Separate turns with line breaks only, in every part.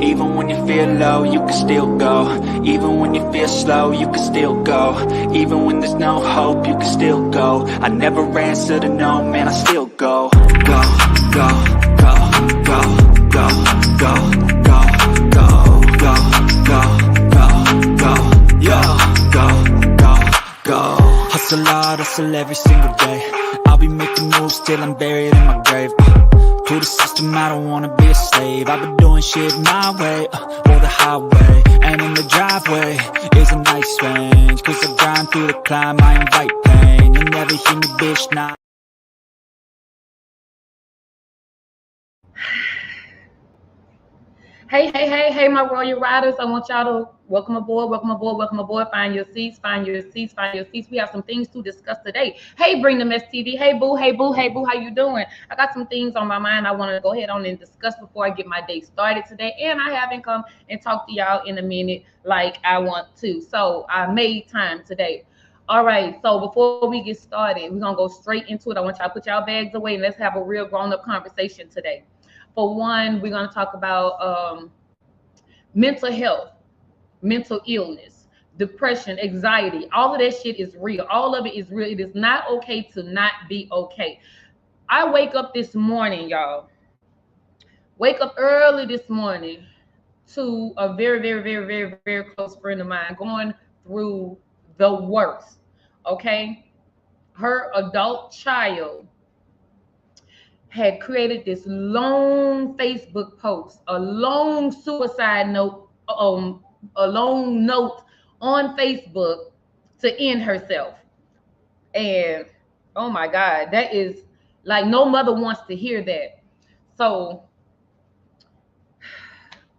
Even when you feel low, you can still go. Even when you feel slow, you can still go. Even when there's no hope, you can still go. I never answer to no, man, I still go. Go, go, go, go, go, go, go, go, go, go, go, go, yo, go, go, go. Hustle hard, hustle every single day. I'll be making moves till I'm buried in my grave. To the system, I don't wanna be a slave. I've been doing shit my way, or the highway. And in the driveway is a nice range. Cause I grind through the climb, I invite pain. You never hear me, bitch, nah.
Hey, my Royal Riders. I want y'all to welcome aboard, welcome aboard, welcome aboard. Find your seats, find your seats, find your seats. We have some things to discuss today. Hey, Bring Them STV. Hey, boo, hey, boo, hey, boo. How you doing? I got some things on my mind I want to go ahead on and discuss before I get my day started today. And I haven't come and talked to y'all in a minute like I want to. So I made time today. All right, so before we get started, we're going to go straight into it. I want y'all to put y'all bags away and let's have a real grown-up conversation today. For one, we're going to talk about mental health, mental illness, depression, anxiety. All of that shit is real. All of it is real. It is not okay to not be okay. I wake up this morning, y'all. Wake up early this morning to a very, very, very, very, very close friend of mine going through the worst, okay? Her adult child had created this long Facebook post, a long suicide note, a long note on Facebook to end herself. And oh my God, that is like no mother wants to hear that. So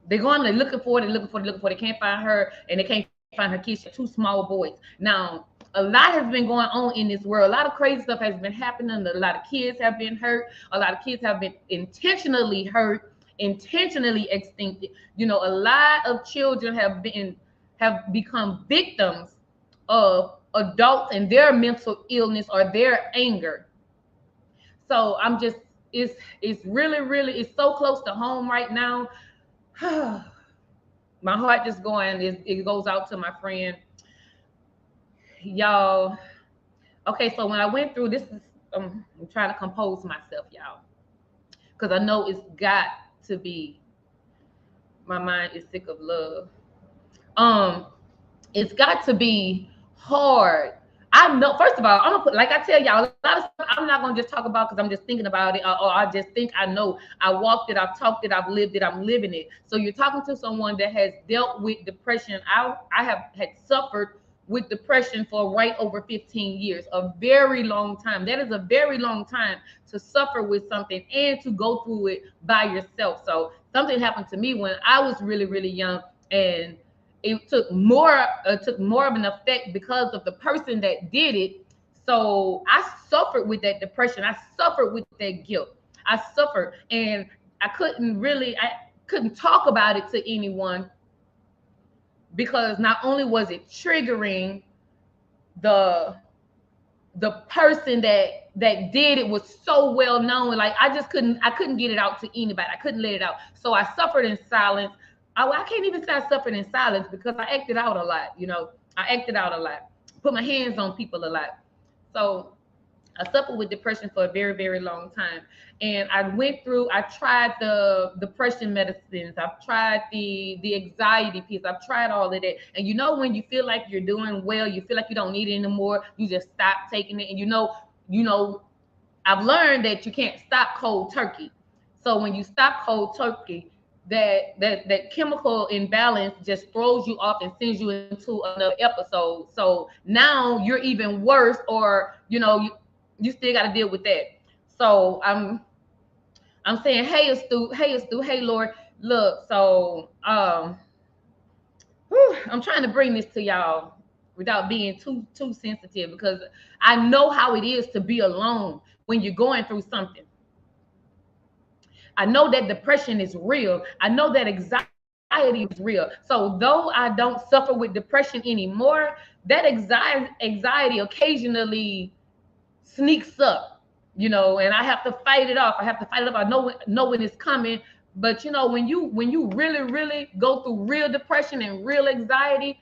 they're going, they're looking for it, They can't find her and they can't find her kids. She has two small boys. Now, a lot has been going on in this world. A lot of crazy stuff has been happening. A lot of kids have been hurt. A lot of kids have been intentionally hurt, intentionally extincted. You know, a lot of children have become victims of adults and their mental illness or their anger. So I'm just, it's really, really, it's so close to home right now. My heart just going, it goes out to my friend. Y'all, okay, so when I went through this, I'm trying to compose myself, y'all, because I know it's got to be, my mind is sick of love. It's got to be hard. I know, first of all, I'm gonna put, like I tell y'all, a lot of stuff I'm not gonna just talk about because I'm just thinking about it, or I just think I know. I walked it, I've talked it, I've lived it, I'm living it. So you're talking to someone that has dealt with depression. I have had suffered with depression for right over 15 years, a very long time. That is a very long time to suffer with something and to go through it by yourself. So something happened to me when I was really, really young, and it took more of an effect because of the person that did it. So I suffered with that depression. I suffered with that guilt. I suffered, and I couldn't talk about it to anyone, because not only was it triggering, the person that did it was so well known. Like I couldn't get it out to anybody. I couldn't let it out. So I suffered in silence. I can't even say I suffered in silence because I acted out a lot. You know, I acted out a lot, put my hands on people a lot. So I suffered with depression for a very, very long time. And I tried the depression medicines. I've tried the anxiety piece. I've tried all of that. And you know, when you feel like you're doing well, you feel like you don't need it anymore, you just stop taking it. And you know, I've learned that you can't stop cold turkey. So when you stop cold turkey, that chemical imbalance just throws you off and sends you into another episode. So now you're even worse, or you still got to deal with that. So I'm saying, hey Lord, look. So I'm trying to bring this to y'all without being too sensitive, because I know how it is to be alone when you're going through something. I know that depression is real. I know that anxiety is real. So though I don't suffer with depression anymore, that anxiety occasionally sneaks up, and I have to fight it off. I have to fight it off. I know when it's coming. But when you really go through real depression and real anxiety,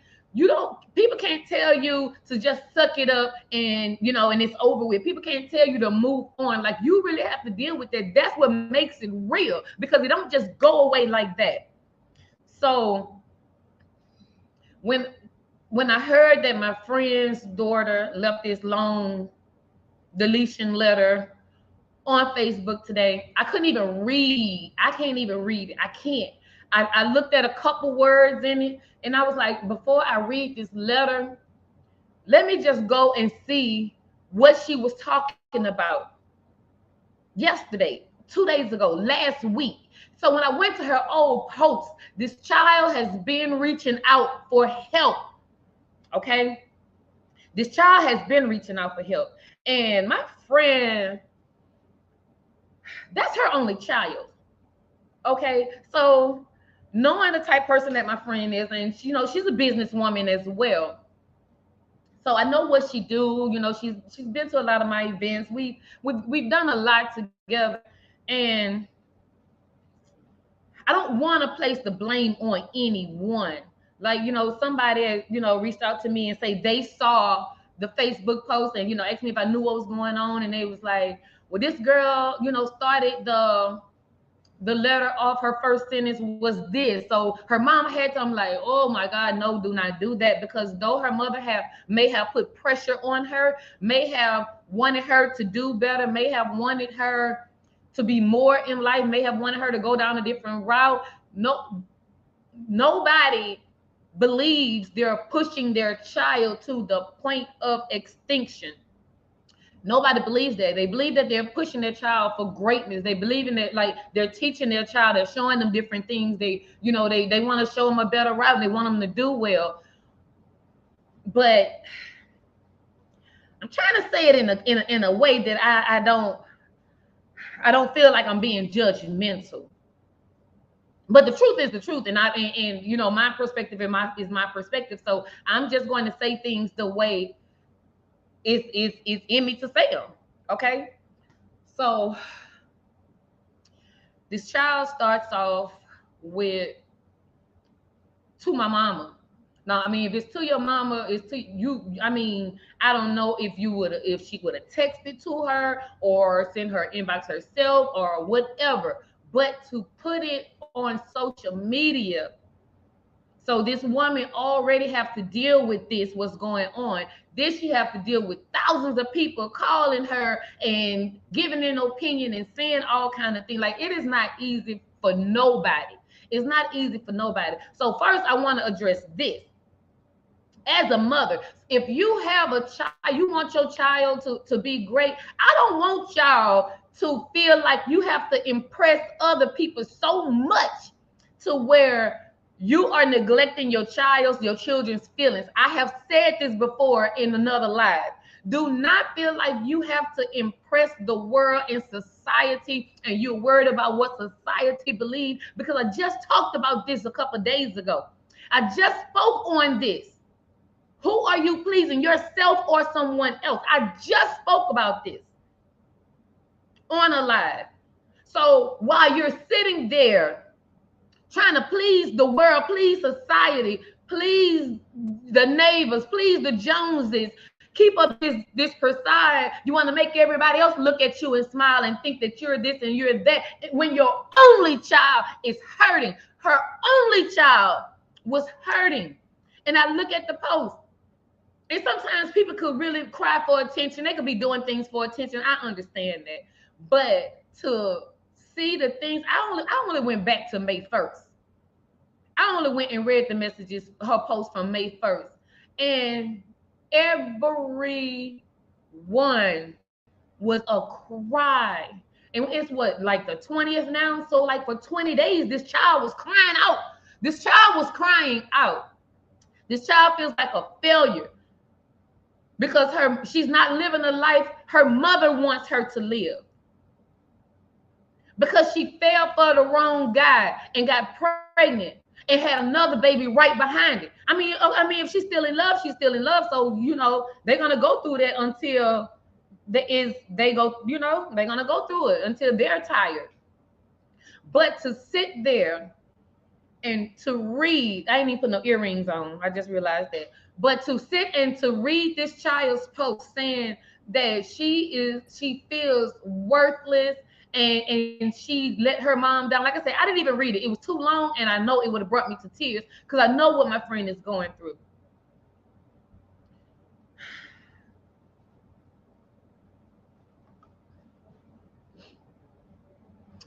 people can't tell you to just suck it up and it's over with. People can't tell you to move on. Like, you really have to deal with that. That's what makes it real, because it don't just go away like that. So when I heard that my friend's daughter left this long deletion letter on Facebook today, I couldn't even read. I can't even read it. I can't. I looked at a couple words in it, and I was like, before I read this letter, let me just go and see what she was talking about yesterday, 2 days ago, last week. So when I went to her old post, this child has been reaching out for help. Okay? This child has been reaching out for help. And my friend, that's her only child. Okay? So knowing the type person that my friend is, and she's a businesswoman as well. So I know what she do. She's been to a lot of my events. We've done a lot together, and I don't want to place the blame on anyone. Like, somebody reached out to me and say they saw the Facebook post and asked me if I knew what was going on, and they was like, well, this girl started the letter off. Her first sentence was this. So her mom had to, I'm like, oh my God, no, do not do that. Because though her mother may have put pressure on her, may have wanted her to do better, may have wanted her to be more in life, may have wanted her to go down a different route. Nobody believes they're pushing their child to the point of extinction. Nobody believes that. They believe that they're pushing their child for greatness. They believe in that, like, they're teaching their child, they're showing them different things. They want to show them a better route. They want them to do well. But I'm trying to say it in a way that I don't feel like I'm being judgmental. But the truth is the truth, and my perspective is my perspective. So I'm just going to say things the way it's in me to say them. Okay. So this child starts off with, to my mama. Now, I mean, if it's to your mama, it's to you. I mean, I don't know if she would have texted to her or sent her inbox herself or whatever, but to put it on social media. So this woman already have to deal with what's going on. Then she have to deal with thousands of people calling her and giving an opinion and saying all kind of things. Like, it is not easy for nobody. It's not easy for nobody. So first, I want to address this. As a mother, if you have a child, you want your child to be great. I don't want y'all to feel like you have to impress other people so much to where you are neglecting your children's feelings. I have said this before in another live. Do not feel like you have to impress the world and society, and you're worried about what society believes, because I just talked about this a couple of days ago. I just spoke on this. Who are you pleasing, yourself or someone else? I just spoke about this on a live. So while you're sitting there trying to please the world, please society, please the neighbors, please the Joneses, keep up this facade, you want to make everybody else look at you and smile and think that you're this and you're that, when your only child is hurting. Her only child was hurting. And I look at the post. And sometimes people could really cry for attention. They could be doing things for attention. I understand that. But to see the things. I only went back to May 1st. I only went and read the messages, her post from May 1st. And every one was a cry. And it's what, like the 20th now? So like for 20 days, this child was crying out. This child was crying out. This child feels like a failure because she's not living the life her mother wants her to live. Because she fell for the wrong guy and got pregnant and had another baby right behind it. I mean, if she's still in love, she's still in love. So, they're gonna go through that until they're gonna go through it until they're tired. But to sit there and to read, I ain't even put no earrings on. I just realized that. But to sit and to read this child's post saying that she feels worthless and she let her mom down. Like I said, I didn't even read it. It was too long, and I know it would have brought me to tears because I know what my friend is going through.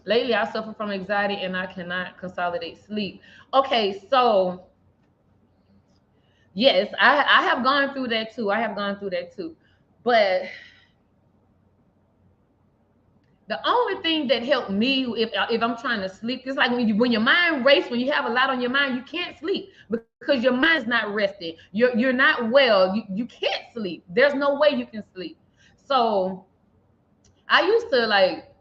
Lately, I suffer from anxiety and I cannot consolidate sleep. Okay, so yes, I have gone through that too. But the only thing that helped me if I'm trying to sleep, it's like when your mind races, when you have a lot on your mind, you can't sleep because your mind's not rested. You're not well. You can't sleep. There's no way you can sleep. So I used to like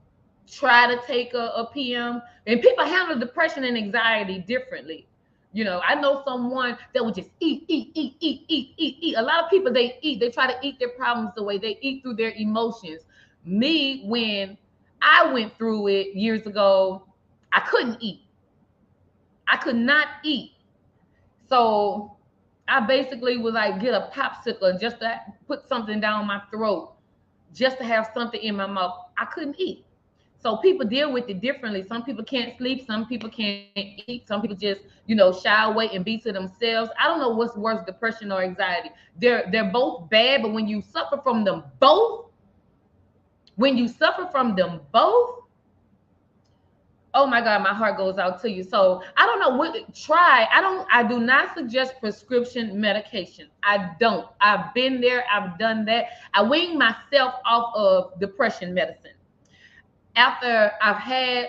try to take a PM, and people handle depression and anxiety differently. I know someone that would just eat. A lot of people, they eat. They try to eat their problems away. They eat through their emotions. Me, when I went through it years ago, I couldn't eat. I could not eat. So I basically would like get a popsicle just to put something down my throat, just to have something in my mouth. I couldn't eat. So people deal with it differently. Some people can't sleep. Some people can't eat. Some people just, shy away and be to themselves. I don't know what's worse, depression or anxiety. They're both bad, but when you suffer from them both, oh my God, my heart goes out to you. So I don't know what try. I do not suggest prescription medication. I don't. I've been there. I've done that. I weaned myself off of depression medicine. After I've had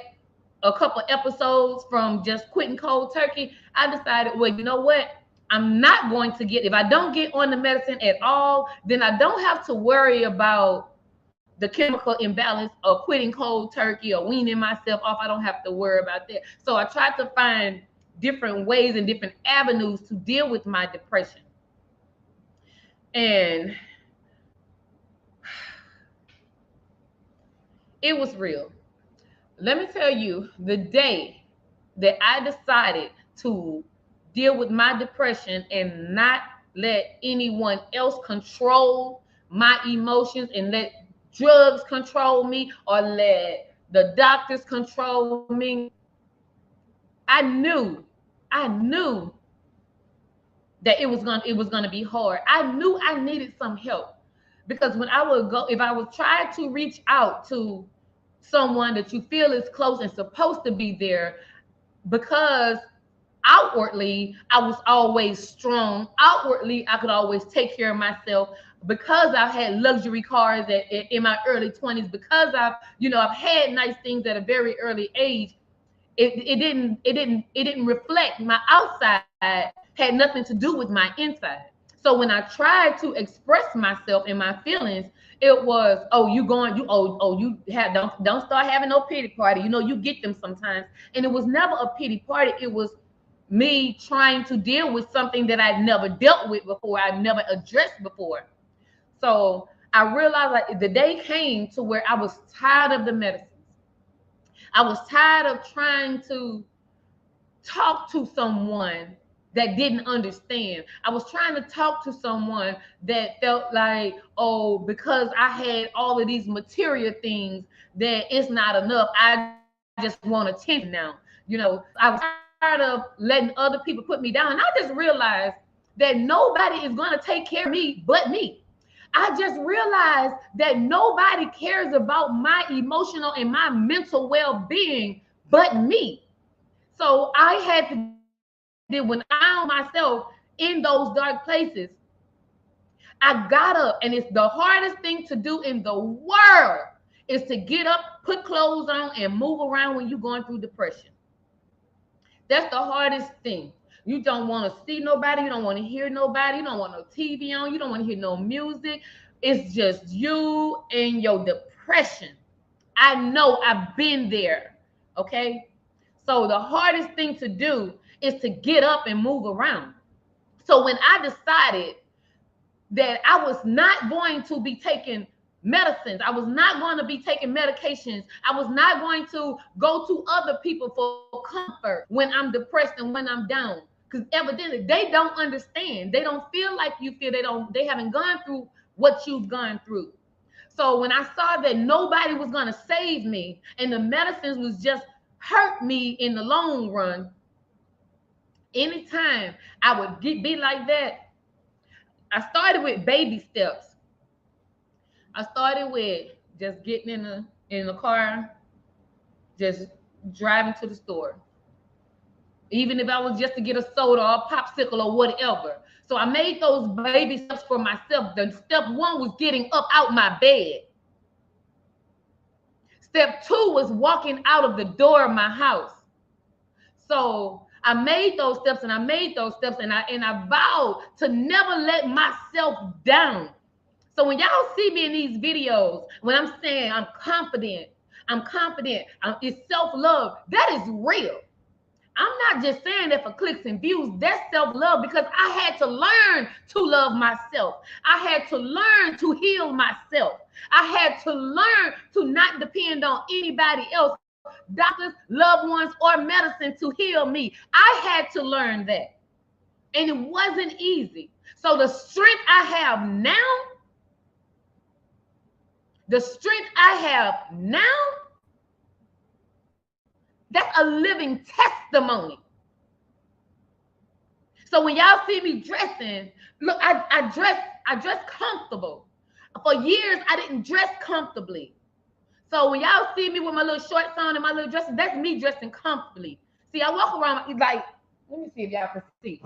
a couple episodes from just quitting cold turkey, I decided, well, you know what? I'm not going to if I don't get on the medicine at all, then I don't have to worry about the chemical imbalance of quitting cold turkey or weaning myself off. I don't have to worry about that. So I tried to find different ways and different avenues to deal with my depression. And it was real. Let me tell you, the day that I decided to deal with my depression and not let anyone else control my emotions and let drugs control me or let the doctors control me, I knew that it was gonna be hard. I knew I needed some help because when I would go, if I would try to reach out to someone that you feel is close and supposed to be there, because outwardly I was always strong. Outwardly, I could always take care of myself because I've had luxury cars in my early 20s, because I've had nice things at a very early age. It didn't reflect. My outside had nothing to do with my inside. So when I tried to express myself and my feelings, it was, don't start having no pity party. You get them sometimes. And it was never a pity party. It was me trying to deal with something that I'd never dealt with before, I'd never addressed before. So I realized like the day came to where I was tired of the medicines. I was tired of trying to talk to someone that didn't understand. I was trying to talk to someone that felt like, because I had all of these material things, that it's not enough. I just want attention now. I was tired of letting other people put me down. And I just realized that nobody is going to take care of me but me. I just realized that nobody cares about my emotional and my mental well-being but me. So I had to when I found myself in those dark places, I got up, and it's the hardest thing to do in the world is to get up, put clothes on, and move around when you're going through depression. That's the hardest thing. You don't want to see nobody. You don't want to hear nobody. You don't want no TV on. You don't want to hear no music. It's just you and your depression. I know I've been there. Okay. So the hardest thing to do is to get up and move around. So when I decided that I was not going to be taking medicines, I was not going to be taking medications, I was not going to go to other people for comfort when I'm depressed and when I'm down, because evidently they don't understand. They don't feel like you feel. They haven't gone through what you've gone through. So when I saw that nobody was going to save me and the medicines was just hurt me in the long run, anytime I would be like that, I started with baby steps. I started with just getting in the car, just driving to the store. Even if I was just to get a soda or a popsicle or whatever. So I made those baby steps for myself. The step one was getting up out my bed. Step two was walking out of the door of my house. So I made those steps and I made those steps, and I vowed to never let myself down. So when y'all see me in these videos, when I'm saying I'm confident, it's self-love, that is real. I'm not just saying that for clicks and views. That's self-love, because I had to learn to love myself. I had to learn to heal myself. I had to learn to not depend on anybody else, doctors, loved ones, or medicine to heal me. I had to learn that. And it wasn't easy. So the strength I have now, that's a living testimony. So when y'all see me dressing, look, I dress comfortable. For years, I didn't dress comfortably. So when y'all see me with my little shorts on and my little dresses, that's me dressing comfortably. See, I walk around like, let me see if y'all can see.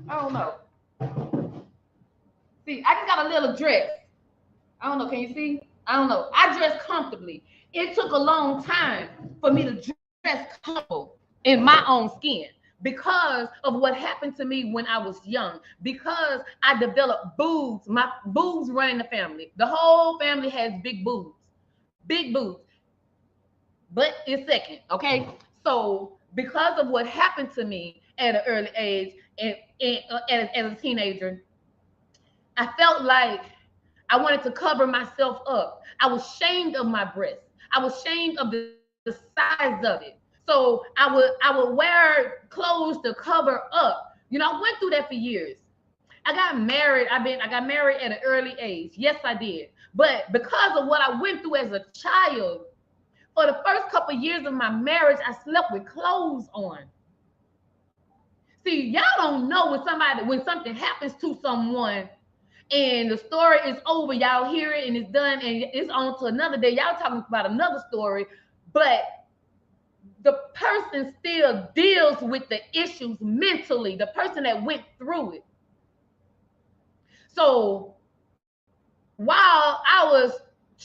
I don't know. See, I just got a little dress. I don't know. Can you see? I don't know. I dress comfortably. It took a long time for me to dress comfortable in my own skin because of what happened to me when I was young. Because I developed boobs. My boobs run in the family. The whole family has big boobs. Big boobs. But it's second, okay? So because of what happened to me at an early age and as a teenager, I felt like I wanted to cover myself up. I was ashamed of my breasts. I was ashamed of the size of it. So I would wear clothes to cover up. You know, I went through that for years. I got married. I got married at an early age. Yes, I did. But because of what I went through as a child, for the first couple of years of my marriage, I slept with clothes on. See, y'all don't know when something happens to someone and the story is over, y'all hear it and it's done and it's on to another day. Y'all talking about another story, but the person still deals with the issues mentally, the person that went through it. So while I was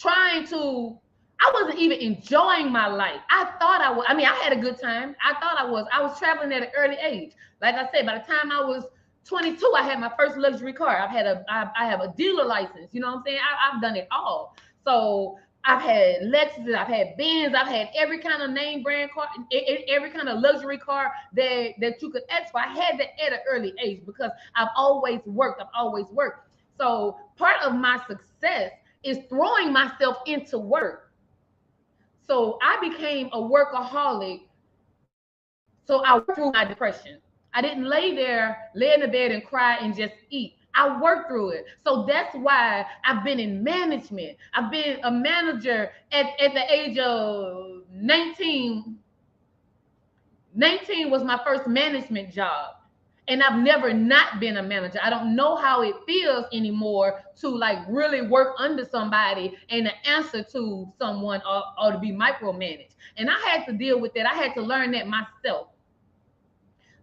I wasn't even enjoying my life. I thought I was. I mean, I had a good time. I thought I was. I was traveling at an early age. Like I said, by the time I was 22, I had my first luxury car. I have a dealer license. You know what I'm saying? I've done it all. So I've had Lexus, I've had Benz, I've had every kind of name brand car, every kind of luxury car that you could ask for. I had that at an early age because I've always worked. So part of my success is throwing myself into work. So I became a workaholic. So I worked through my depression. I didn't lay in the bed and cry and just eat. I worked through it. So that's why I've been in management. I've been a manager at the age of 19. 19 was my first management job. And I've never not been a manager. I don't know how it feels anymore to like really work under somebody and to answer to someone, or to be micromanaged. And I had to deal with that. I had to learn that myself.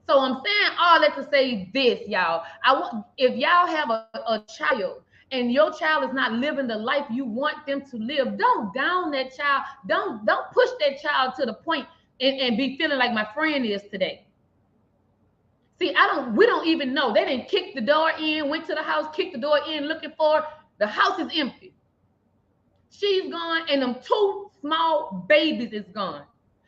So I'm saying all that to say this, y'all. I want, if y'all have a child and your child is not living the life you want them to live, don't down that child. Don't push that child to the point and be feeling like my friend is today. See, we don't even know. They didn't kick the door in, went to the house, kicked the door in, looking for, the house is empty. She's gone, and them two small babies is gone.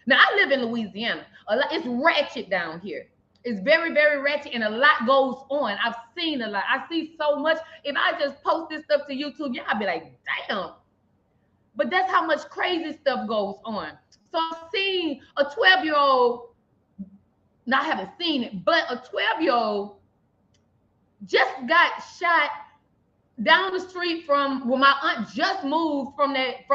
Now, I live in Louisiana. It's ratchet down here. It's very, very ratchet, and a lot goes on. I've seen a lot. I see so much. If I just post this stuff to YouTube, y'all be like, damn. But that's how much crazy stuff goes on. So I've seen a 12-year-old, now I haven't seen it, but a 12-year-old just got shot down the street from where my aunt just moved from that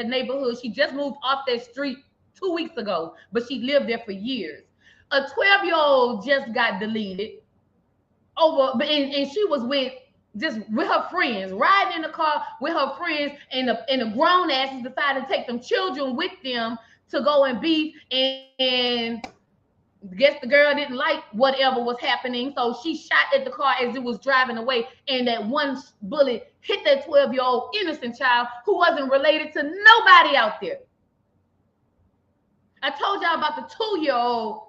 neighborhood. She just moved off that street 2 weeks ago, but she lived there for years. A 12-year-old just got deleted over, and she was with her friends, riding in the car with her friends, and the grown asses decided to take them children with them to go and beef, and guess the girl didn't like whatever was happening, so she shot at the car as it was driving away, and that one bullet hit that 12-year-old innocent child who wasn't related to nobody out there. I told y'all about the 2-year-old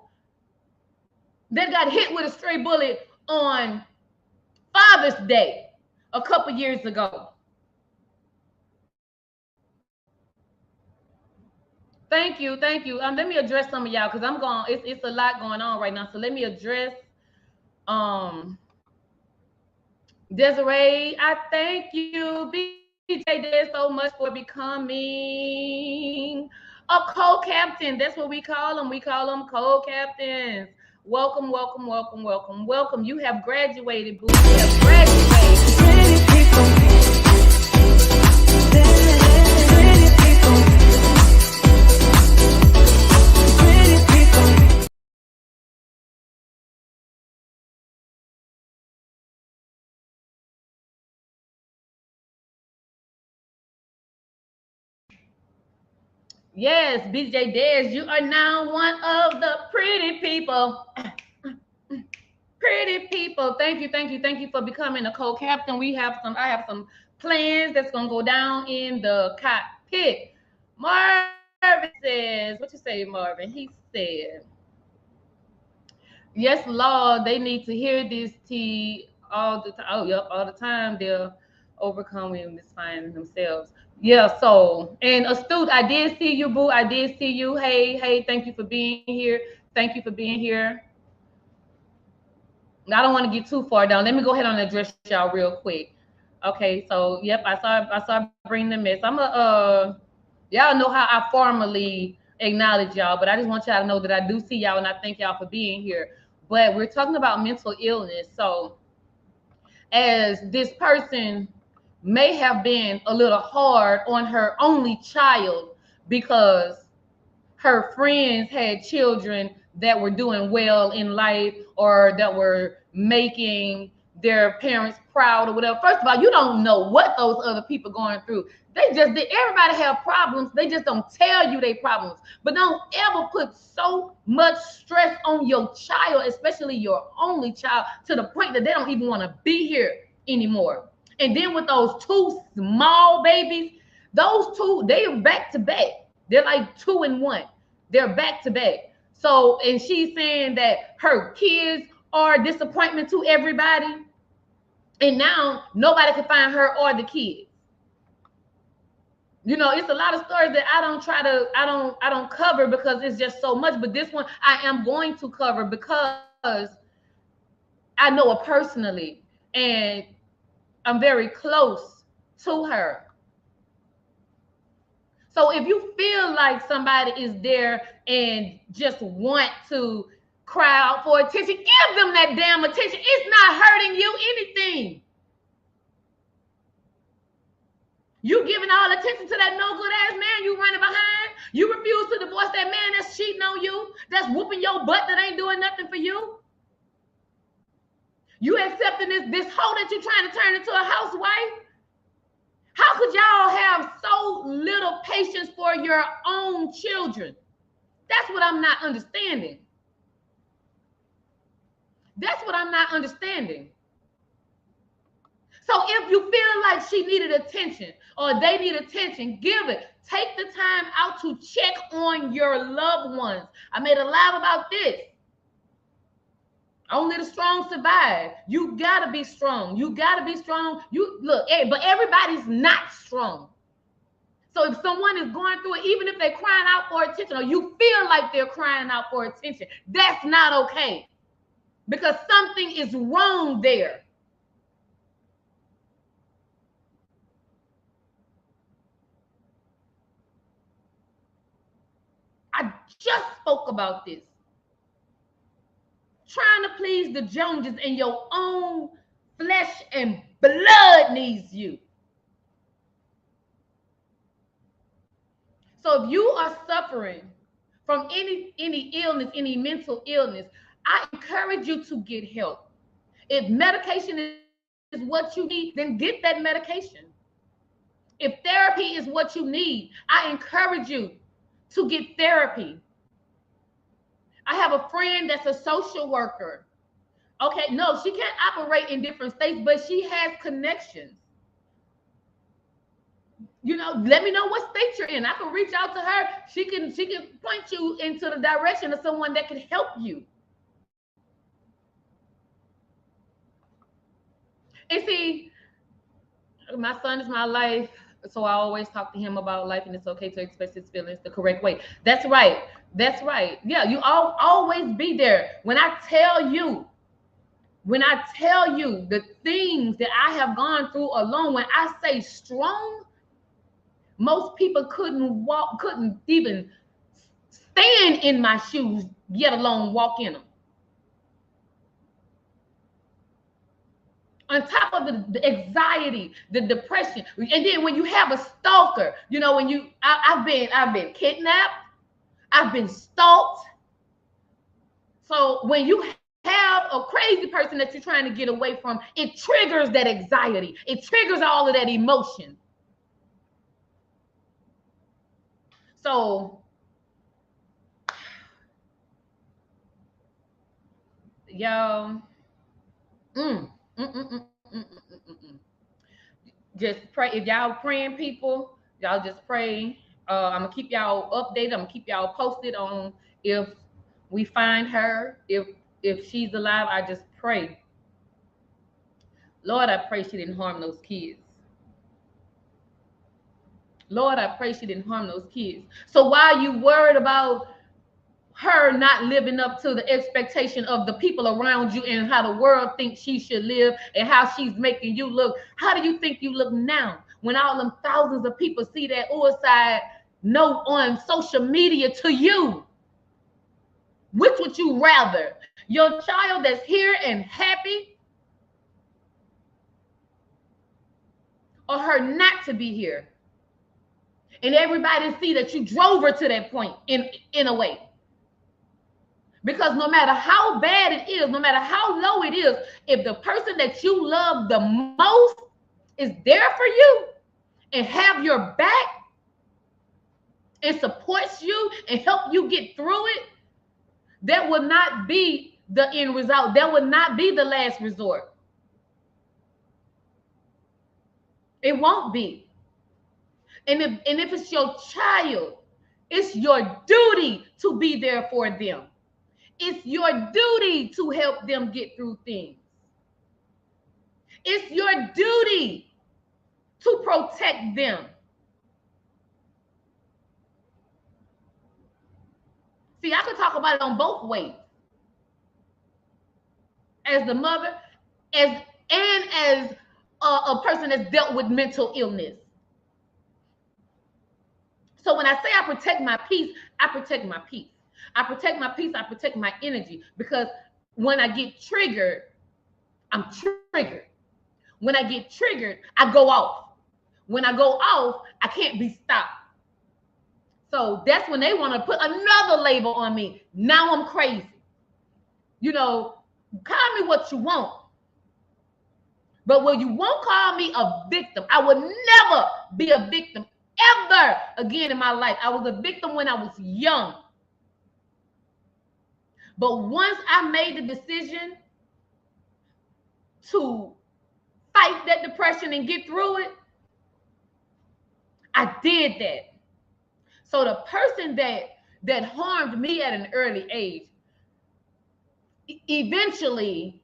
that got hit with a stray bullet on Father's Day a couple years ago. Thank you. Let me address some of y'all, because I'm going. It's a lot going on right now. So let me address. Desiree, I thank you. BJ did so much for becoming a co-captain. That's what we call them. We call them co-captains. Welcome. You have graduated, boo. You have graduated. Pretty people. Yes, BJ Dez, you are now one of the pretty people. Pretty people. Thank you for becoming a co-captain. I have some plans that's gonna go down in the cockpit. Marvin says, what you say, Marvin? He said, yes, Lord, they need to hear this tea all the time. Oh, yep, all the time. They'll overcome and find themselves. Yeah, so, and Astute, I did see you, boo. I did see you. Hey, thank you for being here. Thank you for being here. I don't want to get too far down. Let me go ahead and address y'all real quick. Okay, so yep, I saw bring the mess. Y'all know how I formally acknowledge y'all, but I just want y'all to know that I do see y'all and I thank y'all for being here. But we're talking about mental illness. So as this person may have been a little hard on her only child because her friends had children that were doing well in life or that were making their parents proud or whatever. First of all, you don't know what those other people going through. Everybody have problems. They just don't tell you their problems. But don't ever put so much stress on your child, especially your only child, to the point that they don't even want to be here anymore. And then with those two small babies, those two, they are back to back. They're like 2 and 1. They're back to back. So, and she's saying that her kids are a disappointment to everybody. And now nobody can find her or the kids. You know, it's a lot of stories that I don't cover because it's just so much. But this one I am going to cover because I know her personally and I'm very close to her. So if you feel like somebody is there and just want to cry out for attention, give them that damn attention. It's not hurting you anything. You giving all attention to that no good ass man you running behind. You refuse to divorce that man that's cheating on you, that's whooping your butt, that ain't doing nothing for you. You accepting this hoe that you're trying to turn into a housewife? How could y'all have so little patience for your own children? That's what I'm not understanding. That's what I'm not understanding. So if you feel like she needed attention or they need attention, give it. Take the time out to check on your loved ones. I made a live about this. Only the strong survive. You gotta be strong. You gotta be strong. You look, but everybody's not strong. So if someone is going through it, even if they're crying out for attention, or you feel like they're crying out for attention, that's not okay. Because something is wrong there. I just spoke about this. Trying to please the Joneses and your own flesh and blood needs you. So if you are suffering from any illness, any mental illness, I encourage you to get help. If medication is what you need, then get that medication. If therapy is what you need, I encourage you to get therapy. I have a friend that's a social worker. Okay, no, she can't operate in different states, but she has connections. You know, let me know what state you're in. I can reach out to her. She can point you into the direction of someone that can help you. And see, my son is my life, so I always talk to him about life, and it's okay to express his feelings the correct way. That's right. That's right. Yeah, you always be there. When I tell you the things that I have gone through alone, when I say strong, most people couldn't even stand in my shoes, yet alone walk in them. On top of the anxiety, the depression, and then when you have a stalker, you know, when I've been kidnapped, I've been stalked. So when you have a crazy person that you're trying to get away from, it triggers that anxiety. It triggers all of that emotion. So y'all, just pray. If y'all praying people, y'all just pray. I'm gonna keep y'all updated. I'm gonna keep y'all posted on if we find her. If she's alive, I just pray. Lord, I pray she didn't harm those kids. Lord, I pray she didn't harm those kids. So while you worried about her not living up to the expectation of the people around you and how the world thinks she should live and how she's making you look, how do you think you look now when all them thousands of people see that suicide note on social media to you? Which would you rather? Your child that's here and happy, or her not to be here? And everybody see that you drove her to that point in a way. Because no matter how bad it is, no matter how low it is, if the person that you love the most is there for you and have your back and supports you and help you get through it, that will not be the end result. That would not be the last resort. It won't be. And if it's your child, it's your duty to be there for them. It's your duty to help them get through things. It's your duty to protect them. See, I could talk about it on both ways. As the mother, as a person that's dealt with mental illness. So when I say I protect my peace, I protect my peace. I protect my peace, I protect my energy, because when I get triggered, I'm triggered. When I get triggered, I go off. When I go off, I can't be stopped. So that's when they want to put another label on me. Now I'm crazy. You know, call me what you want, But well, you won't call me a victim. I would never be a victim ever again in my life. I was a victim when I was young. But once I made the decision to fight that depression and get through it, I did that. So the person that harmed me at an early age, eventually,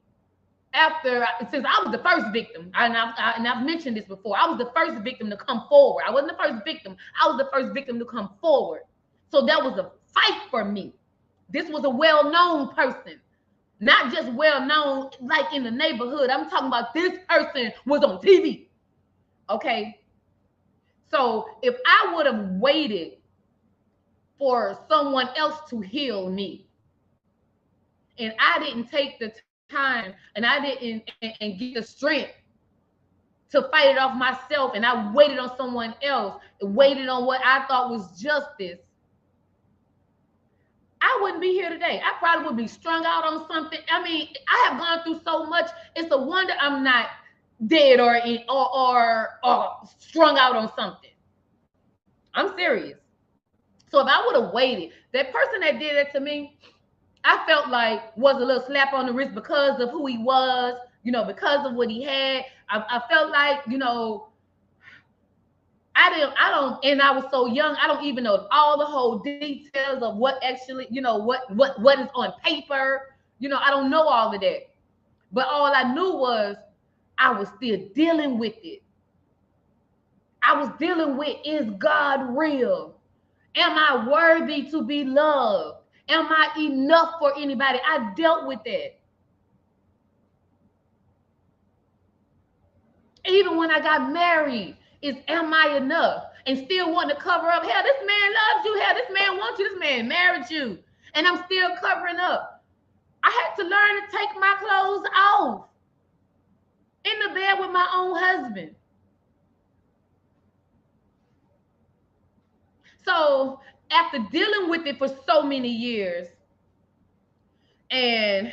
after, since I was the first victim, and I've mentioned this before, I was the first victim to come forward. I wasn't the first victim. I was the first victim to come forward. So that was a fight for me. This was a well-known person, not just well-known like in the neighborhood. I'm talking about this person was on TV. Okay. So if I would have waited for someone else to heal me, and I didn't take the time, and I didn't and get the strength to fight it off myself, and I waited on someone else, waited on what I thought was justice, I wouldn't be here today. I probably would be strung out on something. I mean, I have gone through so much. It's a wonder I'm not dead or strung out on something. I'm serious. So if I would have waited, that person that did that to me, I felt like was a little slap on the wrist because of who he was, because of what he had. I felt like, I don't, and I was so young, I don't even know all the whole details of what actually, what is on paper. I don't know all of that. But all I knew was I was still dealing with it. I was dealing with, is God real? Am I worthy to be loved? Am I enough for anybody? I dealt with that. Even when I got married, am I enough? And still wanting to cover up. Hell, this man loves you. Hell, this man wants you. This man married you. And I'm still covering up. I had to learn to take my clothes off in the bed with my own husband. So after dealing with it for so many years, and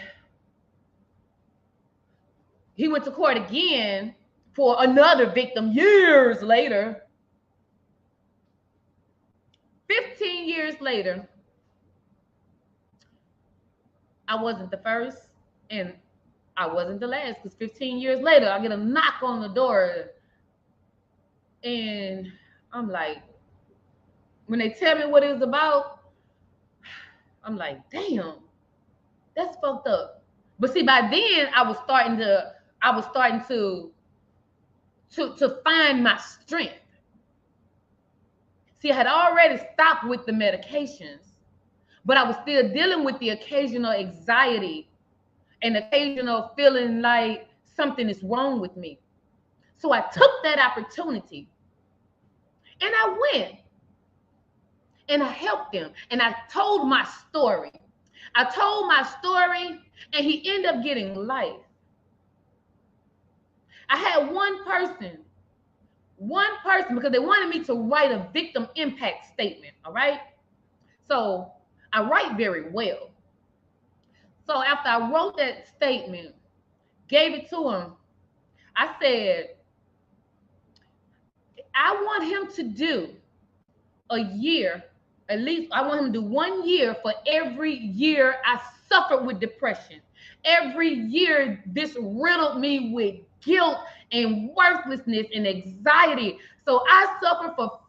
he went to court again for another victim years later. 15 years later, I wasn't the first and I wasn't the last, because 15 years later, I get a knock on the door. And I'm like, when they tell me what it was about, I'm like, damn, that's fucked up. But see, by then I was starting to find my strength. See, I had already stopped with the medications, but I was still dealing with the occasional anxiety and occasional feeling like something is wrong with me. So I took that opportunity and I went and I helped them and I told my story. I told my story and he ended up getting life. I had one person, because they wanted me to write a victim impact statement, all right? So I write very well. So after I wrote that statement, gave it to him, I said, I want him to do a year, at least I want him to do 1 year for every year I suffered with depression. Every year this riddled me with guilt and worthlessness and anxiety. So I suffered for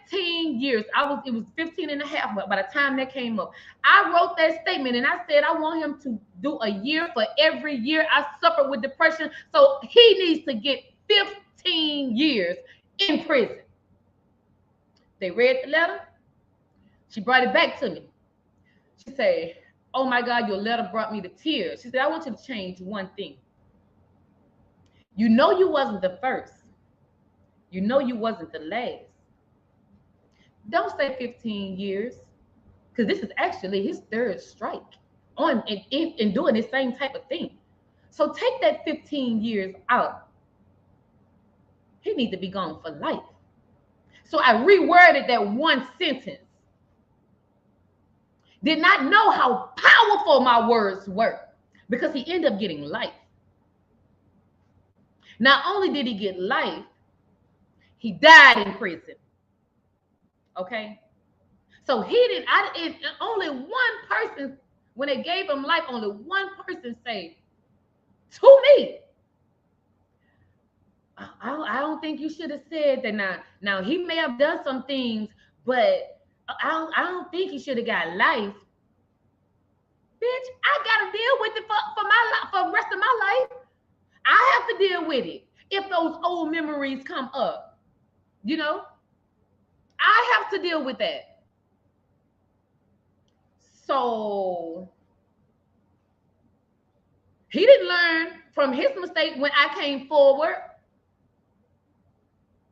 15 years. It was 15 and a half, but by the time that came up, I wrote that statement and I said, I want him to do a year for every year I suffered with depression. So he needs to get 15 years in prison. They read the letter. She brought it back to me. She said, oh my God, your letter brought me to tears. She said, I want you to change one thing. You know you wasn't the first. You know you wasn't the last. Don't say 15 years, because this is actually his third strike on and doing the same type of thing. So take that 15 years out. He needs to be gone for life. So I reworded that one sentence. Did not know how powerful my words were, because he ended up getting life. Not only did he get life, he died in prison. Okay? So he didn't, only one person, when they gave him life, only one person said to me, I don't think you should have said that. Now he may have done some things, but I don't think he should have got life. Bitch, I gotta deal with it for my life, for the rest of my life. I have to deal with it if those old memories come up. You know, I have to deal with that. So he didn't learn from his mistake when I came forward,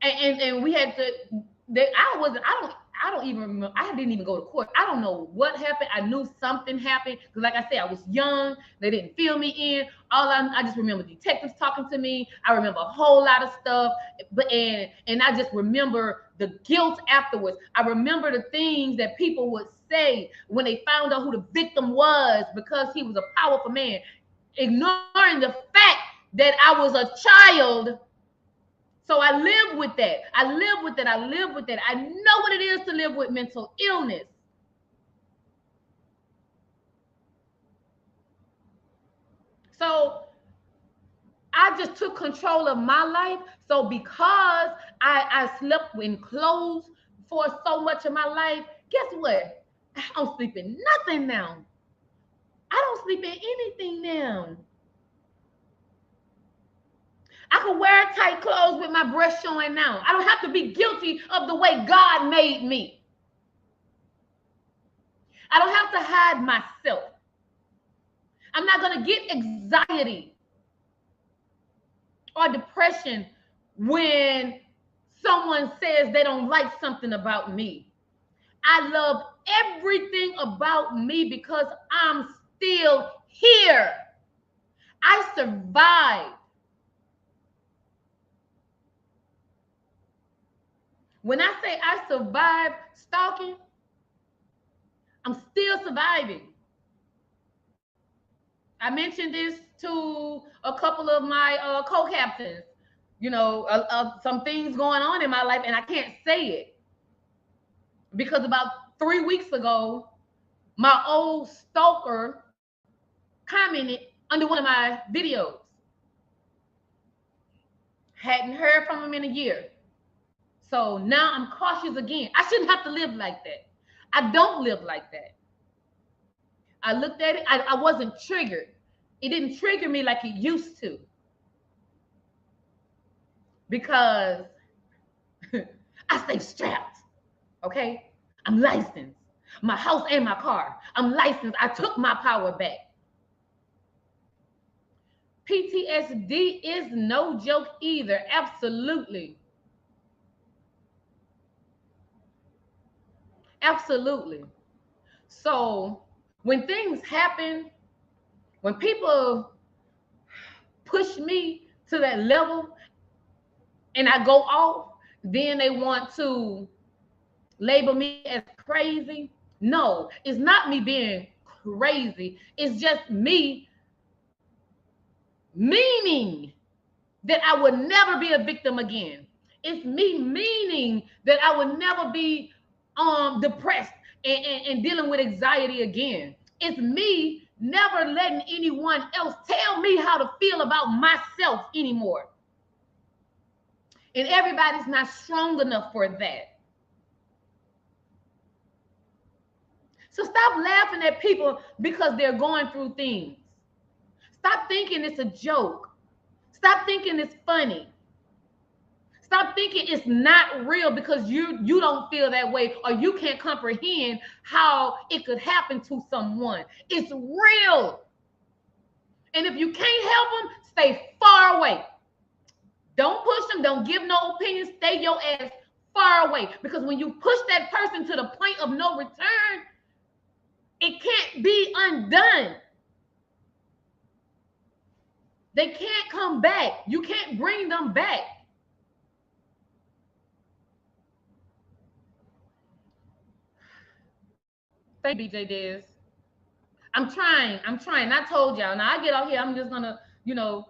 and we had to. I don't even remember. I didn't even go to court. I don't know what happened. I knew something happened because, like I said, I was young. They didn't fill me in. I just remember detectives talking to me. I remember a whole lot of stuff, and I just remember the guilt afterwards. I remember the things that people would say when they found out who the victim was because he was a powerful man, ignoring the fact that I was a child. So I live with that. I live with that. I live with that. I know what it is to live with mental illness. So I just took control of my life. So because I slept in clothes for so much of my life, guess what? I don't sleep in nothing now. I don't sleep in anything now. I can wear tight clothes with my breast showing now. I don't have to be guilty of the way God made me. I don't have to hide myself. I'm not going to get anxiety or depression when someone says they don't like something about me. I love everything about me because I'm still here. I survived. When I say I survived stalking, I'm still surviving. I mentioned this to a couple of my co-captains. You know, some things going on in my life, and I can't say it because about 3 weeks ago, my old stalker commented under one of my videos. Hadn't heard from him in a year. So now I'm cautious again. I shouldn't have to live like that. I don't live like that. I looked at it, I wasn't triggered. It didn't trigger me like it used to because I stay strapped. Okay? I'm licensed. My house and my car. I'm licensed. I took my power back. PTSD is no joke either. Absolutely. Absolutely. So when things happen, when people push me to that level and I go off, then they want to label me as crazy. No, it's not me being crazy. It's just me meaning that I would never be a victim again. It's me meaning that I would never be depressed and dealing with anxiety again. It's me never letting anyone else tell me how to feel about myself anymore. And everybody's not strong enough for that. So stop laughing at people because they're going through things. Stop thinking it's a joke. Stop thinking it's funny. Stop thinking it's not real because you don't feel that way or you can't comprehend how it could happen to someone. It's real. And if you can't help them, stay far away. Don't push them. Don't give no opinions. Stay your ass far away. Because when you push that person to the point of no return, it can't be undone. They can't come back. You can't bring them back. Thank you, BJ Diz. I'm trying. I told y'all. Now I get out here. I'm just gonna, you know,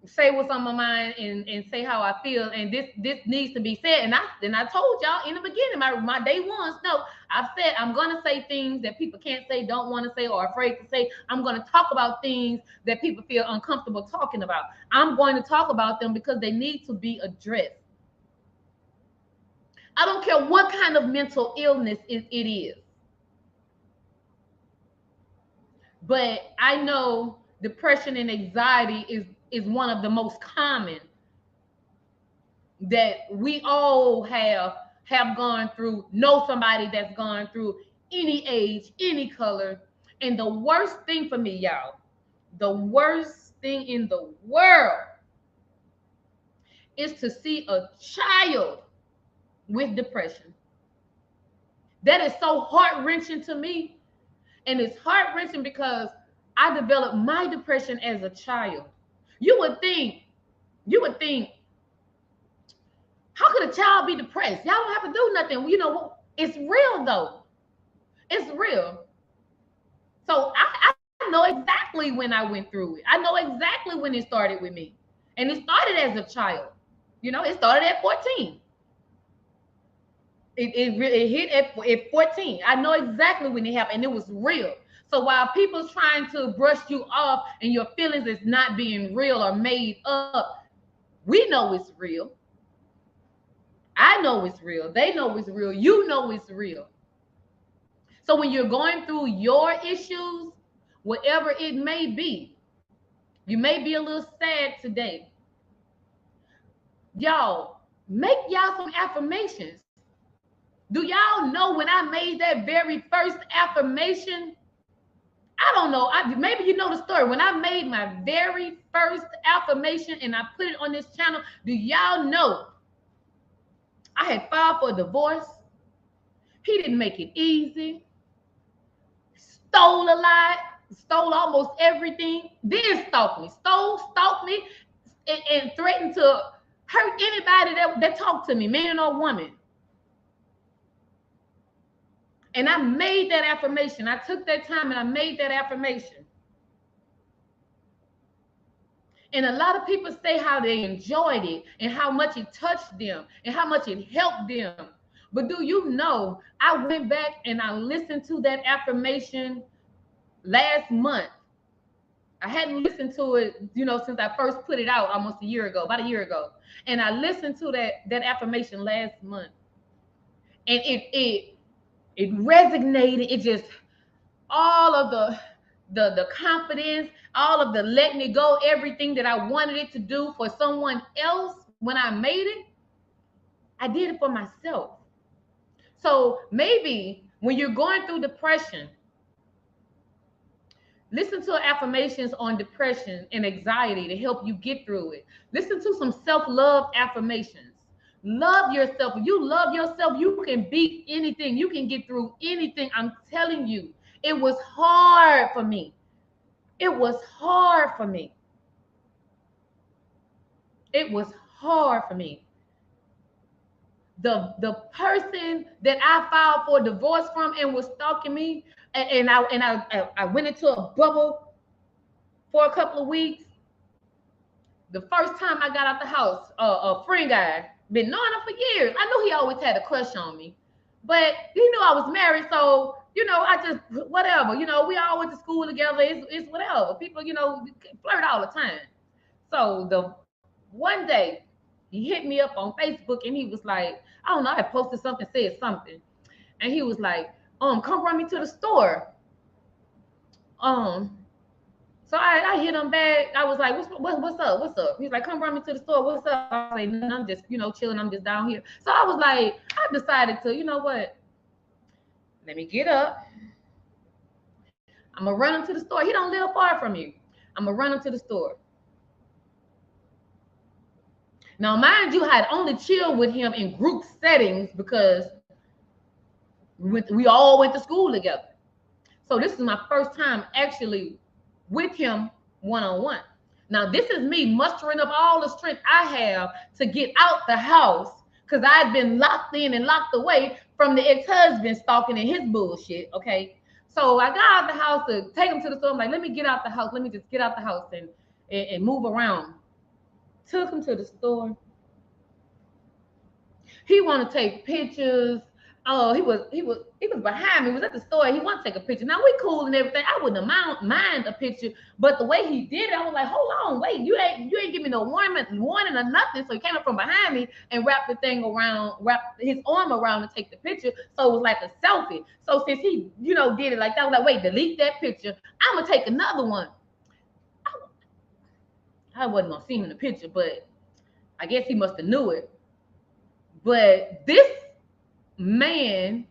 say what's on my mind and say how I feel, and this needs to be said. And I told y'all in the beginning, my day ones. No, I've said I'm gonna say things that people can't say, don't want to say, or afraid to say. I'm gonna talk about things that people feel uncomfortable talking about. I'm going to talk about them because they need to be addressed. I don't care what kind of mental illness it is, but I know depression and anxiety is one of the most common that we all have gone through, know somebody that's gone through, any age, any color. And the worst thing for me, y'all, the worst thing in the world is to see a child with depression. That is so heart-wrenching to me. And it's heart-wrenching because I developed my depression as a child. You would think, you would think, how could a child be depressed? Y'all don't have to do nothing. You know, it's real though. It's real. So I know exactly when I went through it. I know exactly when it started with me. And it started as a child. You know, it started at 14. It hit at 14. I know exactly when it happened, and it was real. So while people's trying to brush you off and your feelings is not being real or made up, we know it's real. I know it's real. They know it's real. You know it's real. So when you're going through your issues, whatever it may be, you may be a little sad today. Y'all, make y'all some affirmations. Do y'all know when I made that very first affirmation? I don't know. Maybe you know the story. When I made my very first affirmation and I put it on this channel, do y'all know I had filed for a divorce? He didn't make it easy. Stole a lot. Stole almost everything. Then stalked me. Stalked me, and threatened to hurt anybody that talked to me, man or woman. And I made that affirmation. I took that time and I made that affirmation. And a lot of people say how they enjoyed it and how much it touched them and how much it helped them. But do you know, I went back and I listened to that affirmation last month. I hadn't listened to it, you know, since I first put it out almost a year ago, about a year ago. And I listened to that affirmation last month. And it resonated. It just, all of the confidence, all of the letting it go, everything that I wanted it to do for someone else when I made it, I did it for myself. So maybe when you're going through depression, listen to affirmations on depression and anxiety to help you get through it. Listen to some self-love affirmations. Love yourself. If you love yourself, you can beat anything. You can get through anything. I'm telling you, it was hard for me. It was hard for me. It was hard for me. The person that I filed for divorce from and was stalking me, and I went into a bubble for a couple of weeks. The first time I got out the house, a friend guy, been knowing him for years. I knew he always had a crush on me, but he knew I was married, so you know, I just whatever. You know, we all went to school together. It's whatever. People, you know, flirt all the time. So the one day he hit me up on Facebook and he was like, I don't know, I posted something, said something, and he was like, come run me to the store. So I hit him back. I was like, what's up? What's up? He's like, come run me to the store. What's up? I was like, no, I'm just, you know, chilling. I'm just down here. So I was like, I decided to, you know what? Let me get up. I'm gonna run him to the store. He don't live far from you. I'm gonna run him to the store. Now, mind you, I had only chilled with him in group settings because we all went to school together. So this is my first time actually with him one-on-one. Now, this is me mustering up all the strength I have to get out the house because I'd been locked in and locked away from the ex-husband stalking and his bullshit, okay? So I got out the house to take him to the store. I'm like, let me get out the house. Let me just get out the house and move around. Took him to the store. He want to take pictures. Oh, he was behind me. He was at the store. He want to take a picture. Now we cool and everything. I wouldn't have mind a picture, but the way he did it, I was like, hold on, wait, you ain't give me no warning or nothing. So he came up from behind me and wrapped the thing around, wrapped his arm around to take the picture. So it was like a selfie. So since he, did it like that, I was like, wait, delete that picture. I'm gonna take another one. I wasn't gonna see him in the picture, but I guess he must have knew it. But this man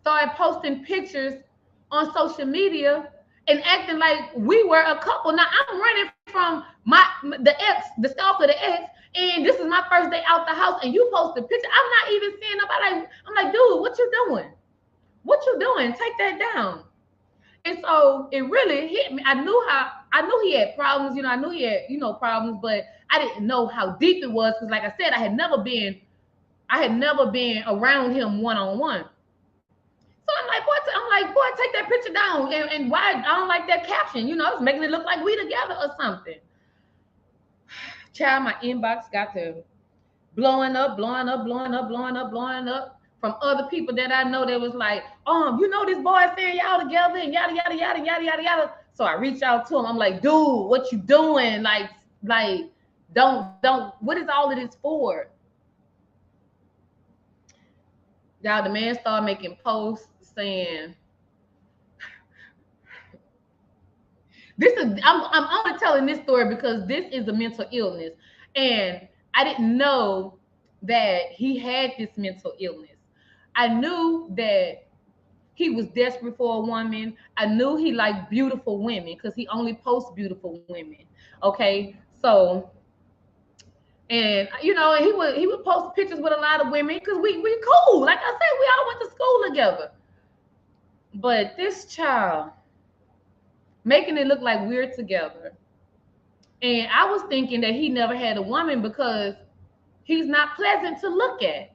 started posting pictures on social media and acting like we were a couple. Now I'm running from the stalker, the ex, and this is my first day out the house, and you post a picture. I'm not even seeing nobody. I'm like, dude, what you doing? What you doing? Take that down. And so it really hit me. I knew he had problems. I knew he had problems, but I didn't know how deep it was because, like I said, I had never been around him one-on-one. So boy, take that picture down. And why I don't like that caption. It's making it look like we together or something. Child, my inbox got to blowing up from other people that I know that was like, this boy saying y'all together and yada yada yada yada yada yada. So I reached out to him. I'm like, dude, what you doing? Like, don't. What is all of this for? Y'all, the man started making posts saying, I'm only telling this story because this is a mental illness. And I didn't know that he had this mental illness. I knew that he was desperate for a woman. I knew he liked beautiful women because he only posts beautiful women. Okay. So, and he would post pictures with a lot of women because we cool. Like I said, we all went to school together. But this child making it look like we're together. And I was thinking that he never had a woman because he's not pleasant to look at.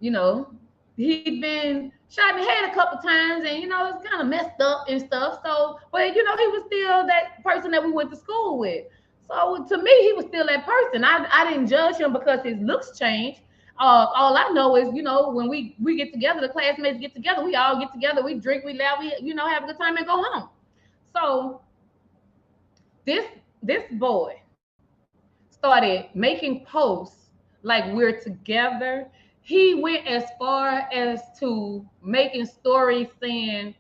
He'd been shot in the head a couple times and, it's kind of messed up and stuff. So, but, he was still that person that we went to school with. So to me, he was still that person. I didn't judge him because his looks changed. All I know is, when we get together, the classmates get together, we all get together, we drink, we laugh, we, have a good time and go home. So this boy started making posts like we're together. He went as far as to making stories saying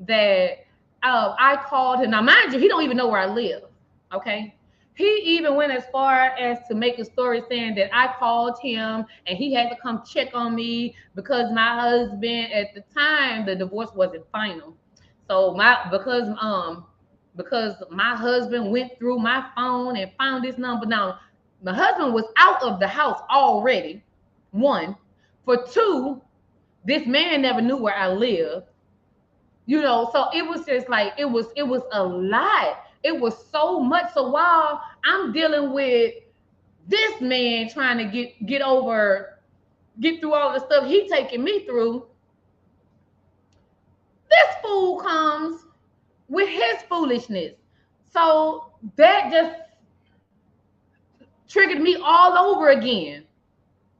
that I called him. Now, mind you, he don't even know where I live. Okay. He even went as far as to make a story saying that I called him and he had to come check on me because my husband at the time, the divorce wasn't final. So because my husband went through my phone and found this number. Now, my husband was out of the house already. One. For two, this man never knew where I lived. So it was just like it was a lot. It was so much. So while I'm dealing with this man trying to get through all the stuff he taking me through, this fool comes with his foolishness. So that just triggered me all over again.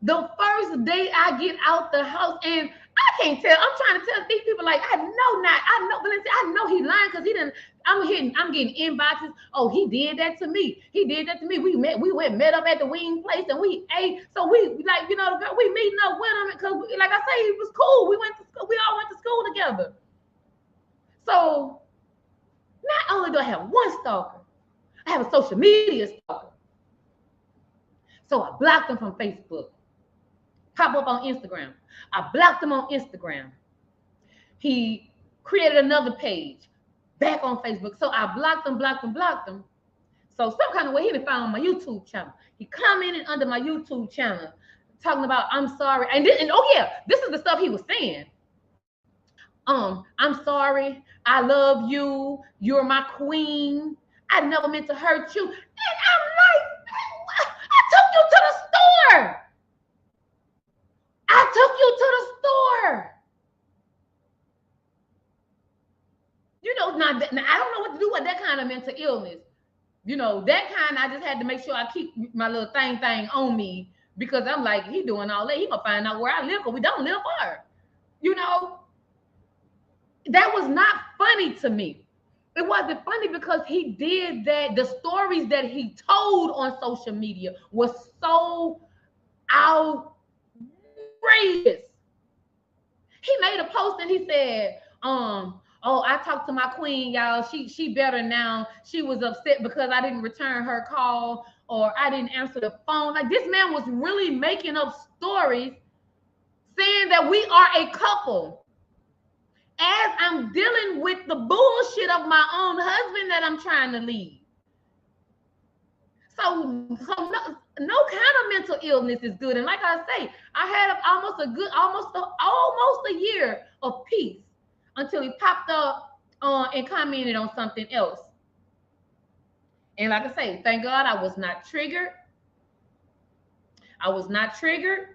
The first day I get out the house, and I can't tell. I'm trying to tell these people, like, I know he lying because he didn't. I'm getting inboxes. Oh, he did that to me. We met up at the wing place and we ate. So we we meeting up with him because, like I say, he was cool. We all went to school together. So not only do I have one stalker, I have a social media stalker. So I blocked him from Facebook. Pop up on Instagram. I blocked him on Instagram. He created another page back on Facebook. So I blocked him. So some kind of way he done found my YouTube channel. He commented under my YouTube channel talking about I'm sorry. And oh yeah, this is the stuff he was saying. I'm sorry. I love you. You're my queen. I never meant to hurt you. And I'm like, I took you to the store. Now I don't know what to do with that kind of mental illness. You know, that kind, I just had to make sure I keep my little thing on me, because I'm like, he doing all that. He gonna find out where I live, because we don't live far. You know, that was not funny to me. It wasn't funny because he did that. The stories that he told on social media was so outrageous. He made a post and he said, oh, I talked to my queen, y'all. She better now. She was upset because I didn't return her call, or I didn't answer the phone. Like, this man was really making up stories saying that we are a couple. As I'm dealing with the bullshit of my own husband that I'm trying to leave. So no kind of mental illness is good. And like I say, I had almost a year of peace until he popped up and commented on something else. And like I say, thank God I was not triggered. I was not triggered.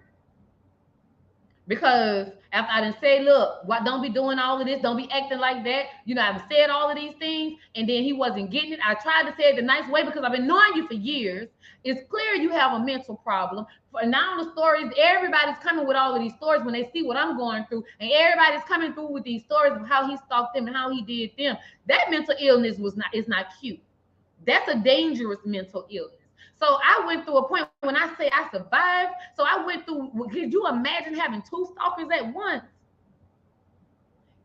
Because after I done say, look, why don't be doing all of this? Don't be acting like that. You know, I've said all of these things, and then he wasn't getting it. I tried to say it the nice way because I've been knowing you for years. It's clear you have a mental problem. For now, the stories, everybody's coming with all of these stories when they see what I'm going through, and everybody's coming through with these stories of how he stalked them and how he did them. That mental illness is not cute. That's a dangerous mental illness. So I went through a point when I say I survived. So I went through, could you imagine having two stalkers at once?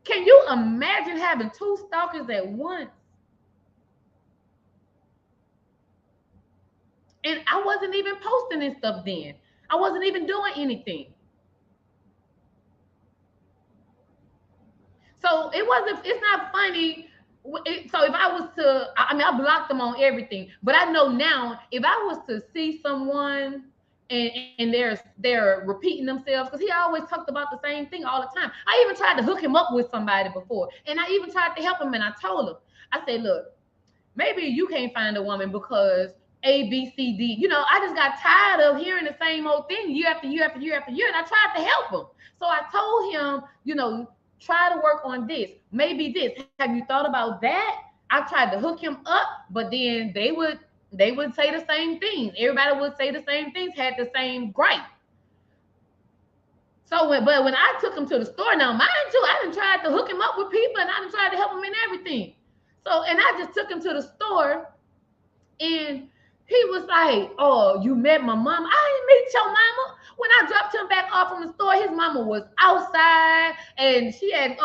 Can you imagine having two stalkers at once? And I wasn't even posting this stuff then. I wasn't even doing anything. So it's not funny. So if I was to, I mean, I blocked them on everything, but I know now if I was to see someone and they're repeating themselves, because he always talked about the same thing all the time. I even tried to hook him up with somebody before, and I even tried to help him, and I told him, I said, look, maybe you can't find a woman because A, B, C, D. You know, I just got tired of hearing the same old thing year after year after year after year, and I tried to help him. So I told him, you know, try to work on this, maybe this. Have you thought about that? I tried to hook him up, but then they would say the same things. Everybody would say the same things, had the same gripe. So but when I took him to the store, now mind you, I done tried to hook him up with people, and I done tried to help him in everything. So, and I just took him to the store, and he was like, oh, you met my mama? I didn't meet your mama. When I dropped him back off from the store, his mama was outside, and she had,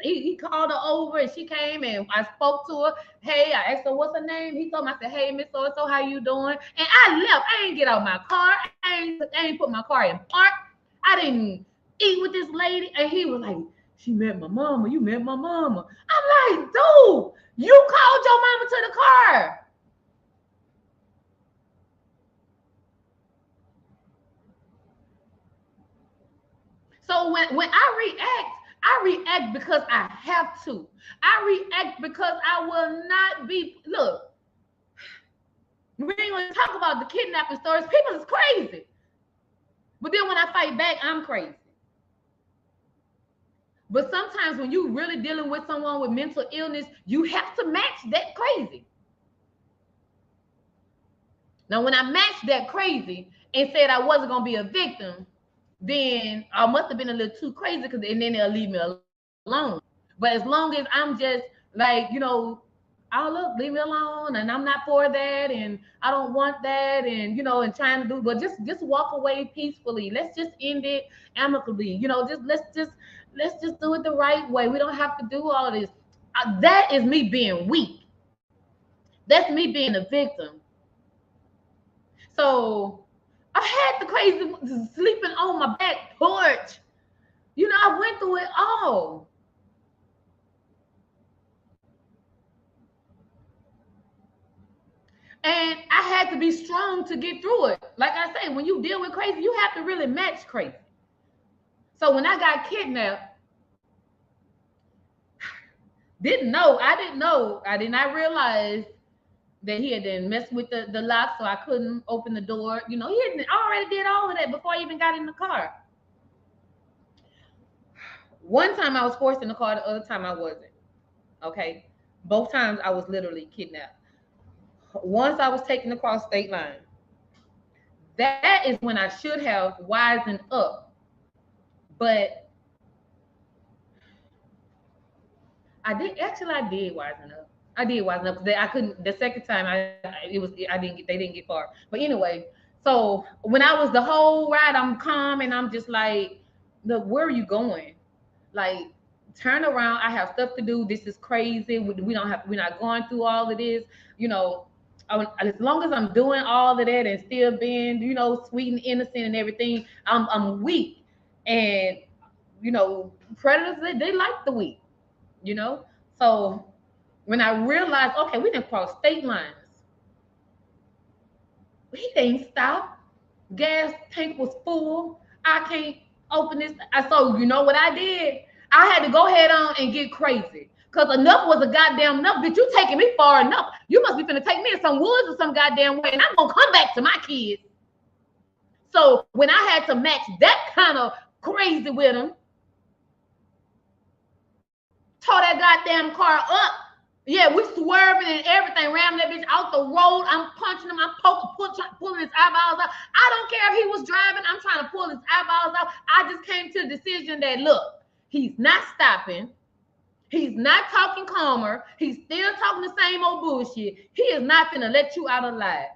he called her over, and she came, and I spoke to her. Hey, I asked her, what's her name? He told me, I said, hey, Miss So-and-so, how you doing? And I left. I ain't get out my car. I ain't put my car in park. I didn't eat with this lady. And he was like, she met my mama. You met my mama. I'm like, dude, you called your mama to the car. So when I react because I have to. I react because I will not be, look, we ain't gonna talk about the kidnapping stories. People is crazy. But then when I fight back, I'm crazy. But sometimes when you really dealing with someone with mental illness, you have to match that crazy. Now, when I matched that crazy and said I wasn't gonna be a victim, then I must have been a little too crazy, because and then they'll leave me alone. But as long as I'm just like, you know, oh look, leave me alone, and I'm not for that, and I don't want that, and you know, and trying to do, but just walk away peacefully. Let's just end it amicably. You know, let's just do it the right way. We don't have to do all of this. That is me being weak. That's me being a victim. So I had the crazy sleeping on my back porch. You know, I went through it all. And I had to be strong to get through it. Like I say, when you deal with crazy, you have to really match crazy. So when I got kidnapped, I did not realize that he had then messed with the lock, so I couldn't open the door. You know, he had already did all of that before I even got in the car. One time I was forced in the car, the other time I wasn't. Okay. Both times I was literally kidnapped. Once I was taken across state line, that is when I should have wisened up. But I did wisen up. I did wisen up because I couldn't. The second time, I didn't get. They didn't get far. But anyway, so when I was the whole ride, I'm calm and I'm just like, look, where are you going? Like, turn around. I have stuff to do. This is crazy. We don't have. We're not going through all of this. You know, as long as I'm doing all of that and still being, sweet and innocent and everything, I'm weak. And predators, they like the weak. You know, so when I realized, okay, we didn't cross state lines. He didn't stop. Gas tank was full. I can't open this. So you know what I did? I had to go head on and get crazy. Cause enough was a goddamn enough. Bitch, you taking me far enough. You must be finna take me in some woods or some goddamn way, and I'm gonna come back to my kids. So when I had to match that kind of crazy with him, tore that goddamn car up. Yeah, we swerving and everything, ramming that bitch out the road. I'm punching him. I'm pulling his eyeballs out. I don't care if he was driving. I'm trying to pull his eyeballs out. I just came to the decision that, look, he's not stopping. He's not talking calmer. He's still talking the same old bullshit. He is not finna let you out alive.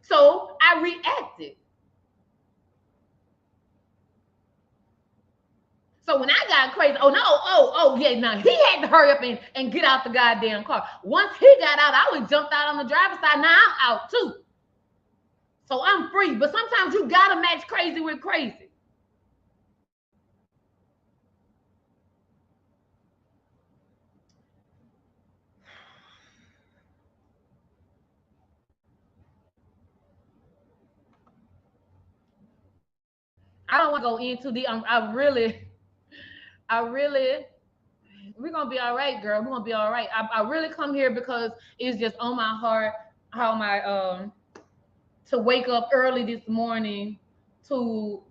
So I reacted. So when I got crazy, yeah, now he had to hurry up and get out the goddamn car. Once he got out, I would jumped out on the driver's side. Now I'm out too. So I'm free. But sometimes you gotta match crazy with crazy. I don't want to go into the. I really, we're gonna be all right, girl. We're gonna be all right. I really come here because it's just on my heart how my to wake up early this morning to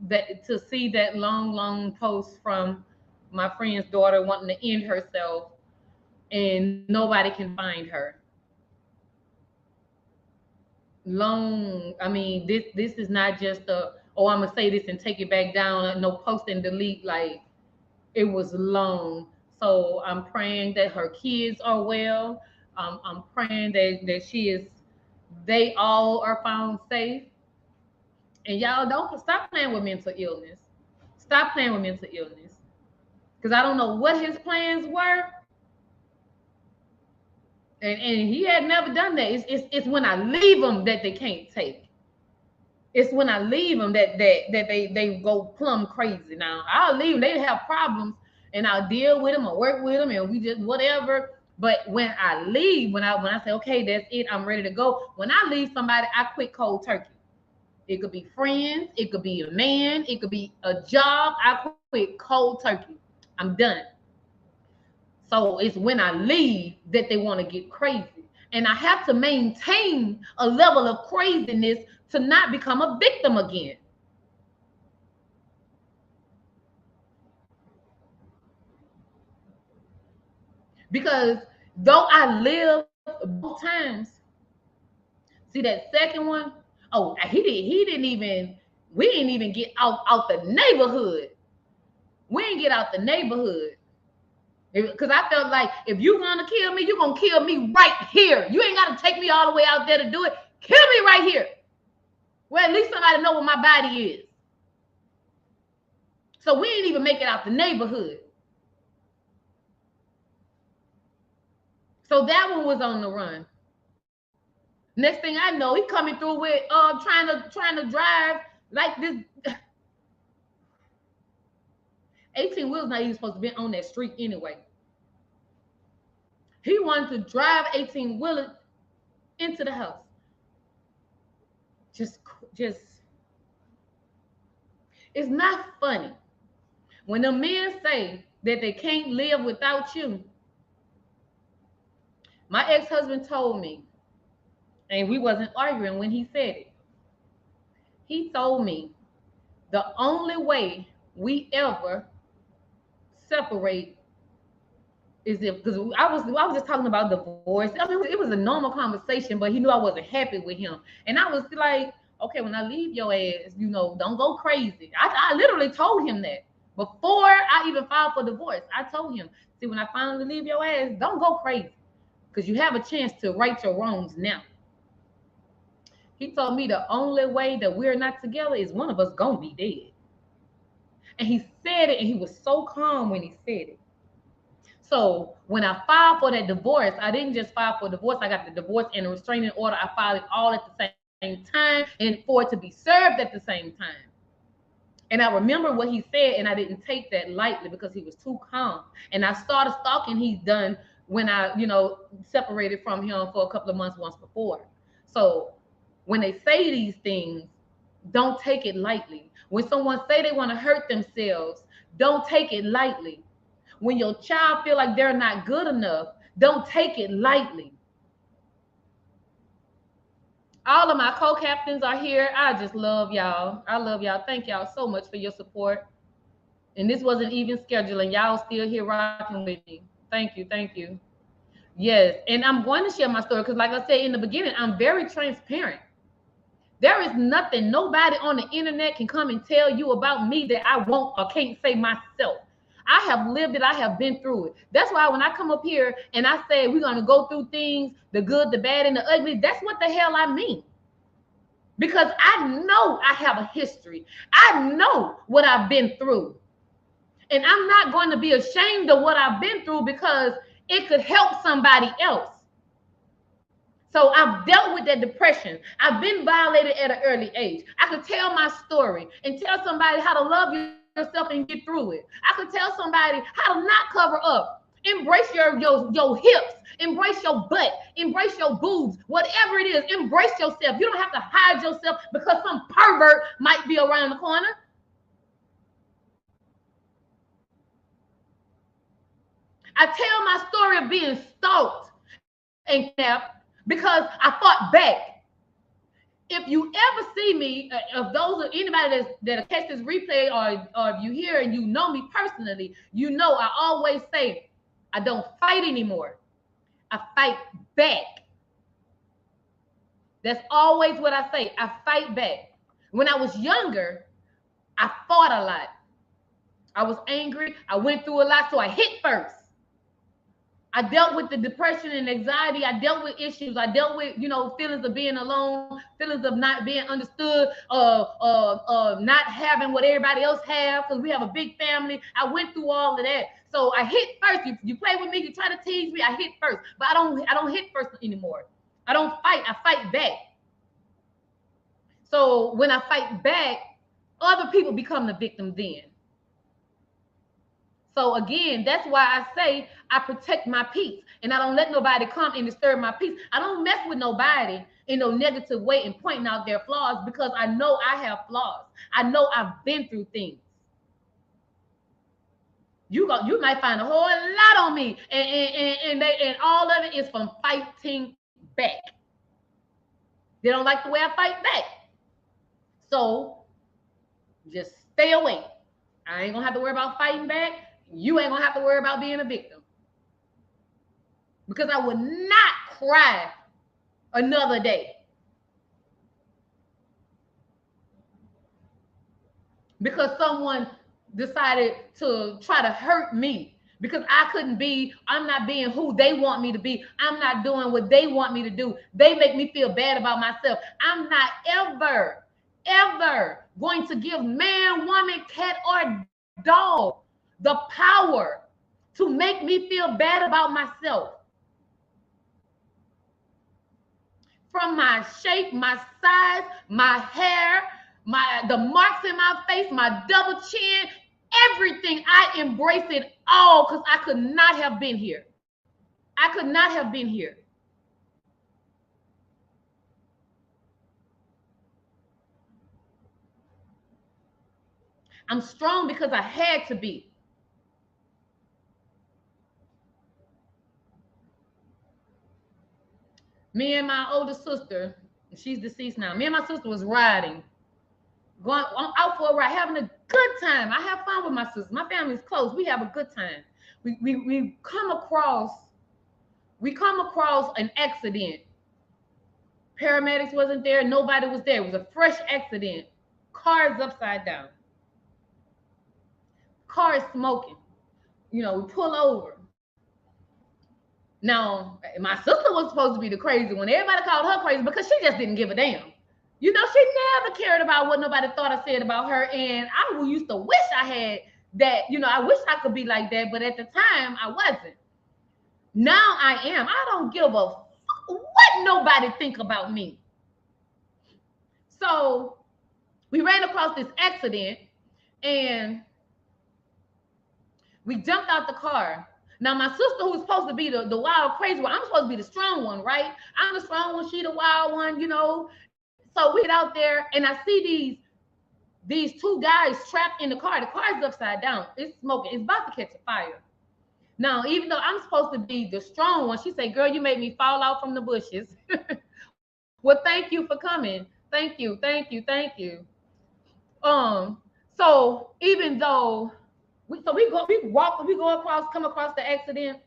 see that long post from my friend's daughter wanting to end herself and nobody can find her. I mean, this is not just I'm gonna say this and take it back down, no post and delete. Like, it was long. So I'm praying that her kids are well. I'm praying that they all are found safe. And y'all don't stop playing with mental illness. Stop playing with mental illness. Because I don't know what his plans were. And he had never done that. It's when I leave them that they can't take. It's when I leave them that they go plumb crazy. Now I'll leave them. They have problems, and I'll deal with them or work with them, and we just whatever. But when I leave, when I say, okay, that's it, I'm ready to go. When I leave somebody, I quit cold turkey. It could be friends, it could be a man, it could be a job. I quit cold turkey. I'm done. So it's when I leave that they want to get crazy. And I have to maintain a level of craziness to not become a victim again. Because though I lived both times, see that second one, he didn't even, we didn't even get out the neighborhood. We didn't get out the neighborhood. Because I felt like if you're gonna kill me, you're gonna kill me right here. You ain't gotta take me all the way out there to do it. Kill me right here. Well, at least somebody know where my body is. So we didn't even make it out the neighborhood. So that one was on the run. Next thing I know, he coming through with trying to drive like this. 18 wheels not even supposed to be on that street anyway. He wanted to drive 18 wheeler into the house. Just it's not funny. When the men say that they can't live without you, my ex-husband told me, and we wasn't arguing when he said it. He told me the only way we ever separate is it because I was just talking about divorce. I mean, it was a normal conversation, but he knew I wasn't happy with him, and I was like, okay, when I leave your ass, don't go crazy. I literally told him that before I even filed for divorce. I told him, see, when I finally leave your ass, don't go crazy, because you have a chance to right your wrongs now. He told me the only way that we're not together is one of us gonna be dead. And he said it, and he was so calm when he said it. So when I filed for that divorce, I didn't just file for divorce. I got the divorce and a restraining order. I filed it all at the same time, and for it to be served at the same time. And I remember what he said, and I didn't take that lightly because he was too calm. And I started stalking he's done when I, separated from him for a couple of months once before. So when they say these things, don't take it lightly. When someone say they want to hurt themselves, don't take it lightly. When your child feel like they're not good enough, don't take it lightly. All of my co-captains are here. I just love y'all. I love y'all. Thank y'all so much for your support. And this wasn't even scheduling. Y'all still here rocking with me. Thank you. Thank you. Yes. And I'm going to share my story because, like I said in the beginning, I'm very transparent. There is nothing, nobody on the internet can come and tell you about me that I won't or can't say myself. I have lived it. I have been through it. That's why when I come up here and I say we're going to go through things, the good, the bad, and the ugly, that's what the hell I mean. Because I know I have a history. I know what I've been through. And I'm not going to be ashamed of what I've been through because it could help somebody else. So I've dealt with that depression. I've been violated at an early age. I could tell my story and tell somebody how to love yourself and get through it. I could tell somebody how to not cover up. Embrace your hips. Embrace your butt. Embrace your boobs. Whatever it is, embrace yourself. You don't have to hide yourself because some pervert might be around the corner. I tell my story of being stalked and kidnapped because I fought back. If you ever see me, if those are anybody that catch this replay, or if you hear and you know me personally, you know I always say I don't fight anymore. I fight back. That's always what I say. I fight back. When I was younger, I fought a lot. I was angry. I went through a lot, so I hit first. I dealt with the depression and anxiety. I dealt with issues. I dealt with, feelings of being alone, feelings of not being understood, not having what everybody else have, because we have a big family. I went through all of that. So I hit first. You play with me, you try to tease me, I hit first. But I don't hit first anymore. I don't fight. I fight back. So when I fight back, other people become the victim then. So again, that's why I say I protect my peace and I don't let nobody come and disturb my peace. I don't mess with nobody in no negative way and pointing out their flaws because I know I have flaws. I know I've been through things. You might find a whole lot on me, and all of it is from fighting back. They don't like the way I fight back. So just stay away. I ain't gonna have to worry about fighting back. You ain't gonna have to worry about being a victim. Because I would not cry another day. Because someone decided to try to hurt me. Because I'm not being who they want me to be. I'm not doing what they want me to do. They make me feel bad about myself. I'm not ever going to give man, woman, cat, or dog the power to make me feel bad about myself. From my shape, my size, my hair, the marks in my face, my double chin, everything, I embrace it all because I could not have been here. I could not have been here. I'm strong because I had to be. Me and my older sister, she's deceased now. Me and my sister was riding, going out for a ride, having a good time. I have fun with my sister. My family's close. We have a good time. we come across an accident. Paramedics wasn't there, nobody was there. It was a fresh accident. Cars upside down. Cars smoking. We pull over. Now, my sister was supposed to be the crazy one. Everybody called her crazy because she just didn't give a damn. She never cared about what nobody thought or said about her. And I used to wish I had that. I wish I could be like that. But at the time, I wasn't. Now I am. I don't give a fuck what nobody think about me. So we ran across this accident and we jumped out the car. Now, my sister, who's supposed to be the wild, crazy one, I'm supposed to be the strong one, right? I'm the strong one, she the wild one, So we get out there and I see these two guys trapped in the car. The car's upside down. It's smoking. It's about to catch a fire. Now, even though I'm supposed to be the strong one, she said, girl, you made me fall out from the bushes. Well, thank you for coming. Thank you. So even though we go across, come across the accident,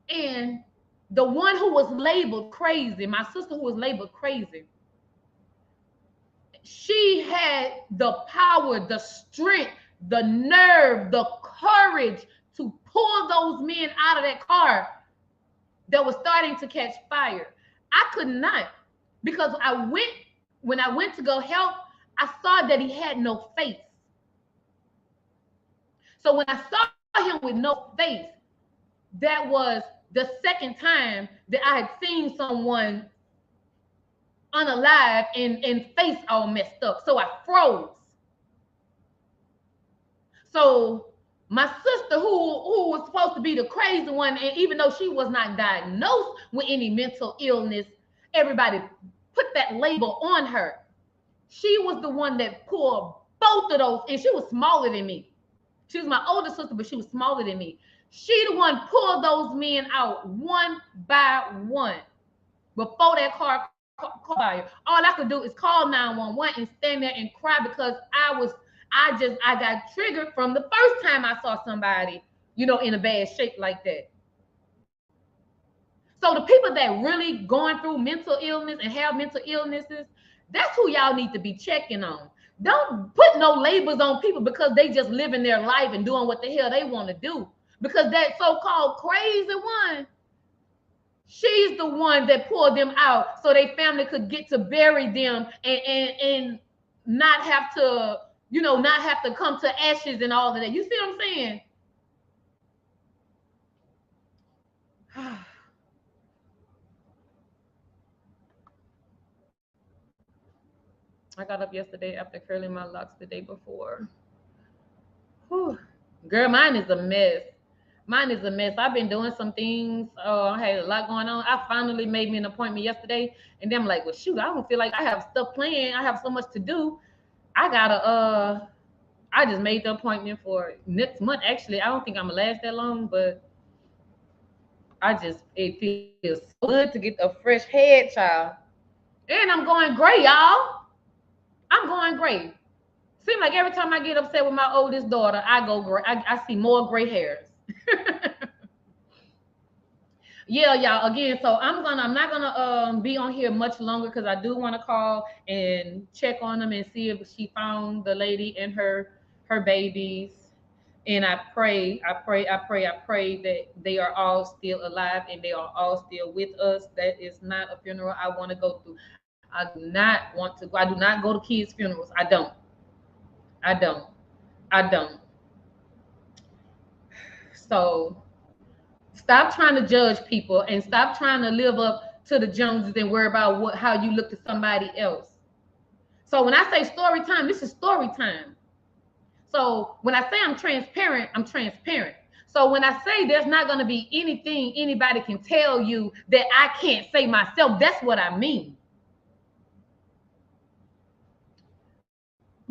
and the one who was labeled crazy, my sister who was labeled crazy, she had the power, the strength, the nerve, the courage to pull those men out of that car that was starting to catch fire. I could not, because when I went to go help, I saw that he had no face. So when I saw him with no face, that was the second time that I had seen someone unalive and face all messed up. So I froze. So my sister, who was supposed to be the crazy one, and even though she was not diagnosed with any mental illness, everybody put that label on her. She was the one that pulled both of those, and she was smaller than me. She was my older sister, but she was smaller than me. She the one pulled those men out one by one before that car fire. All I could do is call 911 and stand there and cry because I got triggered from the first time I saw somebody, in a bad shape like that. So the people that really going through mental illness and have mental illnesses, that's who y'all need to be checking on. Don't put no labels on people because they just living their life and doing what the hell they want to do. Because that so-called crazy one, she's the one that pulled them out so their family could get to bury them and not have to, not have to come to ashes and all of that. You see what I'm saying? I got up yesterday after curling my locks the day before. Whew. Girl, mine is a mess. I've been doing some things. I had a lot going on. I finally made me an appointment yesterday, and then I'm like, well, shoot, I don't feel like I have stuff planned. I have so much to do. I just made the appointment for next month. Actually, I don't think I'm gonna last that long, but it feels so good to get a fresh head, child. And I'm going gray, y'all. I'm going gray. Seems like every time I get upset with my oldest daughter, I go gray. I see more gray hairs. Yeah, y'all. Again, so I'm not gonna be on here much longer because I do want to call and check on them and see if she found the lady and her babies. And I pray that they are all still alive and they are all still with us. That is not a funeral I want to go through. I do not want to. I do not go to kids' funerals. I don't. So stop trying to judge people and stop trying to live up to the Joneses and worry about how you look to somebody else. So when I say story time, this is story time. So when I say I'm transparent, I'm transparent. So when I say there's not going to be anything anybody can tell you that I can't say myself, that's what I mean.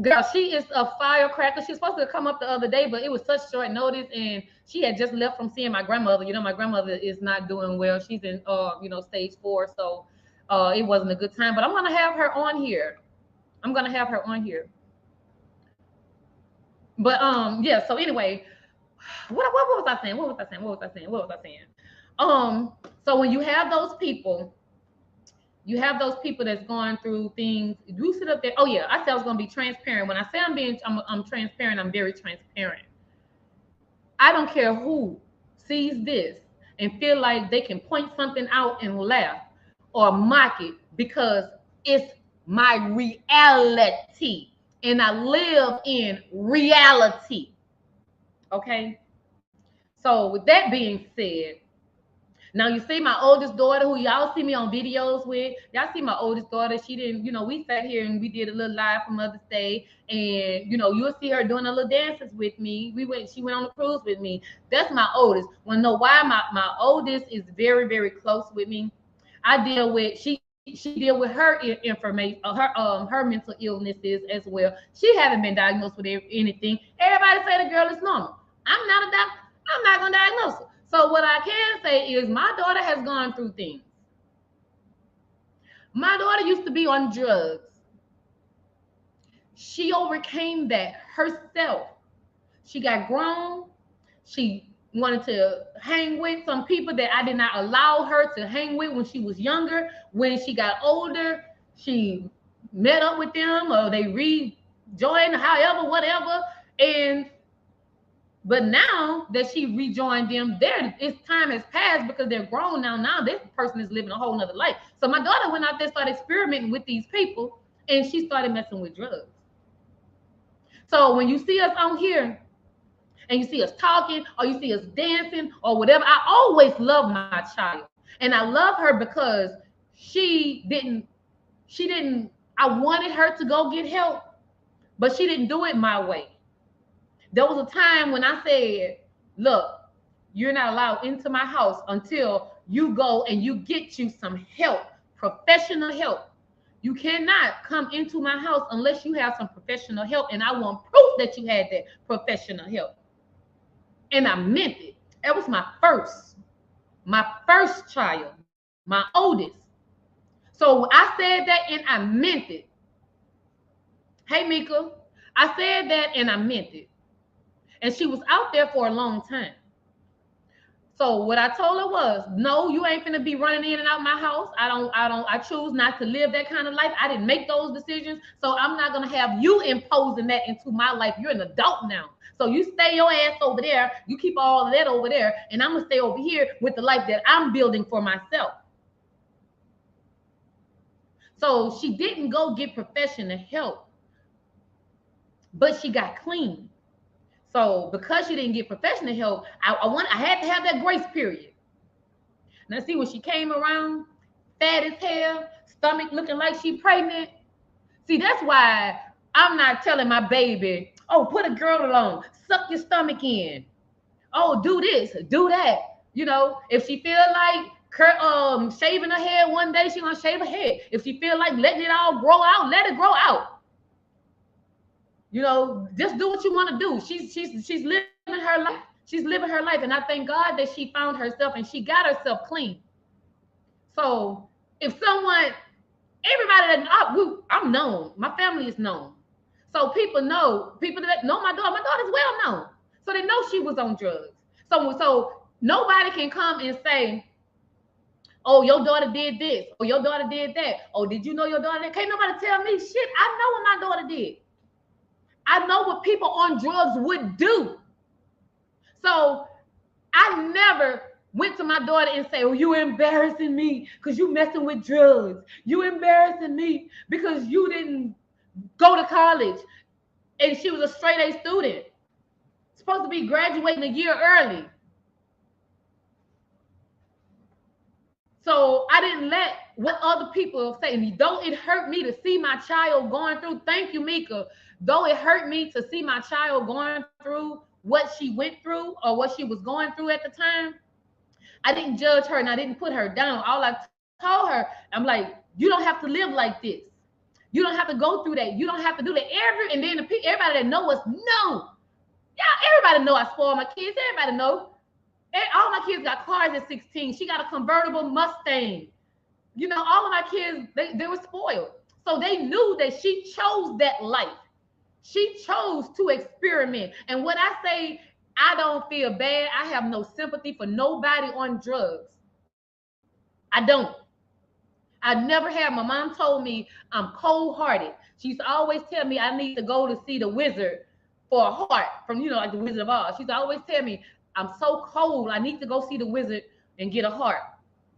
Girl, she is a firecracker. She was supposed to come up the other day, but it was such short notice, and she had just left from seeing my grandmother. My grandmother is not doing well. She's in, stage 4, so it wasn't a good time. But I'm gonna have her on here. But yeah. So anyway, what was I saying? So when you have those people that's going through things. You sit up there. Oh yeah, I said I was gonna be transparent. When I say I'm transparent. I'm very transparent. I don't care who sees this and feel like they can point something out and laugh or mock it because it's my reality and I live in reality. Okay. So with that being said, now you see my oldest daughter, who y'all see me on videos with. Y'all see my oldest daughter. She didn't, we sat here and we did a little live for Mother's Day, and you'll see her doing a little dances with me. She went on a cruise with me. That's my oldest. Want to know why? My oldest is very, very close with me. I deal with she deal with her information, her mental illnesses as well. She haven't been diagnosed with anything. Everybody say the girl is normal. I'm not a doctor. I'm not gonna diagnose her. So what I can say is my daughter has gone through things. My daughter used to be on drugs. She overcame that herself. She got grown. She wanted to hang with some people that I did not allow her to hang with when she was younger. When she got older, she met up with them or they rejoined, however, whatever. But now that she rejoined them, its time has passed because they're grown now. Now this person is living a whole nother life. So my daughter went out there, started experimenting with these people, and she started messing with drugs. So when you see us on here and you see us talking or you see us dancing or whatever, I always love my child. And I love her because I wanted her to go get help, but she didn't do it my way. There was a time when I said, look, you're not allowed into my house until you go and you get you some help, professional help. You cannot come into my house unless you have some professional help. And I want proof that you had that professional help. And I meant it. It was my first child, my oldest. So I said that and I meant it. Hey, Mika, I said that and I meant it. And she was out there for a long time. So what I told her was, no, you ain't gonna be running in and out my house. I choose not to live that kind of life. I didn't make those decisions. So I'm not gonna have you imposing that into my life. You're an adult now. So you stay your ass over there. You keep all of that over there. And I'm gonna stay over here with the life that I'm building for myself. So she didn't go get professional help, but she got clean. So because she didn't get professional help, I had to have that grace period. Now see, when she came around, fat as hell, stomach looking like she pregnant. See, that's why I'm not telling my baby, oh, put a girdle on, suck your stomach in. Oh, do this, do that. If she feel like shaving her head one day, she gonna shave her head. If she feel like letting it all grow out, let it grow out. Just do what you want to do. She's living her life. She's living her life. And I thank God that she found herself and she got herself clean. So if everybody that I'm known, my family is known. So people that know my daughter's well known. So they know she was on drugs. So nobody can come and say, oh, your daughter did this. Or your daughter did that. Oh, did you know your daughter did? Can't nobody tell me shit. I know what my daughter did. I know what people on drugs would do. So I never went to my daughter and say, oh, you embarrassing me because you messing with drugs. You embarrassing me because you didn't go to college. And she was a straight A student. Supposed to be graduating a year early. So I didn't let what other people say. Though it hurt me to see my child going through, thank you, Mika. Though it hurt me to see my child going through what she went through or what she was going through at the time, I didn't judge her and I didn't put her down. All I told her, I'm like, you don't have to live like this. You don't have to go through that. You don't have to do that. And then everybody that know us know. Yeah, everybody know I spoil my kids. Everybody know. All my kids got cars at 16. She got a convertible Mustang. All of my kids, they were spoiled. So they knew that she chose that life. She chose to experiment. And what I say, I don't feel bad. I have no sympathy for nobody on drugs. I don't. I never have. My mom told me I'm cold-hearted. She used to always tell me I need to go to see the wizard for a heart from, like the Wizard of Oz. She used to always tell me I'm so cold. I need to go see the wizard and get a heart.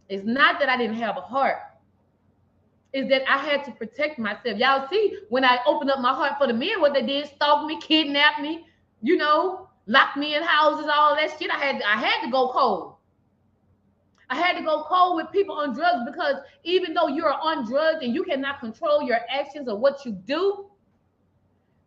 It's not that I didn't have a heart. It's that I had to protect myself. Y'all see, when I opened up my heart for the men, what they did, stalk me, kidnap me, lock me in houses, all that shit. I had to go cold. I had to go cold with people on drugs, because even though you're on drugs and you cannot control your actions or what you do,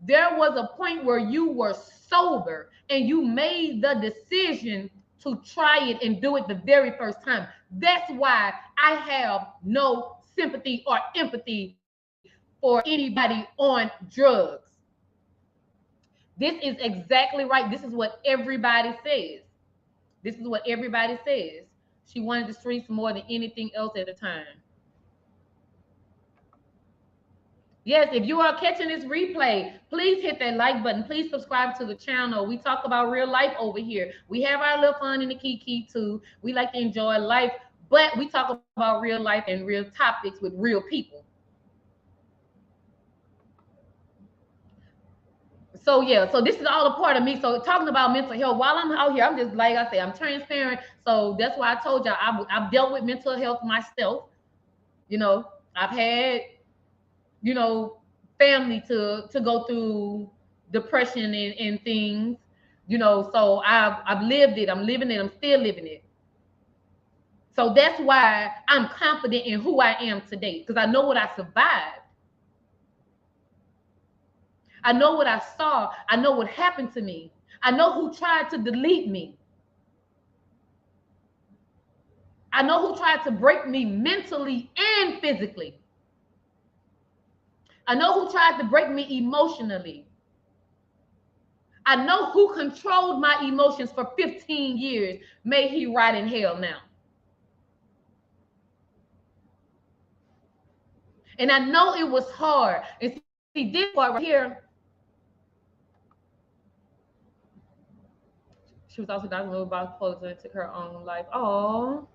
there was a point where you were sober and you made the decision to try it and do it the very first time. That's why I have no sympathy or empathy for anybody on drugs. This is exactly right. This is what everybody says. This is what everybody says. She wanted the streets more than anything else at the time. Yes, if you are catching this replay, please hit that like button. Please subscribe to the channel. We talk about real life over here. We have our little fun in the kiki too. We like to enjoy life, but we talk about real life and real topics with real people. So yeah, so this is all a part of me. So talking about mental health, while I'm out here, I'm just, like I say, I'm transparent. So that's why I told y'all I've dealt with mental health myself. I've had, family to go through depression and things. So I've lived it. I'm living it. I'm still living it. So that's why I'm confident in who I am today, because I know what I survived. I know what I saw. I know what happened to me. I know who tried to delete me. I know who tried to break me mentally and physically. I know who tried to break me emotionally. I know who controlled my emotions for 15 years. May he rot in hell now. And I know it was hard. And see, this part right here, she was also diagnosed with bipolar and took her own life. Oh,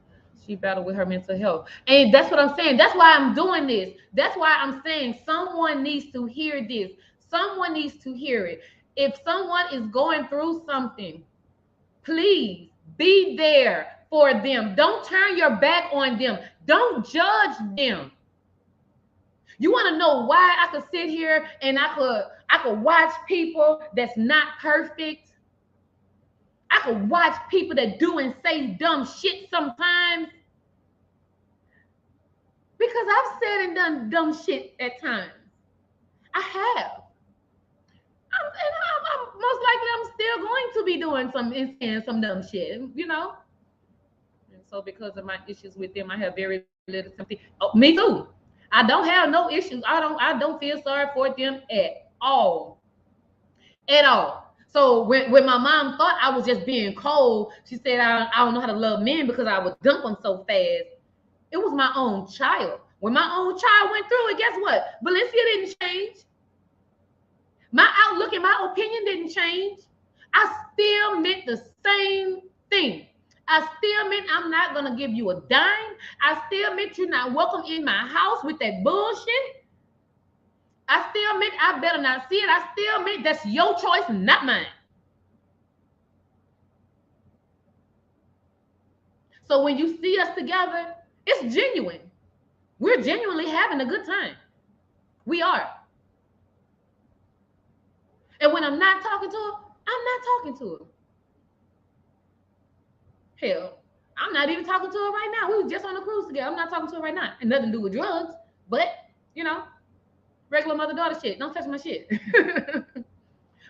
she battled with her mental health. And that's what I'm saying. That's why I'm doing this. That's why I'm saying someone needs to hear this. Someone needs to hear it. If someone is going through something, please be there for them. Don't turn your back on them. Don't judge them. You want to know why I could sit here and I could watch people that's not perfect? I could watch people that do and say dumb shit sometimes, because I've said and done dumb shit at times. I have. I'm most likely I'm still going to be doing some dumb shit, And so because of my issues with them, I have very little sympathy. Oh, me too. I don't have no issues. I don't feel sorry for them at all. At all. So when my mom thought I was just being cold, she said I don't know how to love men because I would dump them so fast. It was my own child. When my own child went through it, guess what? Valencia didn't change. My outlook and my opinion didn't change. I still meant the same thing. I still meant I'm not going to give you a dime. I still meant you're not welcome in my house with that bullshit. I still meant I better not see it. I still meant that's your choice, not mine. So when you see us together, it's genuine. We're genuinely having a good time. We are. And when I'm not talking to her, I'm not talking to her. Hell, I'm not even talking to her right now. We were just on a cruise together. I'm not talking to her right now. And nothing to do with drugs, but, regular mother-daughter shit. Don't touch my shit.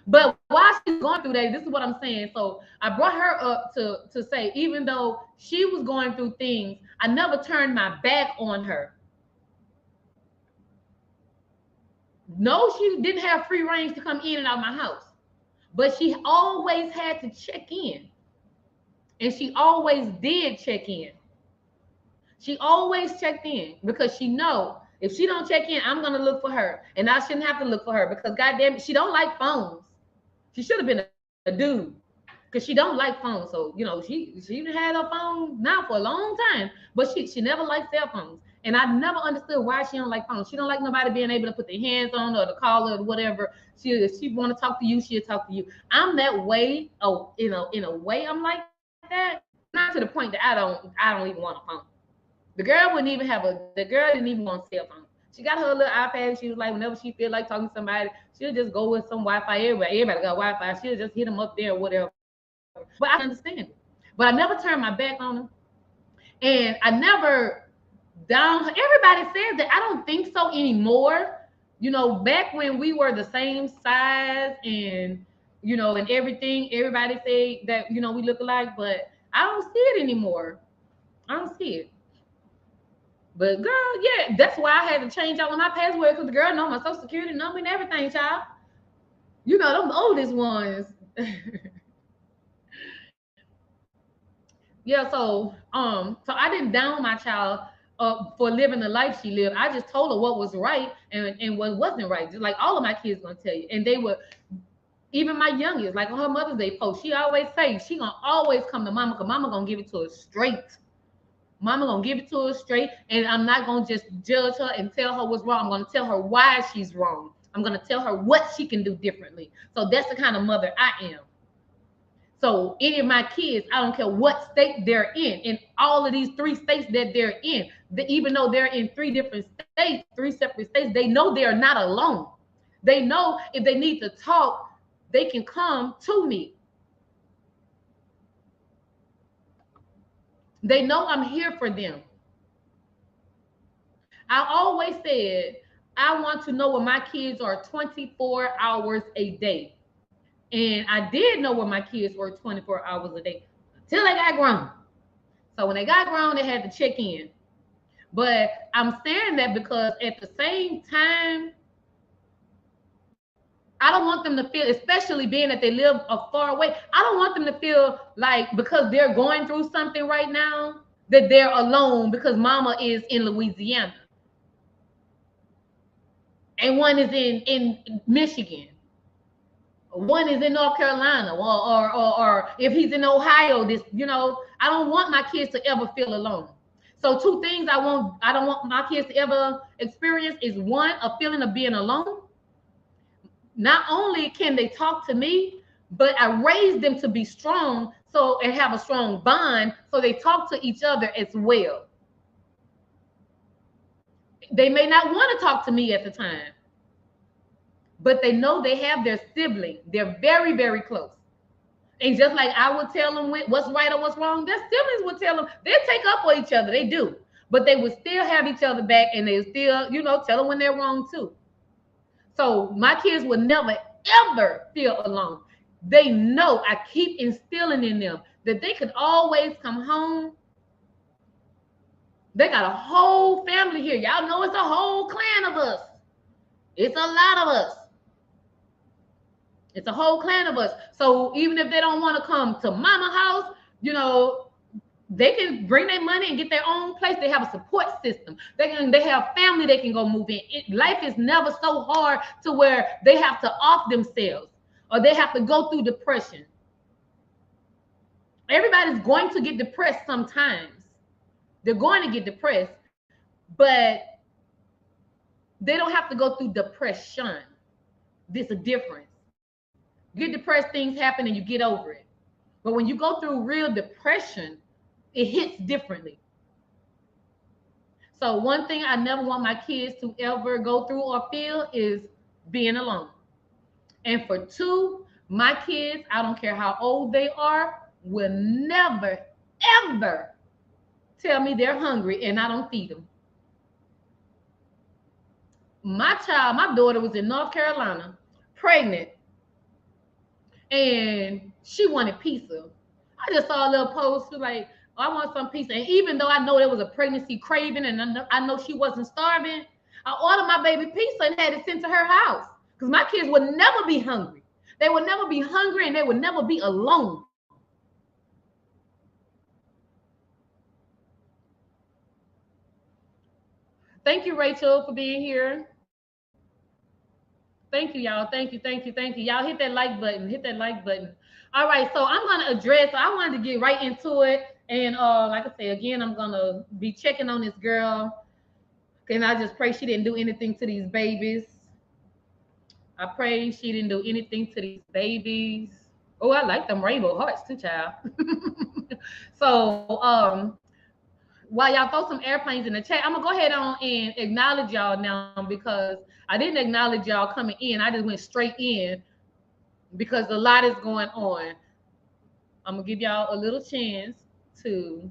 But while she's going through that, this is what I'm saying. So I brought her up to say, even though she was going through things, I never turned my back on her. No, she didn't have free range to come in and out of my house, but she always had to check in. And she always did check in. She always checked in because she know if she don't check in, I'm going to look for her. And I shouldn't have to look for her because goddamn it, she don't like phones. She should have been a dude. because she don't like phones. So she had her phone now for a long time, but she never liked cell phones. And I never understood why she don't like phones. She don't like nobody being able to put their hands on her or to call her or whatever. If she want to talk to you, she'll talk to you. I'm that way. Oh, in a way, I'm like that. Not to the point that I don't even want a phone. The girl didn't even want a cell phone. She got her little iPad. She was like, whenever she feel like talking to somebody, she'll just go with some Wi-Fi. Everybody got Wi-Fi. She'll just hit them up there or whatever. But I understand it. But I never turned my back on them. And I never down. Everybody says that. I don't think so anymore. Back when we were the same size and everything, everybody say that, we look alike, but I don't see it anymore. I don't see it. But girl, yeah, that's why I had to change out my password because the girl know my social security number and everything, child. Them oldest ones. Yeah, so I didn't down my child for living the life she lived. I just told her what was right and what wasn't right. Just like all of my kids gonna tell you. And they were even my youngest, like on her Mother's Day post, she always say she gonna always come to mama because mama gonna give it to her straight. Mama gonna give it to her straight, and I'm not gonna just judge her and tell her what's wrong. I'm gonna tell her why she's wrong. I'm gonna tell her what she can do differently. So that's the kind of mother I am. So any of my kids, I don't care what state they're in all of these 3 states that they're in, even though they're in 3 different states, 3 separate states, they know they are not alone. They know if they need to talk, they can come to me. They know I'm here for them. I always said I want to know where my kids are 24 hours a day. And I did know where my kids were 24 hours a day until they got grown. So when they got grown, they had to check in. But I'm saying that because at the same time, I don't want them to feel, especially being that they live far away, I don't want them to feel like because they're going through something right now, that they're alone because mama is in Louisiana. And one is in Michigan. One is in North Carolina, or if he's in Ohio, I don't want my kids to ever feel alone. So 2 things I don't want my kids to ever experience is 1, a feeling of being alone. Not only can they talk to me, but I raised them to be strong and have a strong bond so they talk to each other as well. They may not want to talk to me at the time, but they know they have their sibling. They're very, very close. And just like I would tell them what's right or what's wrong, their siblings would tell them. They'll take up for each other. They do. But they would still have each other back, and they still, tell them when they're wrong too. So my kids would never, ever feel alone. They know I keep instilling in them that they could always come home. They got a whole family here. Y'all know it's a whole clan of us. It's a lot of us. It's a whole clan of us. So even if they don't want to come to mama house, they can bring their money and get their own place. They have a support system. They have family they can go move in. Life is never so hard to where they have to off themselves or they have to go through depression. Everybody's going to get depressed sometimes. They're going to get depressed, but they don't have to go through depression. There's a difference. You get depressed, things happen and you get over it. But when you go through real depression, it hits differently. So one thing I never want my kids to ever go through or feel is being alone. And for 2, my kids, I don't care how old they are, will never, ever tell me they're hungry and I don't feed them. My daughter was in North Carolina, pregnant, and she wanted pizza. I just saw a little post like, oh, I want some pizza. And even though I know there was a pregnancy craving and I know she wasn't starving, I ordered my baby pizza and had it sent to her house because my kids would never be hungry. They would never be hungry and they would never be alone. Thank you, Rachel, for being here. Thank you, y'all. Thank you. Y'all hit that like button. Hit that like button. All right, so I'm gonna address. I wanted to get right into it, and like I say again, I'm gonna be checking on this girl. And I just pray she didn't do anything to these babies. I pray she didn't do anything to these babies. Oh, I like them rainbow hearts too, child. So, while y'all throw some airplanes in the chat, I'm gonna go ahead on and acknowledge y'all now because I didn't acknowledge y'all coming in. I just went straight in because a lot is going on. I'm gonna give y'all a little chance to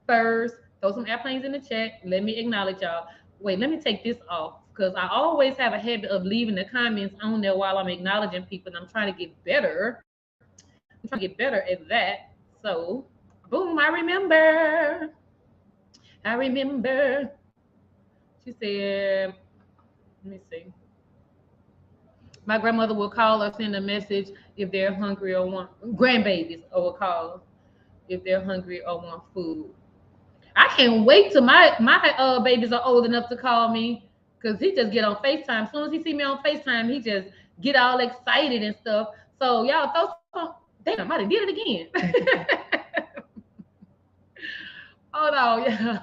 first throw some airplanes in the chat. Let me acknowledge y'all. Wait, let me take this off because I always have a habit of leaving the comments on there while I'm acknowledging people, and I'm trying to get better. I'm trying to get better at that. So, boom, I remember. I remember. She said, let me see. My grandmother will call or send a message if they're hungry or want grandbabies, or will call if they're hungry or want food. I can't wait till my babies are old enough to call me because he just get on FaceTime. As soon as he see me on FaceTime, he just get all excited and stuff. So y'all throw some. Damn, I done did it again. Hold on, y'all.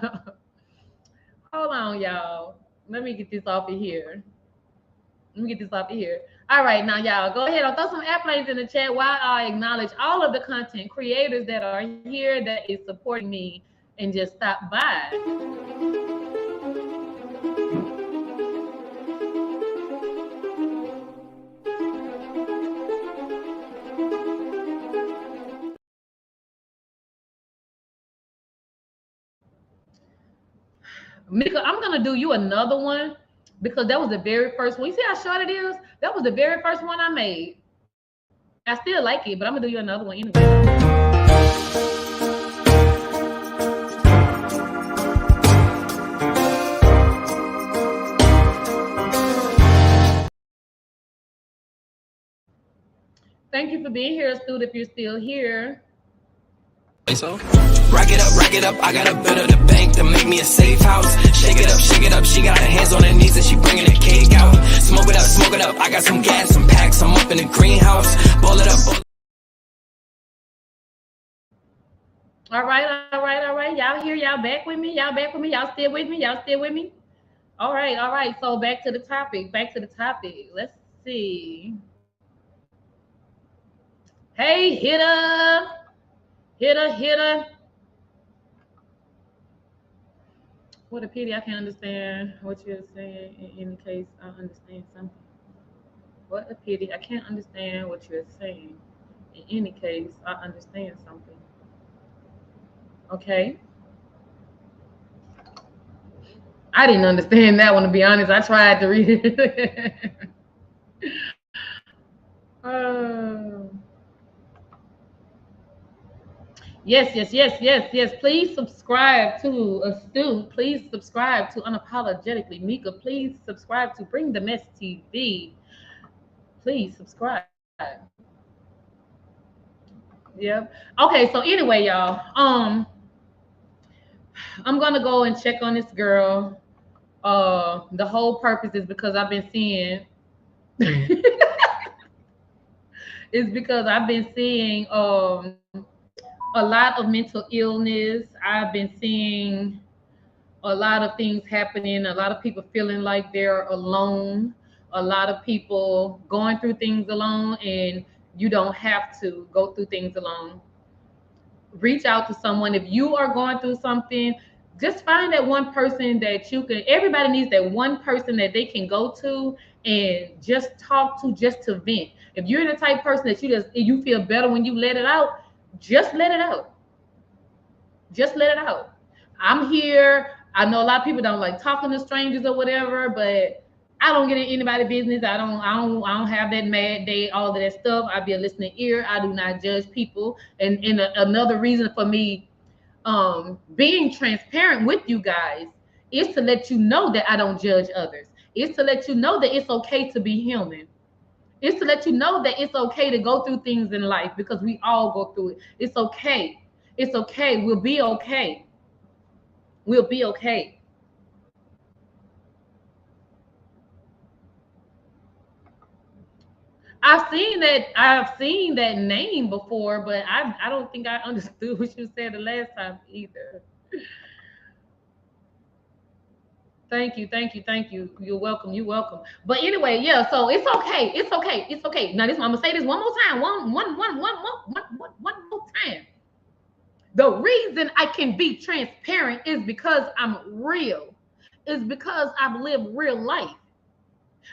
Hold on, y'all. Let me get this off of here. Let me get this off of here. All right, now y'all go ahead and throw some airplanes in the chat while I acknowledge all of the content creators that are here that is supporting me and just stop by. Mika, I'm gonna do you another one because that was the very first one. You see how short it is? That was the very first one I made. I still like it, but I'm gonna do you another one anyway. Thank you for being here, Stu, if you're still here.
So rack it up, I got a bit of the bank to make me a safe house. Shake it up, she got her hands on her knees and she bringing the cake out. Smoke it up, I got some gas, some packs, I'm up in the greenhouse. Ball it up.
All right. Y'all here, y'all back with me? Y'all back with me? Y'all still with me? Y'all still with me? All right. So back to the topic. Let's see. Hey, hitter. What a pity I can't understand what you're saying. In any case, I understand something. What a pity I can't understand what you're saying. In any case, I understand something. Okay. I didn't understand that one, to be honest. I tried to read it. uh, yes. Please subscribe to Astute. Please subscribe to Unapologetically Mika. Please subscribe to Bring the Mess TV. Please subscribe. Yep. Okay, so anyway, y'all. I'm gonna go and check on this girl. The whole purpose is because I've been seeing a lot of mental illness. I've been seeing a lot of things happening, a lot of people feeling like they're alone, a lot of people going through things alone, and you don't have to go through things alone. Reach out to someone. If you are going through something, just find that one person that you can. Everybody needs that one person that they can go to and just talk to, just to vent. If you're the type of person that you feel better when you let it out, just let it out. Just let it out. I'm here. I know a lot of people don't like talking to strangers or whatever, but I don't get in anybody's business. I don't have that mad day, all of that stuff. I be a listening ear. I do not judge people. And another reason for me being transparent with you guys is to let you know that I don't judge others. It's to let you know that it's okay to be human. It's to let you know that it's okay to go through things in life because we all go through it. It's okay. It's okay. We'll be okay. We'll be okay. I've seen that name before, but I don't think I understood what you said the last time either. Thank you. You're welcome. But anyway, yeah. So it's okay. Now I'm gonna say this one more time. One more time. The reason I can be transparent is because I'm real. Is because I've lived real life.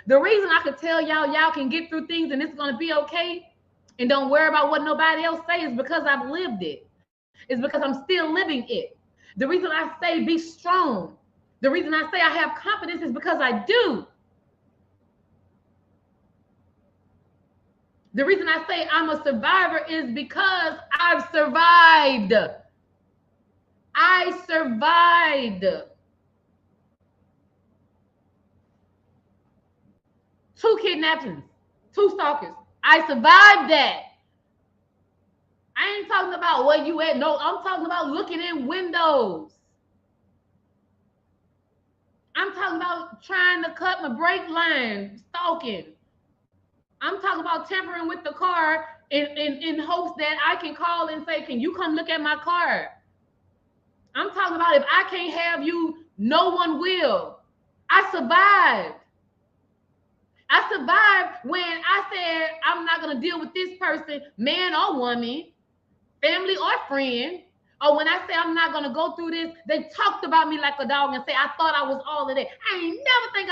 The reason I could tell y'all can get through things and it's gonna be okay, and don't worry about what nobody else says, is because I've lived it. It's because I'm still living it. The reason I say be strong. The reason I say I have confidence is because I do. The reason I say I'm a survivor is because I've survived. I survived 2 kidnappings, 2 stalkers. I survived that. I ain't talking about where you at. No, I'm talking about looking in windows. I'm talking about trying to cut my brake line, stalking. I'm talking about tampering with the car in hopes that I can call and say, can you come look at my car? I'm talking about if I can't have you, no one will. I survived. I survived when I said, I'm not going to deal with this person, man or woman, family or friend. Or when I say I'm not going to go through this, they talked about me like a dog and say, I thought I was all of that. I ain't never think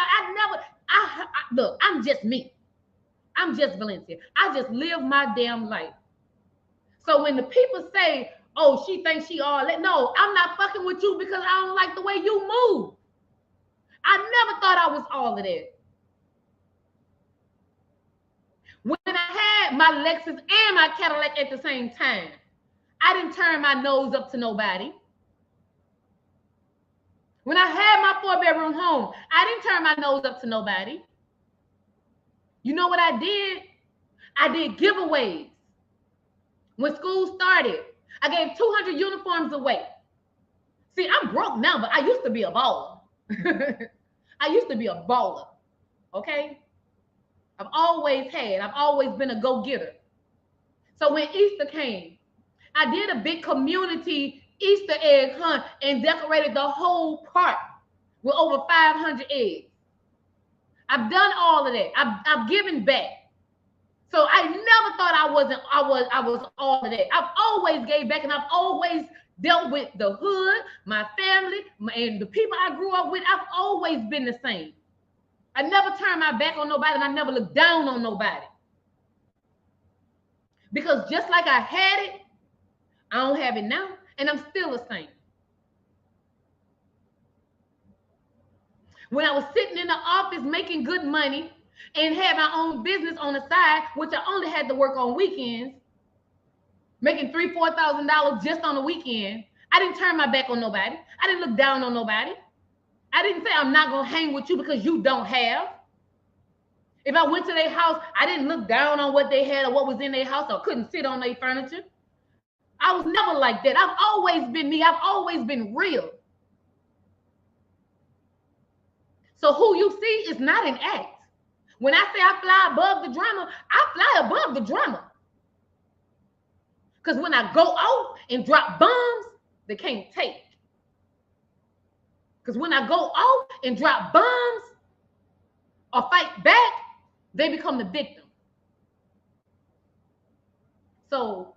look, I'm just me. I'm Justvalencia. I just live my damn life. So when the people say, oh, she thinks she all that, no, I'm not fucking with you because I don't like the way you move. I never thought I was all of that. When I had my Lexus and my Cadillac at the same time, I didn't turn my nose up to nobody. When I had my 4-bedroom home, I didn't turn my nose up to nobody. You know what I did? I did giveaways. When school started, I gave 200 uniforms away. See, I'm broke now, but I used to be a baller. I used to be a baller, okay? I've always been a go-getter. So when Easter came, I did a big community Easter egg hunt and decorated the whole park with over 500 eggs. I've done all of that. I've given back. So I never thought I was all of that. I've always gave back, and I've always dealt with the hood, my family, and the people I grew up with. I've always been the same. I never turned my back on nobody, and I never looked down on nobody. Because just like I had it, I don't have it now, and I'm still the same. When I was sitting in the office making good money and had my own business on the side, which I only had to work on weekends, making $3,000-$4,000 just on the weekend, I didn't turn my back on nobody. I didn't look down on nobody. I didn't say I'm not gonna hang with you because you don't have. If I went to their house, I didn't look down on what they had or what was in their house or couldn't sit on their furniture. I was never like that. I've always been me. I've always been real. So who you see is not an act. When I say I fly above the drama, I fly above the drama. Because when I go out and drop bombs, they can't take. Because when I go out and drop bombs or fight back, they become the victim. So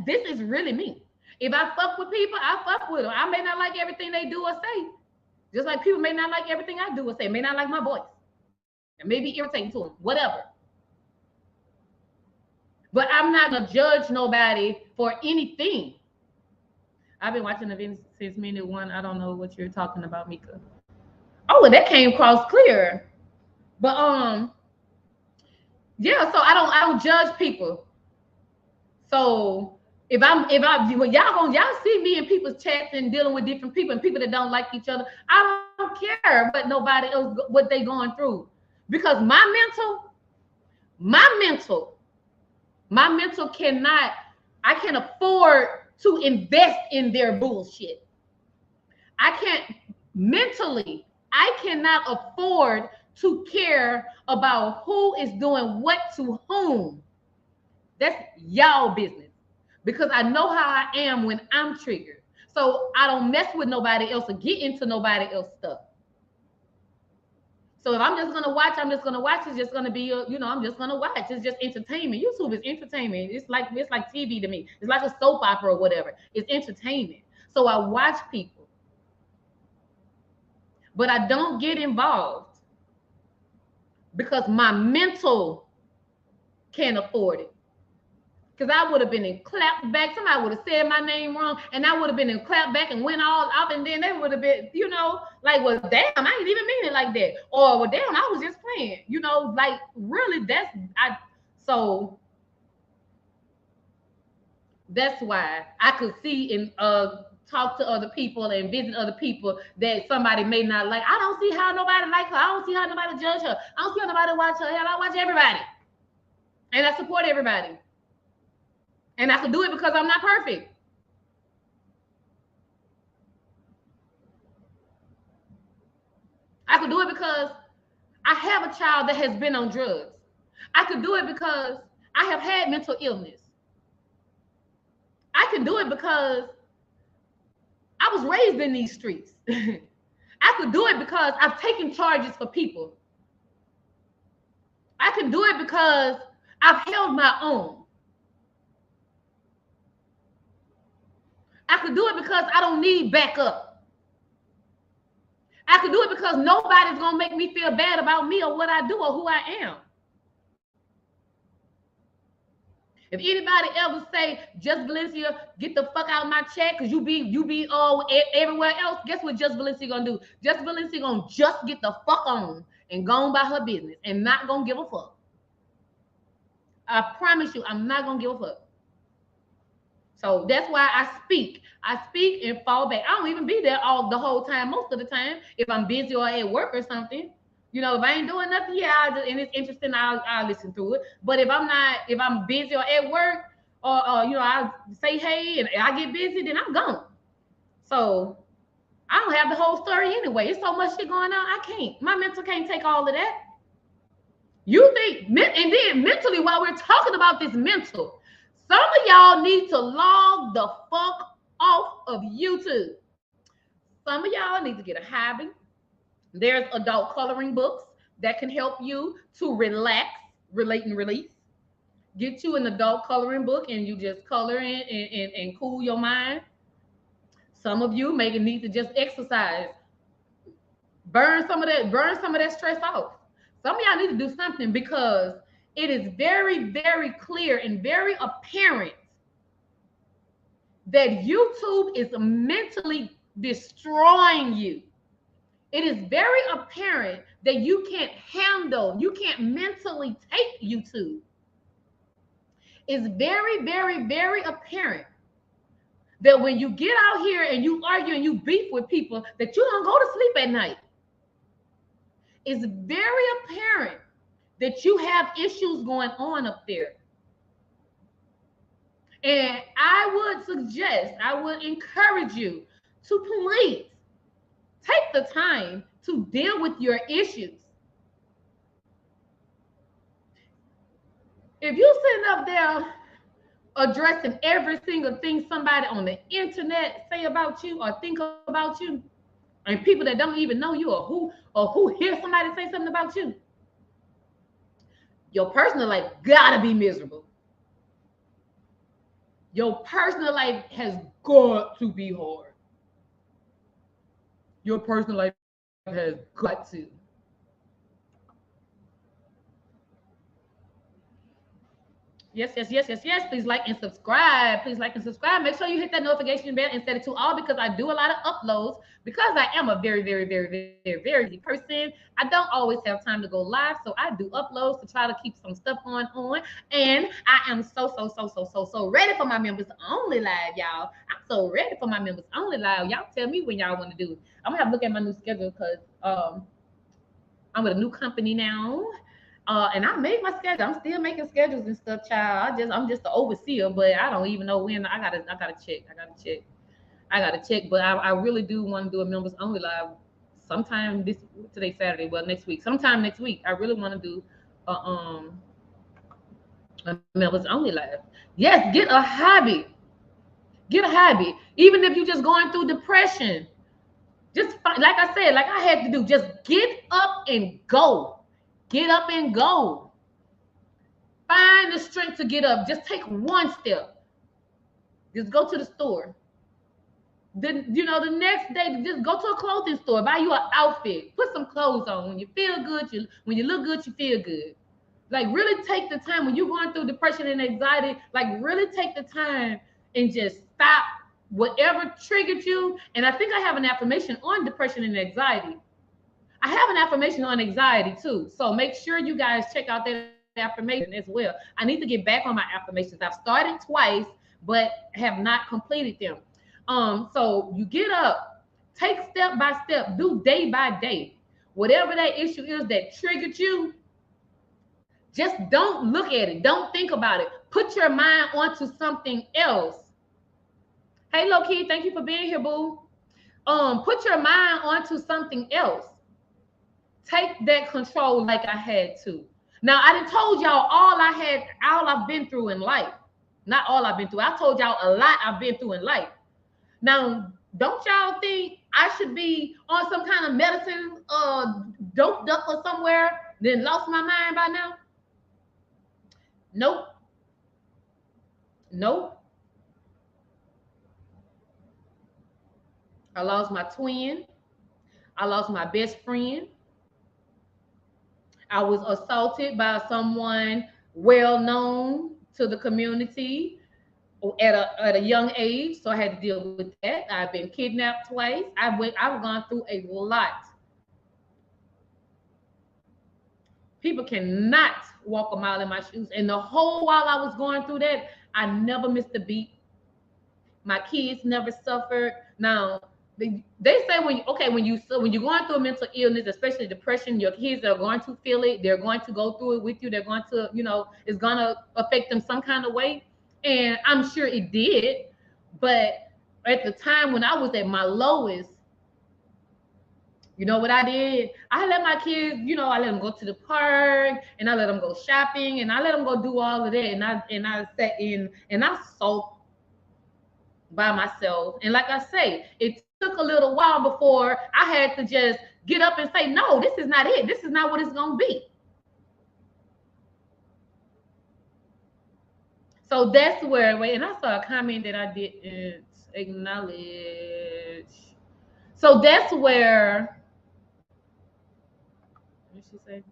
this is really me. If I fuck with people, I fuck with them. I may not like everything they do or say. Just like people may not like everything I do or say, may not like my voice. It may be irritating to them, whatever. But I'm not gonna judge nobody for anything. I've been watching the video since minute 1. I don't know what you're talking about, Mika. Oh, well, that came across clear. But yeah, so I don't judge people. So if y'all see me in people's chats and dealing with different people and people that don't like each other, I don't care what nobody else, what they going through. Because my mental cannot, I can't afford to invest in their bullshit. I cannot afford to care about who is doing what to whom. That's y'all business. Because I know how I am when I'm triggered. So I don't mess with nobody else or get into nobody else's stuff. So if I'm just gonna watch, I'm just gonna watch. It's just gonna be, I'm just gonna watch. It's just entertainment. YouTube is entertainment. It's like TV to me. It's like a soap opera or whatever. It's entertainment. So I watch people, but I don't get involved because my mental can't afford it. Because I would have been in clap back. Somebody would have said my name wrong, and I would have been in clap back and went all up, and then they would have been, like, well, damn, I didn't even mean it like that. Or, well, damn, I was just playing. Like, really, so that's why I could see and talk to other people and visit other people that somebody may not like. I don't see how nobody like her. I don't see how nobody judge her. I don't see how nobody watch her. Hell, I watch everybody. And I support everybody. And I can do it because I'm not perfect. I could do it because I have a child that has been on drugs. I could do it because I have had mental illness. I can do it because I was raised in these streets. I could do it because I've taken charges for people. I can do it because I've held my own. I could do it because I don't need backup. I could do it because nobody's going to make me feel bad about me or what I do or who I am. If anybody ever say, Justvalencia, get the fuck out of my chat because you be everywhere else, guess what Justvalencia gonna do? Justvalencia gonna just get the fuck on and go on by her business and not gonna give a fuck. I promise you, I'm not gonna give a fuck. So that's why I speak. I speak and fall back. I don't even be there the whole time, most of the time. If I'm busy or at work or something, if I ain't doing nothing, and it's interesting, I'll listen to it. But if I'm busy or at work, or I say hey and I get busy, then I'm gone. So I don't have the whole story anyway. It's so much shit going on. I can't. My mental can't take all of that. You think, and then mentally, while we're talking about this mental, some of y'all need to log the fuck off of YouTube. Some of y'all need to get a hobby. There's adult coloring books that can help you to relax, relate, and release. Get you an adult coloring book and you just color and cool your mind. Some of you may need to just exercise. Burn some of that stress off. Some of y'all need to do something because it is very, very clear and very apparent that YouTube is mentally destroying you. It is very apparent that you can't mentally take YouTube. It's very, very, very apparent that when you get out here and you argue and you beef with people, that you don't go to sleep at night. It's very apparent that you have issues going on up there. And I would encourage you to please take the time to deal with your issues. If you're sitting up there addressing every single thing somebody on the internet say about you or think about you, and people that don't even know you or who hear somebody say something about you, your personal life gotta be miserable. Your personal life has got to be hard. Your personal life has got to. Yes. Please like and subscribe. Make sure you hit that notification bell and set it to all because I do a lot of uploads. Because I am a very, very, very, very, very busy person, I don't always have time to go live. So I do uploads to try to keep some stuff on. And I am so ready for my members only live, y'all. I'm so ready for my members only live. Y'all tell me when y'all want to do it. I'm going to have to look at my new schedule because I'm with a new company now. And I made my schedule. I'm still making schedules and stuff, child. I'm just the overseer, but I don't even know when. I gotta check. But I really do want to do a members only live sometime today's Saturday, well, next week, sometime next week, I really want to do a members only live. Yes, get a hobby. Get a hobby. Even if you're just going through depression, just like I said, like I had to do, just get up and go. Get up and go. Find the strength to get up. Just take one step. Just go to the store. Then the next day, just go to a clothing store, buy you an outfit, put some clothes on. When you feel good, when you look good, you feel good. Like really take the time when you're going through depression and anxiety, like really take the time and just stop whatever triggered you. And I think I have an affirmation on depression and anxiety. I have an affirmation on anxiety too. So make sure you guys check out that affirmation as well. I need to get back on my affirmations. I've started twice, but have not completed them. So you get up, take step by step, do day by day. Whatever that issue is that triggered you, just don't look at it. Don't think about it. Put your mind onto something else. Hey, Low-Key, thank you for being here, boo. Put your mind onto something else. Take that control like I had to. Now, I done told y'all all I've been through in life. Not all I've been through. I told y'all a lot I've been through in life. Now, don't y'all think I should be on some kind of medicine, doped up or somewhere, then lost my mind by now? Nope. Nope. I lost my twin. I lost my best friend. I was assaulted by someone well known to the community at a young age, so I had to deal with that. I've been kidnapped twice. I've gone through a lot. People cannot walk a mile in my shoes. And the whole while I was going through that, I never missed a beat. My kids never suffered. Now, they say when you're going through a mental illness, especially depression, your kids are going to feel it. They're going to go through it with you. They're going to, it's going to affect them some kind of way. And I'm sure it did. But at the time when I was at my lowest, you know what I did? I let my kids, I let them go to the park and I let them go shopping and I let them go do all of that. And I sat in and I sulked by myself. And like I say, it took a little while before I had to just get up and say, no, this is not it. This is not what it's going to be. So that's where, and I saw a comment that I didn't acknowledge. So that's where, what did she say?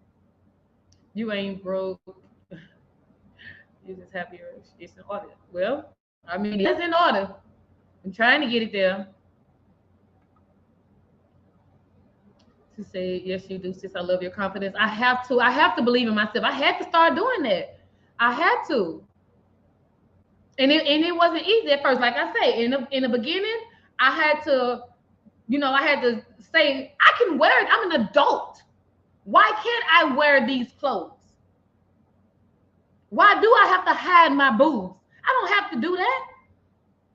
You ain't broke. You just have it's in order. Well, I mean, it's in order. I'm trying to get it there. To say, yes, you do, sis. I love your confidence. I have to believe in myself. I had to start doing that. I had to. And it wasn't easy at first. Like I say, in the beginning, I had to say, I can wear it. I'm an adult. Why can't I wear these clothes? Why do I have to hide my boobs? I don't have to do that.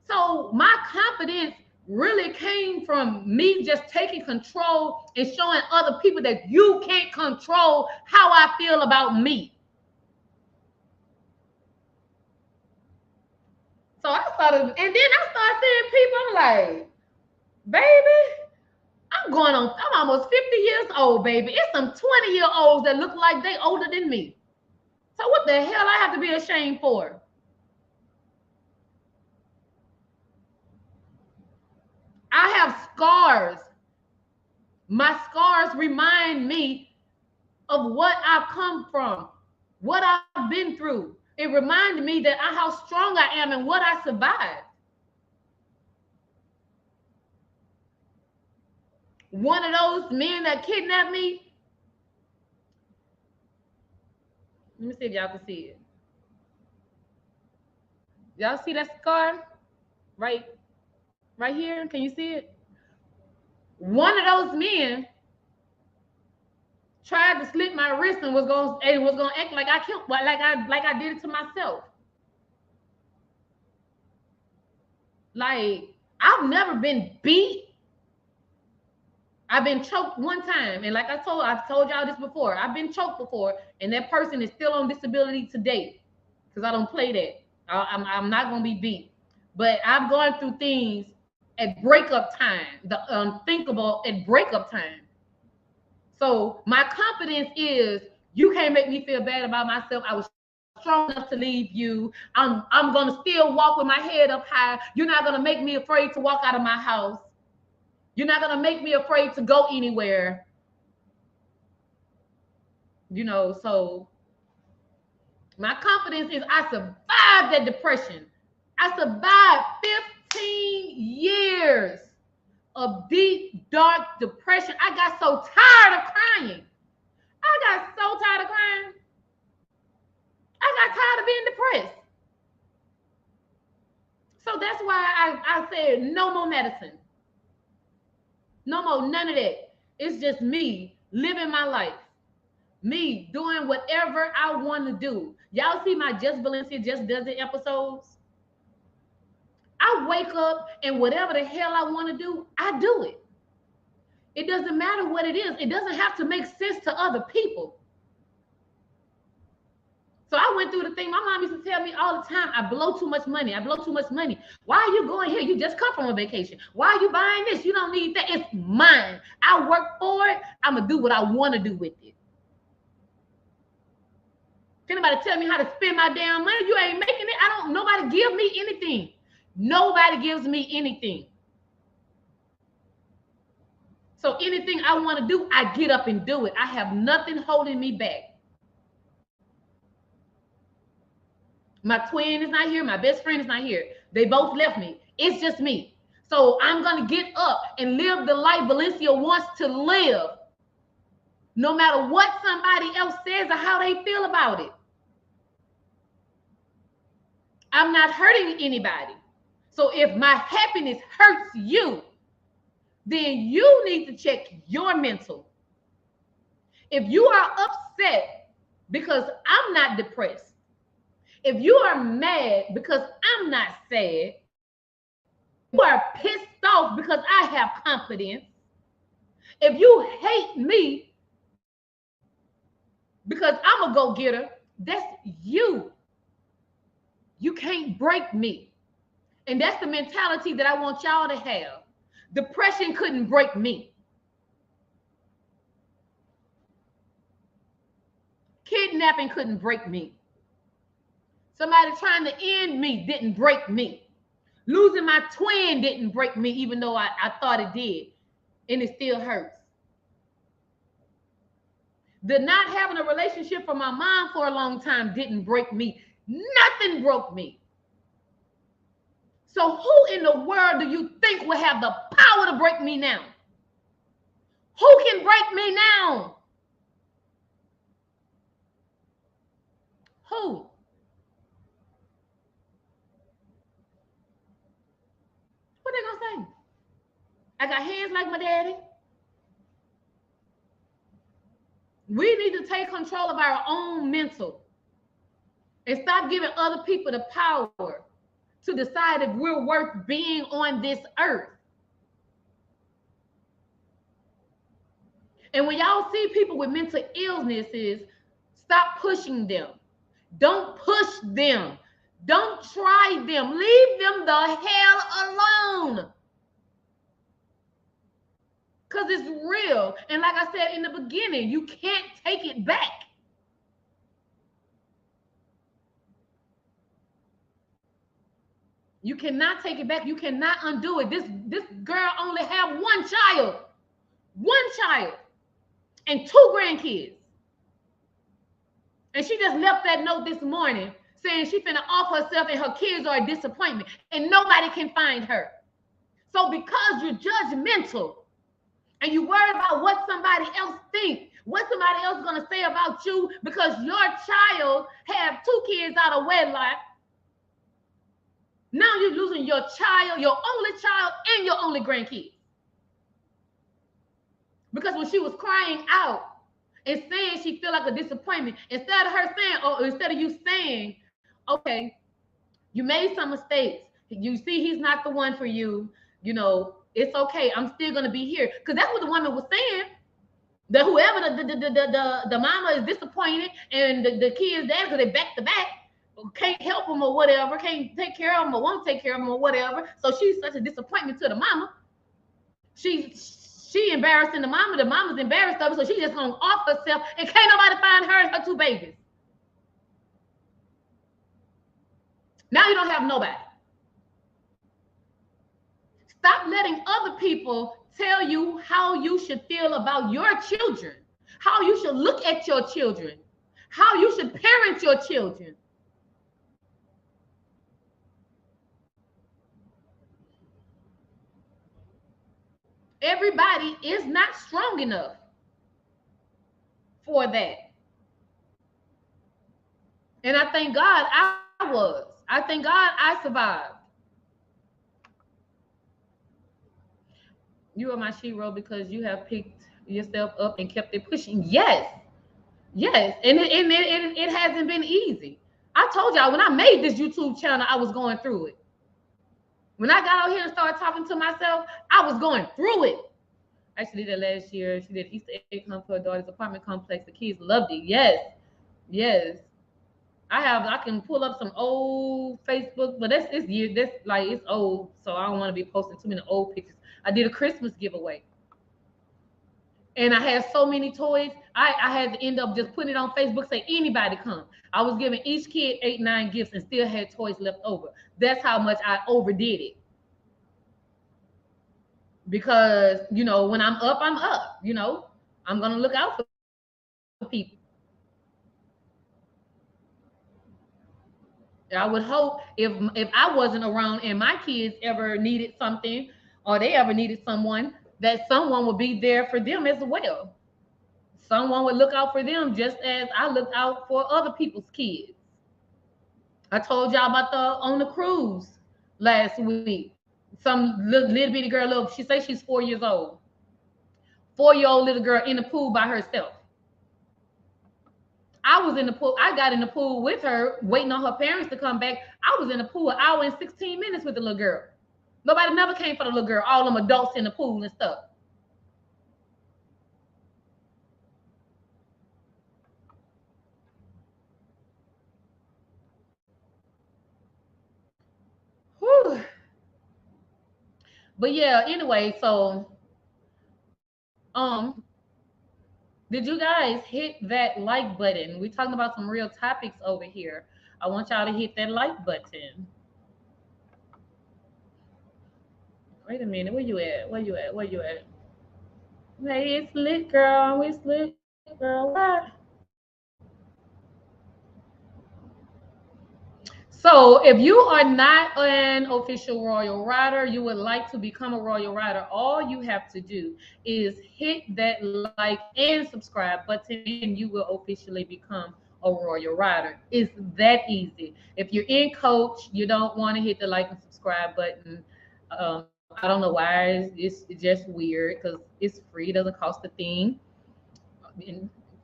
So my confidence really came from me just taking control and showing other people that you can't control how I feel about me. So I started, and then I started seeing people, I'm like, baby, I'm almost 50 years old, baby. It's some 20-year-olds that look like they older than me. So what the hell I have to be ashamed for? I have scars. My scars remind me of what I've come from, what I've been through. It reminded me that how strong I am and what I survived. One of those men that kidnapped me. Let me see if y'all can see it. Y'all see that scar? Right here. Can you see it? One of those men tried to slit my wrist and was gonna act like I killed, like I did it to myself. Like, I've never been beat. I've been choked one time, and like I've told y'all this before. I've been choked before, and that person is still on disability today because I don't play that. I'm not gonna be beat, but I've gone through things at breakup time, the unthinkable at breakup time. So my confidence is you can't make me feel bad about myself. I was strong enough to leave you. I'm gonna still walk with my head up high. You're not gonna make me afraid to walk out of my house. You're not gonna make me afraid to go anywhere. So my confidence is I survived that depression. I survived 15 years of deep, dark depression. I got so tired of crying. I got so tired of crying. I got tired of being depressed. So that's why I said no more medicine. No more, none of that. It's just me living my life. Me doing whatever I want to do. Y'all see my Justvalencia Just Does It episodes? I wake up and whatever the hell I want to do, I do it. It doesn't matter what it is. It doesn't have to make sense to other people. So I went through the thing. My mom used to tell me all the time, I blow too much money. I blow too much money. Why are you going here? You just come from a vacation. Why are you buying this? You don't need that. It's mine. I work for it. I'm going to do what I want to do with it. If anybody tell me how to spend my damn money, you ain't making it. Nobody give me anything. Nobody gives me anything. So anything I want to do, I get up and do it. I have nothing holding me back. My twin is not here. My best friend is not here. They both left me. It's just me. So I'm going to get up and live the life Valencia wants to live. No matter what somebody else says or how they feel about it. I'm not hurting anybody. So if my happiness hurts you, then you need to check your mental. If you are upset because I'm not depressed, if you are mad because I'm not sad, you are pissed off because I have confidence, if you hate me because I'm a go-getter, that's you. You can't break me. And that's the mentality that I want y'all to have. Depression couldn't break me. Kidnapping couldn't break me. Somebody trying to end me didn't break me. Losing my twin didn't break me, even though I thought it did. And it still hurts. The not having a relationship for my mom for a long time didn't break me. Nothing broke me. So who in the world do you think will have the power to break me now? Who can break me now? Who? What they gonna say? I got hands like my daddy. We need to take control of our own mental and stop giving other people the power to decide if we're worth being on this earth. And when y'all see people with mental illnesses, stop pushing them. Don't push them. Don't try them. Leave them the hell alone. Because it's real. And like I said in the beginning, you can't take it back. You cannot take it back. You cannot undo it. This girl only have one child. One child. And 2 grandkids. And she just left that note this morning saying she finna off herself and her kids are a disappointment. And nobody can find her. So because you're judgmental and you worry about what somebody else thinks, what somebody else is gonna say about you because your child have 2 kids out of wedlock, now you're losing your child, your only child, and your only grandkid. Because when she was crying out and saying she feel like a disappointment, instead of her saying, or instead of you saying, okay, you made some mistakes. You see he's not the one for you. You know, It's okay. I'm still gonna be here. Because that's what the woman was saying. That whoever the mama is disappointed and the kids there because they back to back can't help them or whatever, can't take care of them or won't take care of them or whatever. So she's such a disappointment to the mama. She embarrassing the mama's embarrassed of it, so she just gonna off herself and can't nobody find her and her two babies. Now you don't have nobody. Stop letting other people tell you how you should feel about your children, how you should look at your children, how you should parent your children. Everybody is not strong enough for that. And I thank God I was. I thank God I survived. You are my hero because you have picked yourself up and kept it pushing. Yes. Yes. And it hasn't been easy. I told y'all when I made this YouTube channel, I was going through it. When I got out here and started talking to myself, I was going through it. I actually did that last year. She did Easter egg hunt for her daughter's apartment complex. The kids loved it. Yes. Yes. I can pull up some old Facebook, but that's it's old, so I don't want to be posting too many old pictures. I did a Christmas giveaway. And I had so many toys. I had to end up just putting it on Facebook, say anybody come. I was giving each kid 8, 9 gifts and still had toys left over. That's how much I overdid it. Because, you know, when I'm up, I'm up. You know, I'm going to look out for people. I would hope if I wasn't around and my kids ever needed something or they ever needed someone, that someone would be there for them as well. Someone would look out for them just as I looked out for other people's kids. I told y'all about on the cruise last week. Some little bitty girl, she says she's 4 years old. 4-year-old little girl in the pool by herself. I was in the pool. I got in the pool with her, waiting on her parents to come back. I was in the pool an hour and 16 minutes with the little girl. Nobody never came for the little girl. All them adults in the pool and stuff. Whew. But yeah, anyway, so did you guys hit that like button? We're talking about some real topics over here. I want y'all to hit that like button. Wait a minute, where you at? Where you at? Where you at? Hey, it's lit, girl. It's lit, girl. What? So if you are not an official Royal Rider, you would like to become a Royal Rider, all you have to do is hit that like and subscribe button and you will officially become a Royal Rider. It's that easy. If you're in coach, you don't want to hit the like and subscribe button. I don't know why. It's just weird because it's free. It doesn't cost a thing.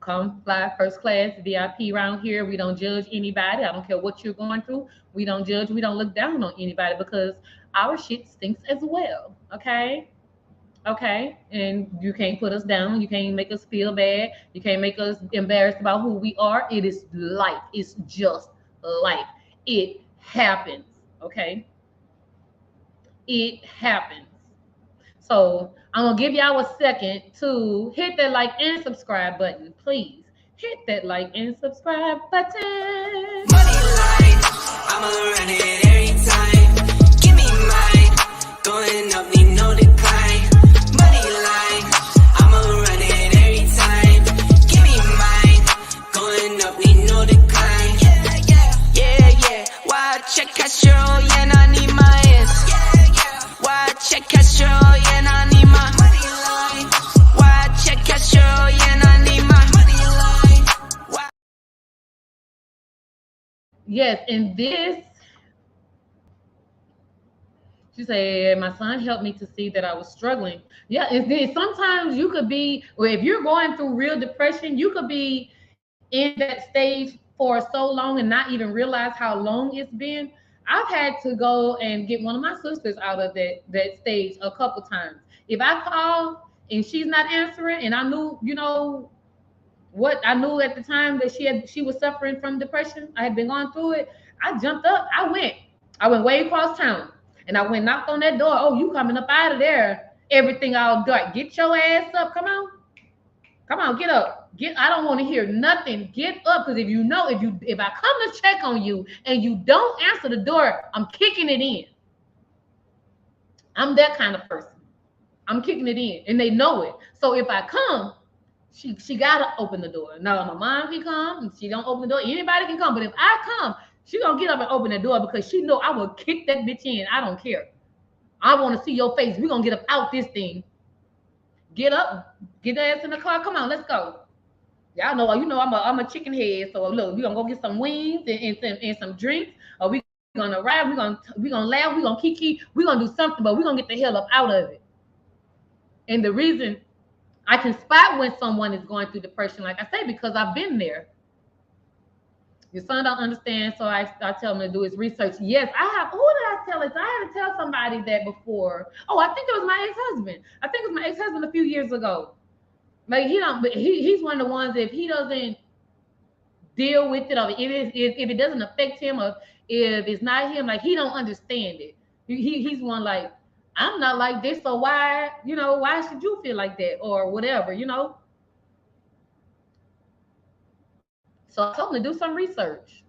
Come fly first class VIP around here. We don't judge anybody. I don't care what you're going through. We don't judge. We don't look down on anybody because our shit stinks as well. Okay? Okay? And you can't put us down. You can't make us feel bad. You can't make us embarrassed about who we are. It is life. It's just life. It happens. Okay? It happens. So I'm going to give y'all a second to hit that like and subscribe button. Please hit that like and subscribe button.
Money line, I'ma run it every time. Give me mine, going up, need no decline. Money line, I'ma run it every time. Give me mine, going up, need no decline. Yeah. Why check Cashapp, yeah, I need my ass. Why check Cashapp, yeah, I need my money line. Why check Cashapp, yeah, I need my money line.
Yes, and this, she said, my son helped me to see that I was struggling. Yeah, and sometimes you could be, or if you're going through real depression, you could be in that stage for so long and not even realize how long it's been. I've had to go and get one of my sisters out of that stage a couple times. If I call and she's not answering, and I knew, what I knew at the time that she was suffering from depression, I had been going through it. I jumped up. I went way across town, and I went knocked on that door. Oh, you coming up out of there? Everything all dark. Get your ass up. Come on, get up. I don't want to hear nothing. Get up, because if I come to check on you and you don't answer the door, I'm kicking it in. I'm that kind of person. I'm kicking it in, and they know it. So if I come, she gotta open the door. Now my mom can come, and she don't open the door. Anybody can come, but if I come, she gonna get up and open the door, because she know I will kick that bitch in. I don't care. I want to see your face. We gonna get up out this thing. Get up, get the ass in the car. Come on, let's go. Y'all know, I'm a chicken head. So look, we gonna go get some wings and some drinks, or we gonna ride. We gonna laugh. We gonna kiki. We gonna do something, but we gonna get the hell up out of it. And the reason I can spot when someone is going through depression, like I say, because I've been there. Your son don't understand, so I tell him to do his research. Yes, I have. Who did I tell it? I had to tell somebody that before. Oh, I think it was my ex-husband. I think it was my ex-husband a few years ago. Like he's one of the ones, if he doesn't deal with it, or if it doesn't affect him, or if it's not him, like he don't understand it. He's one like, I'm not like this, so why should you feel like that, or whatever, So I told him to do some research.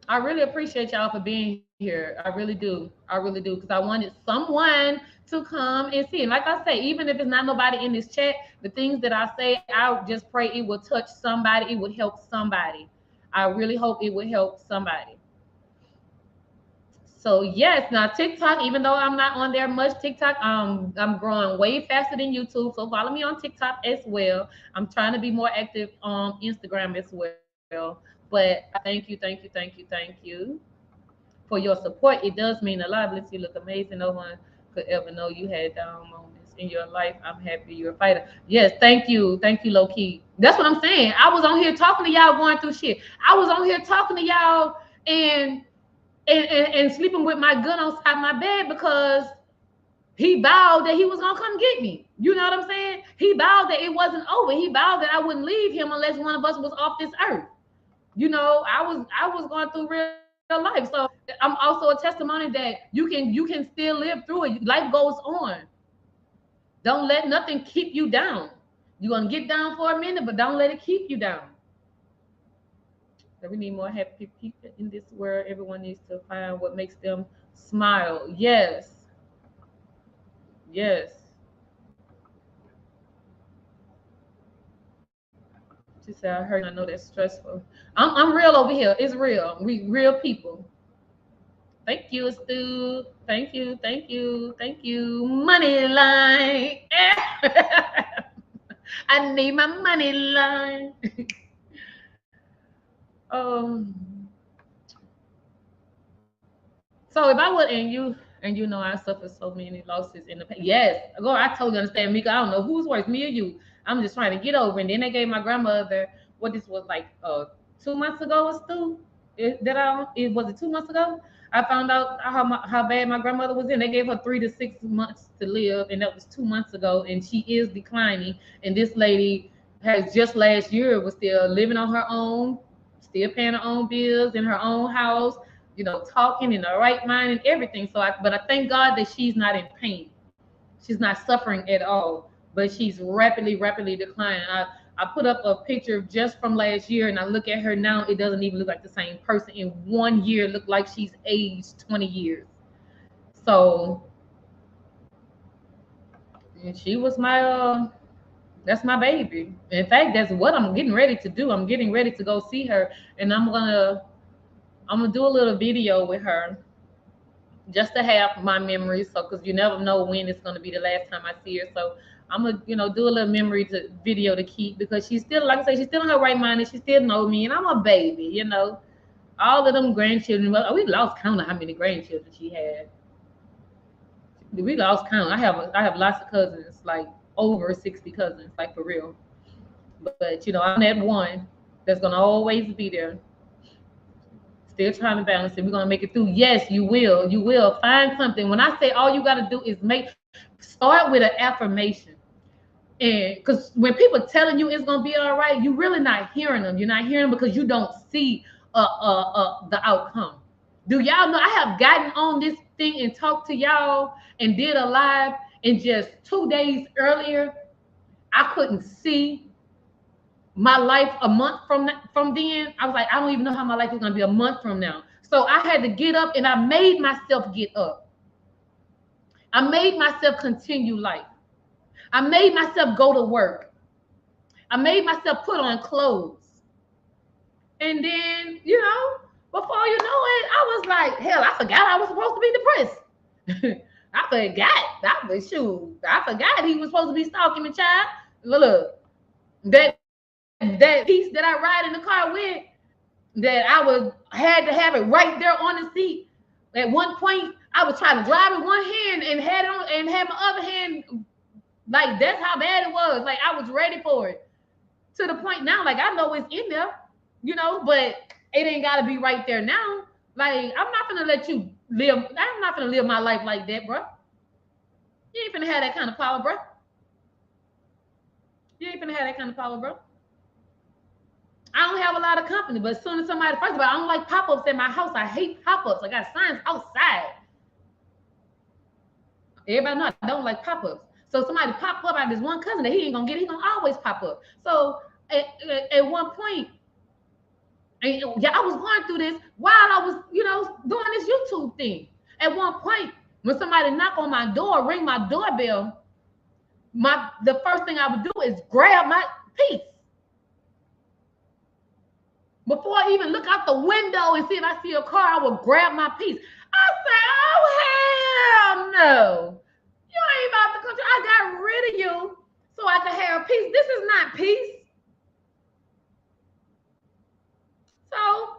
I really appreciate y'all for being here. I really do. Because I wanted someone to come and see. And like I say, even if it's not nobody in this chat, the things that I say, I just pray it will touch somebody. It would help somebody. I really hope it would help somebody. So yes, now TikTok, even though I'm not on there much, TikTok, I'm growing way faster than YouTube. So follow me on TikTok as well. I'm trying to be more active on Instagram as well. But thank you for your support. It does mean a lot. Bless you, look amazing. No one could ever know you had down moments in your life. I'm happy you're a fighter. Yes, thank you, low key. That's what I'm saying. I was on here talking to y'all going through shit. I was on here talking to y'all and sleeping with my gun on top of my bed because he vowed that he was gonna come get me. You know what I'm saying? He vowed that it wasn't over. He vowed that I wouldn't leave him unless one of us was off this earth. I was going through real life. So I'm also a testimony that you can still live through it. Life goes on. Don't let nothing keep you down. You're gonna get down for a minute, but don't let it keep you down. We need more happy people in this world. Everyone needs to find what makes them smile. Yes. She said, I heard, I know that's stressful. I'm real over here. It's real. We real people. Thank you, Stu. Thank you. Money line. I need my money line. So if I would, and you know I suffered so many losses in the past. Yes, girl, I totally understand, Mika. I don't know who's worse, me or you. I'm just trying to get over. And then they gave my grandmother, what this was like 2 months ago, was Stu? Was it 2 months ago? I found out how bad my grandmother was in. They gave her 3 to 6 months to live, and that was 2 months ago, and she is declining. And this lady has just last year was still living on her own, still paying her own bills in her own house, talking in the right mind and everything. But I thank God that she's not in pain. She's not suffering at all, but she's rapidly declining. I put up a picture just from last year, and I look at her now. It doesn't even look like the same person. In 1 year, it looked like she's aged 20 years. So, and she was that's my baby. In fact, that's what I'm getting ready to do. I'm getting ready to go see her, and I'm gonna do a little video with her just to have my memories. So, because you never know when it's gonna be the last time I see her. So I'm gonna, do a little memory video to keep, because she's still, like I say, she's still in her right mind and she still knows me, and I'm a baby, All of them grandchildren. Well, we lost count of how many grandchildren she had. We lost count. I have lots of cousins, like over 60 cousins, like for real. But I'm that one that's gonna always be there. Still trying to balance it. We're gonna make it through. Yes, you will. You will find something. When I say all you gotta do is start with an affirmation. And because when people telling you it's gonna be all right, you really not hearing them. You're not hearing them because you don't see the outcome. Do y'all know I have gotten on this thing and talked to y'all and did a live, and just 2 days earlier, I couldn't see my life a month from then. I was like, I don't even know how my life is gonna be a month from now. So I had to get up, and I made myself get up. I made myself continue life. I made myself go to work. I made myself put on clothes. And then, before you know it, I was like, hell, I forgot I was supposed to be depressed. I forgot he was supposed to be stalking me, child. Look, that piece that I ride in the car with, that had to have it right there on the seat. At one point, I was trying to drive with one hand and had my other hand, like that's how bad it was. Like I was ready for it. To the point now, like I know it's in there, but it ain't gotta be right there now. Like I'm not gonna let you live. I'm not gonna live my life like that, bro. You ain't finna have that kind of power, bro. You ain't finna have that kind of power, bro. I don't have a lot of company, but as soon as somebody, first of all, I don't like pop-ups at my house. I hate pop-ups. I got signs outside. Everybody know I don't like pop-ups. So somebody pop up, I this one cousin that he ain't gonna get, he gonna always pop up. So at one point, and yeah, I was going through this while I was, doing this YouTube thing. At one point, when somebody knock on my door, ring my doorbell, the first thing I would do is grab my piece. Before I even look out the window and see if I see a car, I would grab my piece. I said, oh, hell no. You ain't about to come. I got rid of you so I could have peace. This is not peace. So,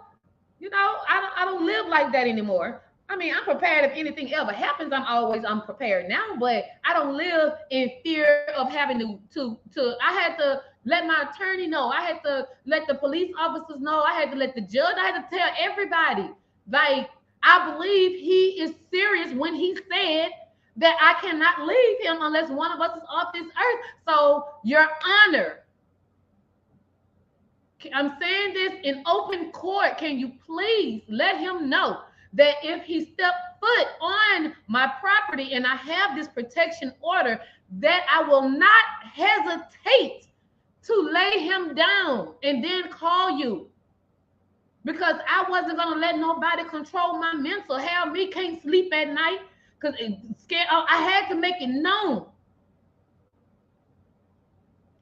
I don't live like that anymore. I mean, I'm prepared if anything ever happens. I'm prepared now, but I don't live in fear of having to I had to let my attorney know. I had to let the police officers know. I had to let the judge. I had to tell everybody. Like, I believe he is serious when he said that I cannot leave him unless one of us is off this earth. So, Your Honor, I'm saying this in open court. Can you please let him know that if he stepped foot on my property and I have this protection order, that I will not hesitate to lay him down and then call you. Because I wasn't going to let nobody control my mental health. Me can't sleep at night because it's scared. I had to make it known.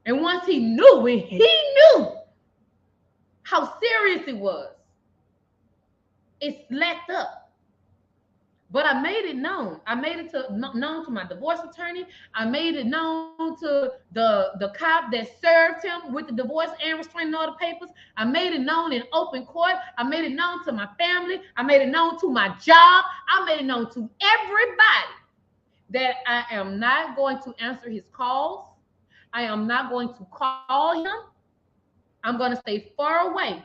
And once he knew how serious it was, it slacked up. But I made it known. I made it known to my divorce attorney. I made it known to the cop that served him with the divorce and restraining order papers. I made it known in open court. I made it known to my family. I made it known to my job. I made it known to everybody that I am not going to answer his calls. I am not going to call him. I'm going to stay far away.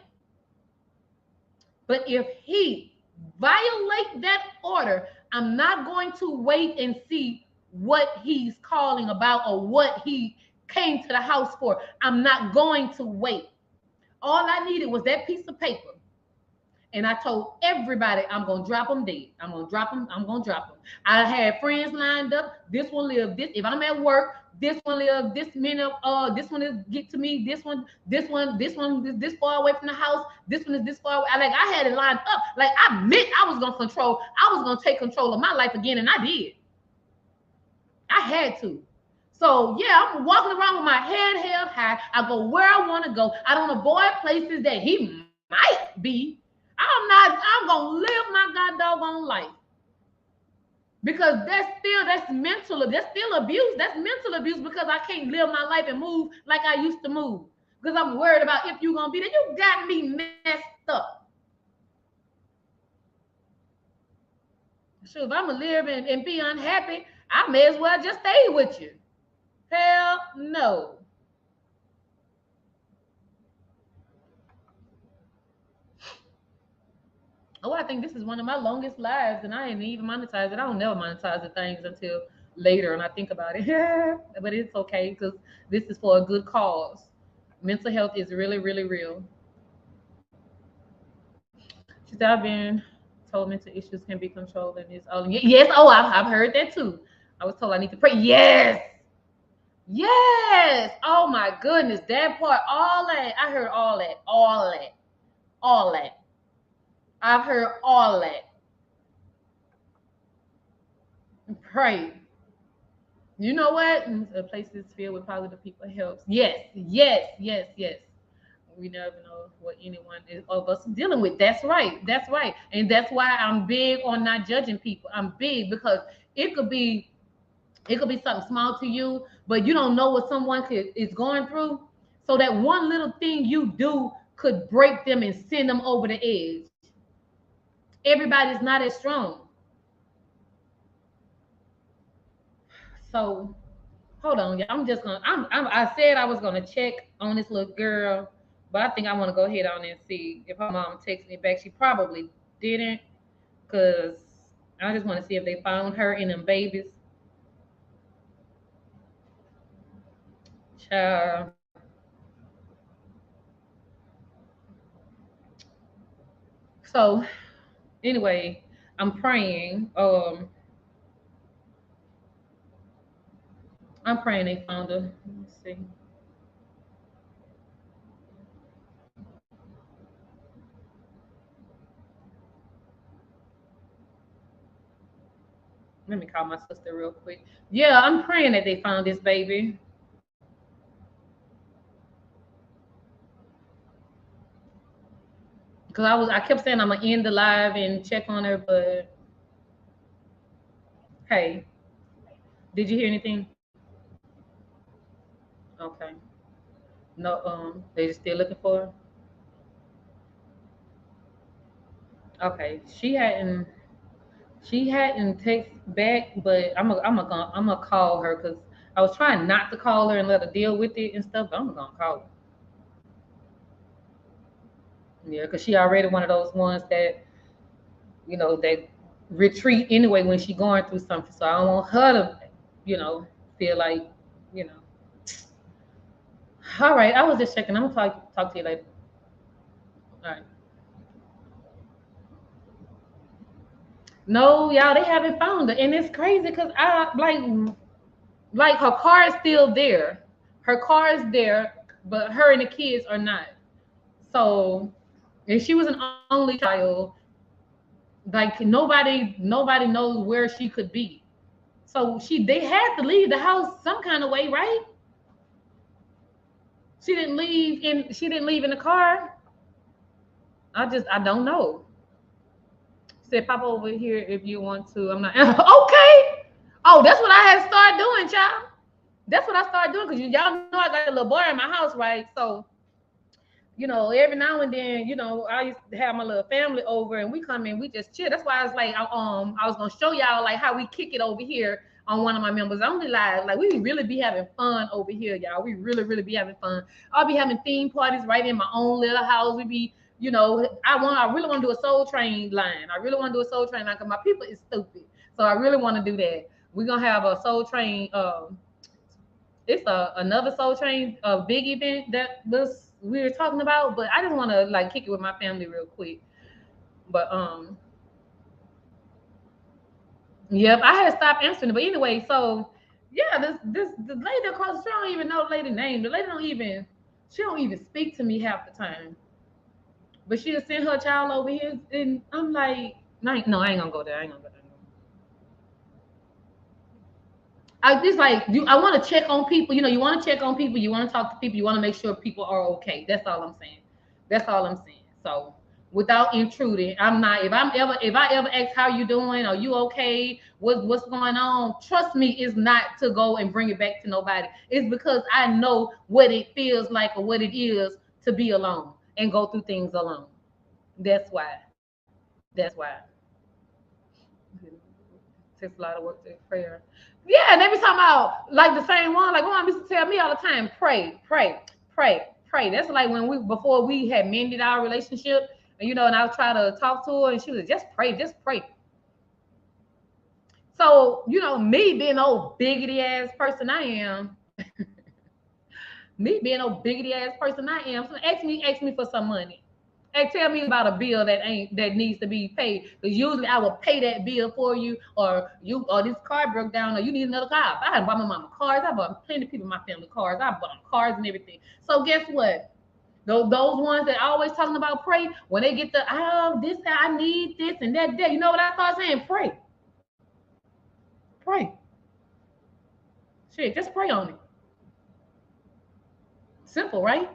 But if he violate that order, I'm not going to wait and see what he's calling about or what he came to the house for. I'm not going to wait. All I needed was that piece of paper. And I told everybody I'm going to drop them dead. I'm going to drop them. I had friends lined up. This one live this. If I'm at work, this one live this minute. This one is get to me. This one is this far away from the house. This one is this far away. I had it lined up. Like I meant I was going to control. I was going to take control of my life again. And I did. I had to. So yeah, I'm walking around with my head held high. I go where I want to go. I don't avoid places that he might be. I'm gonna live my god doggone life. Because that's mental, that's still abuse. That's mental abuse because I can't live my life and move like I used to move. Because I'm worried about if you're gonna be there. You got me messed up. Sure, if I'm gonna live and be unhappy, I may as well just stay with you. Hell no. Oh, I think this is one of my longest lives, and I ain't even monetize it. I don't never monetize the things until later, and I think about it. But it's okay because this is for a good cause. Mental health is really, really real. She said, I've been told mental issues can be controlled, and it's all yes. Oh, I've heard that too. I was told I need to pray. Yes, yes. Oh my goodness, that part, all that. I heard all that, all that, all that. I've heard all that. Pray. You know what? A place is filled with positive people helps. Yes, yes, yes, yes. We never know what anyone is of us dealing with. That's right. That's right. And that's why I'm big on not judging people. I'm big because it could be it could be something small to you, but you don't know what is going through. So that one little thing you do could break them and send them over the edge. Everybody's not as strong. So hold on, y'all. I'm just gonna. I said I was gonna check on this little girl, but I think I want to go ahead on and see if her mom texted me back. She probably didn't, cause I just want to see if they found her and them babies. Child. So anyway, I'm praying. I'm praying they found her. Let's see. Let me call my sister real quick. Yeah, I'm praying that they found this baby. Cause I kept saying I'm gonna end the live and check on her, but hey, did you hear anything? Okay. No, they just still looking for her. Okay, she hadn't text back, but I'm gonna call her because I was trying not to call her and let her deal with it and stuff. But I'm gonna call her. Yeah, because she already one of those ones that that retreat anyway when she going through something. So I don't want her to, you know, feel like, you know. All right, I was just checking. I'm gonna talk to you later. All right. No, y'all, they haven't found her, and it's crazy because I like her car is still there. Her car is there, but her and the kids are not. So, and she was an only child. Like nobody knows where she could be. So they had to leave the house some kind of way, right? She didn't leave in the car. I don't know. Said pop over here if you want to. I'm not okay. Oh, that's what I had started doing, child. That's what I started doing because y'all know I got a little boy in my house, right? So every now and then, I used to have my little family over and we come in, we just chill. That's why I was like, I was gonna show y'all like how we kick it over here on one of my members only live. Like we really be having fun over here, y'all. We really, really be having fun. I'll be having theme parties right in my own little house. We be, I really want to do a soul train line. I really want to do a soul train line because my people is stupid. So I really want to do that. We're gonna have a soul train. It's another Soul Train big event that we were talking about, but I just want to like kick it with my family real quick. But yep, I had stopped answering it. But anyway, so yeah, this the lady across the street, I don't even know the lady name. The lady don't even speak to me half the time. But she'll send her child over here, and I'm like, no, I ain't gonna go there. I ain't gonna go there. I just like you. I want to check on people. You want to check on people. You want to talk to people. You want to make sure people are okay. That's all I'm saying. That's all I'm saying. So without intruding, I'm not. If I ever ask how you doing, are you okay? What's going on? Trust me, it's not to go and bring it back to nobody. It's because I know what it feels like or what it is to be alone and go through things alone. That's why. That's why. Takes a lot of work to prayer. Yeah, and they be talking about like the same one. Like one used to tell me all the time, pray, pray, pray, pray. That's like when before we had mended our relationship. And, and I'll try to talk to her, and she was like, just pray. So, me being old biggity ass person I am, so ask me for some money. Hey, tell me about a bill that needs to be paid. Because usually I will pay that bill for you, or this car broke down, or you need another car. I bought my mama cars. I bought plenty of people in my family cars. I bought them cars and everything. So guess what? Those ones that always talking about pray, when they get this, I need this and that. You know what I start saying? Pray. Shit, just pray on it. Simple, right?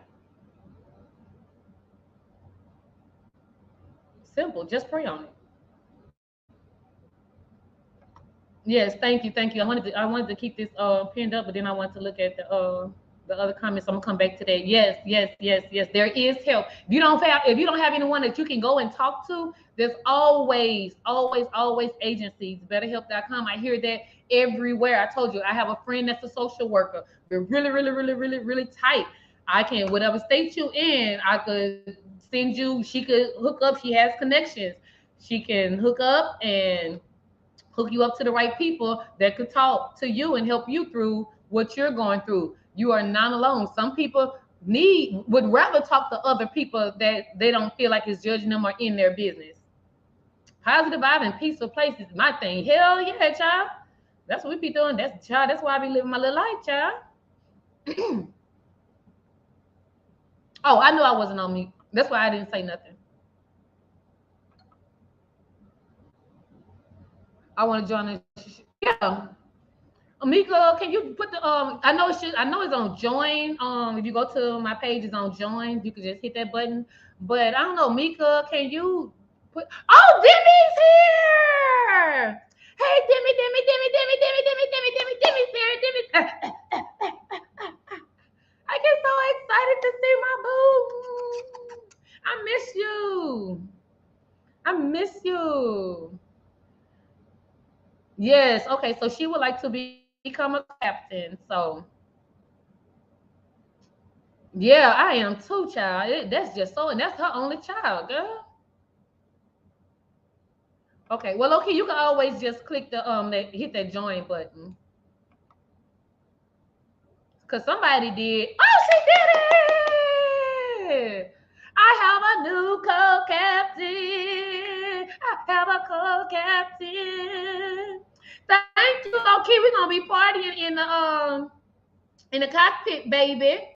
Simple. Just pray on it. Yes, thank you. I wanted to keep this pinned up, but then I wanted to look at the other comments. I'm gonna come back to that. Yes. There is help. If you don't have anyone that you can go and talk to, there's always agencies. BetterHelp.com. I hear that everywhere. I told you I have a friend that's a social worker. We're really tight. I can, whatever state you in, I could send you. She could hook up. She has connections. She can hook up and hook you up to the right people that could talk to you and help you through what you're going through. You are not alone. Some people would rather talk to other people that they don't feel like is judging them or in their business. Positive vibe and peaceful place is my thing. Hell yeah, child. That's what we be doing. That's why I be living my little life, child. Oh, I knew I wasn't on mute. That's why I didn't say nothing. I want to join the yeah. Amika, can you put the I know it's on join. If you go to my page, it's on join. You can just hit that button. But I don't know, Mika, can you put Demi's here? Hey, Demi, I get so excited to see my boo. I miss you. Yes. Okay. So she would like to become a captain. So yeah, I am too, child. That's just so, and that's her only child, girl. Okay. Well, okay. You can always just click the hit that join button. Cause somebody did. Oh, she did it! I have a new co-captain. I have a co-captain. Thank you, okay. We're gonna be partying in the cockpit, baby.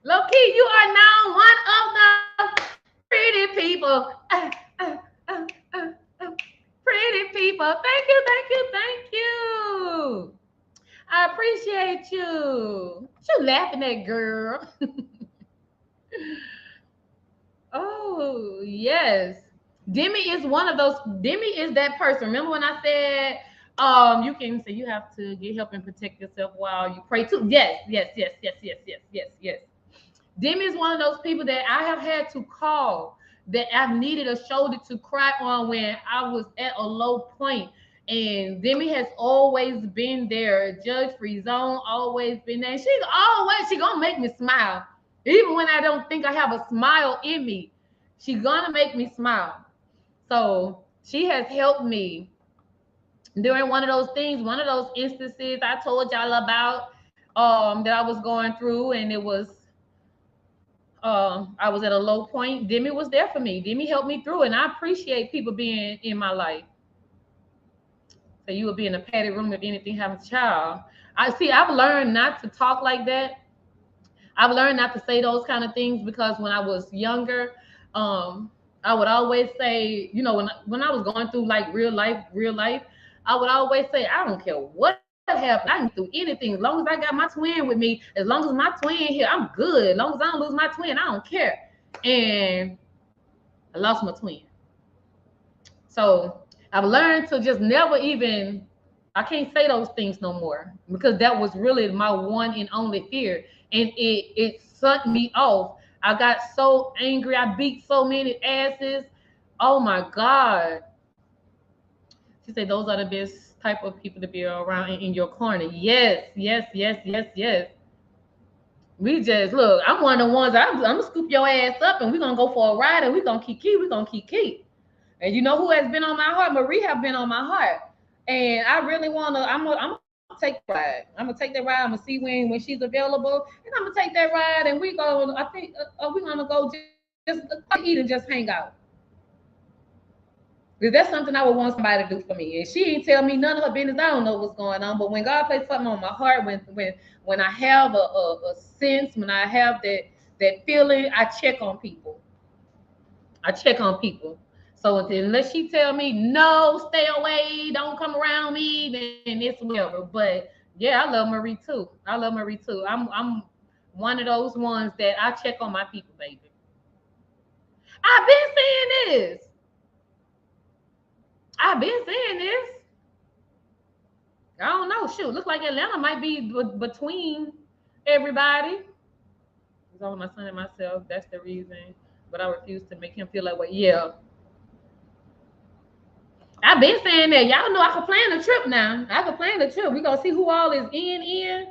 Low-key, you are now one of the pretty people. Pretty people. Thank you. I appreciate you. What you laughing at, girl? Oh, yes. Demi is one of those. Demi is that person. Remember when I said you can say you have to get help and protect yourself while you pray too? Yes. Demi is one of those people that I have had to call, that I've needed a shoulder to cry on when I was at a low point. And Demi has always been there. Judge Free Zone always been there. She gonna make me smile. Even when I don't think I have a smile in me, she's gonna make me smile. So she has helped me during one of those instances I told y'all about that I was going through, and it was I was at a low point. Demi was there for me. Demi helped me through, and I appreciate people being in my life. So you would be in a padded room if anything happens, child. I've learned not to talk like that. I've learned not to say those kind of things, because when I was younger, I would always say, when I was going through like real life, I would always say, I don't care what happened. I can do anything as long as I got my twin with me. As long as my twin here, I'm good. As long as I don't lose my twin, I don't care. And I lost my twin. So I've learned to just never even, I can't say those things no more, because that was really my one and only fear. And it sunk me off. I got so angry. I beat so many asses. Oh my God. She said those are the best type of people to be around in your corner. Yes, yes, yes, yes, yes. We just look. I'm one of the ones. I'm gonna scoop your ass up, and we're gonna go for a ride, and we're gonna keep. We're gonna keep. And you know who has been on my heart? Marie have been on my heart, and I really wanna. I'm gonna take that ride. I'm gonna take that ride. I'm gonna see when she's available, and I'm gonna take that ride, and we go. I think we're gonna go just eat and just hang out. Because that's something I would want somebody to do for me. And she ain't tell me none of her business. I don't know what's going on. But when God places something on my heart, when I have a sense, when I have that feeling, I check on people. I check on people. So unless she tell me no, stay away, don't come around me, then it's whatever. But yeah, I love Marie too. I love Marie too. I'm one of those ones that I check on my people, baby. I've been saying this. I've been saying this. I don't know. Shoot, looks like Atlanta might be between everybody. It's only my son and myself. That's the reason. But I refuse to make him feel that way. Yeah. I've been saying that. Y'all know I can plan a trip now. I can plan a trip. We're gonna see who all is in.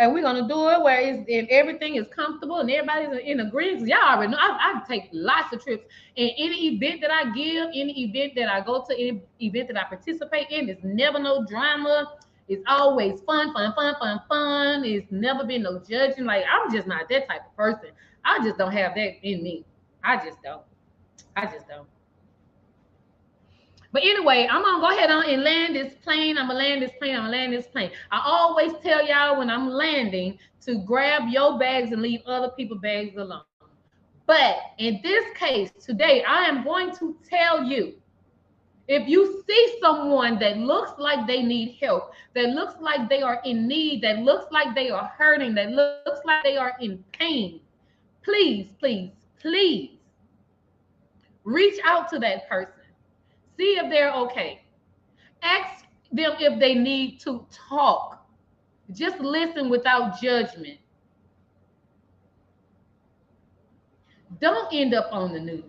And we're gonna do it where it's and everything is comfortable and everybody's in agreement. Y'all already know I take lots of trips. And any event that I give, any event that I go to, any event that I participate in, it's never no drama. It's always fun. It's never been no judging. Like I'm just not that type of person. I just don't have that in me. I just don't. I just don't. But anyway, I'm gonna go ahead on and land this plane. I'm gonna land this plane. I'm gonna land this plane. I always tell y'all when I'm landing to grab your bags and leave other people's bags alone. But in this case today, I am going to tell you, if you see someone that looks like they need help, that looks like they are in need, that looks like they are hurting, that looks like they are in pain, please, please, please reach out to that person. See if they're okay. Ask them if they need to talk. Just listen without judgment. Don't end up on the news.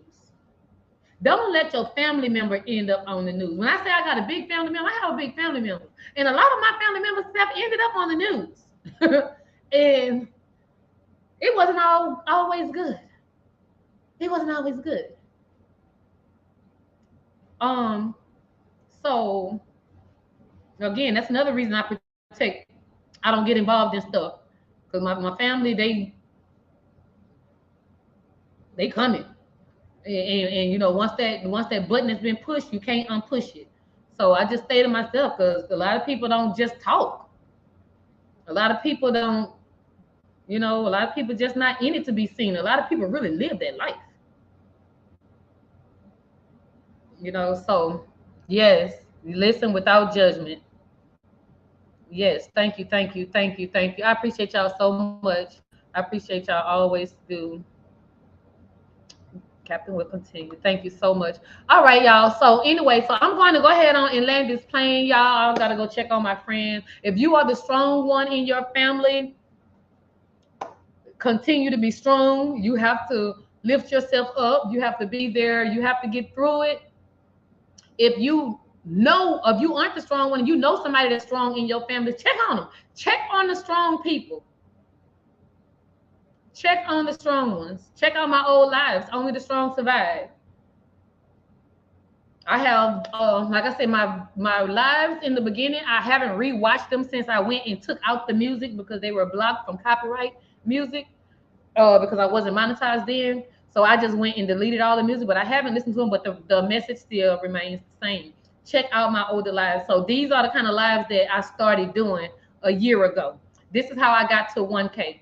Don't let your family member end up on the news. When I say I got a big family member, I have a big family member. And a lot of my family members have ended up on the news. And it wasn't always good. It wasn't always good. So again, that's another reason I protect. I don't get involved in stuff because my family they coming, and you know once that button has been pushed, you can't unpush it. So I just stay to myself because a lot of people don't just talk. A lot of people don't, a lot of people just not in it to be seen. A lot of people really live that life. So yes, listen without judgment. Yes, thank you, thank you, thank you, thank you. I appreciate y'all so much. I appreciate y'all, always do. Captain will continue. Thank you so much. All right, y'all. So anyway, so I'm going to go ahead on and land this plane, y'all. I gotta go check on my friends. If you are the strong one in your family, continue to be strong. You have to lift yourself up. You have to be there. You have to get through it. If you aren't the strong one, you know somebody that's strong in your family, check on them. Check on the strong people. Check on the strong ones. Check out my old lives. Only the strong survive. I have, like I said, my lives in the beginning, I haven't rewatched them since I went and took out the music because they were blocked from copyright music because I wasn't monetized then. So I just went and deleted all the music, but I haven't listened to them, but the message still remains the same. Check out my older lives. So these are the kind of lives that I started doing a year ago. This is how I got to 1K.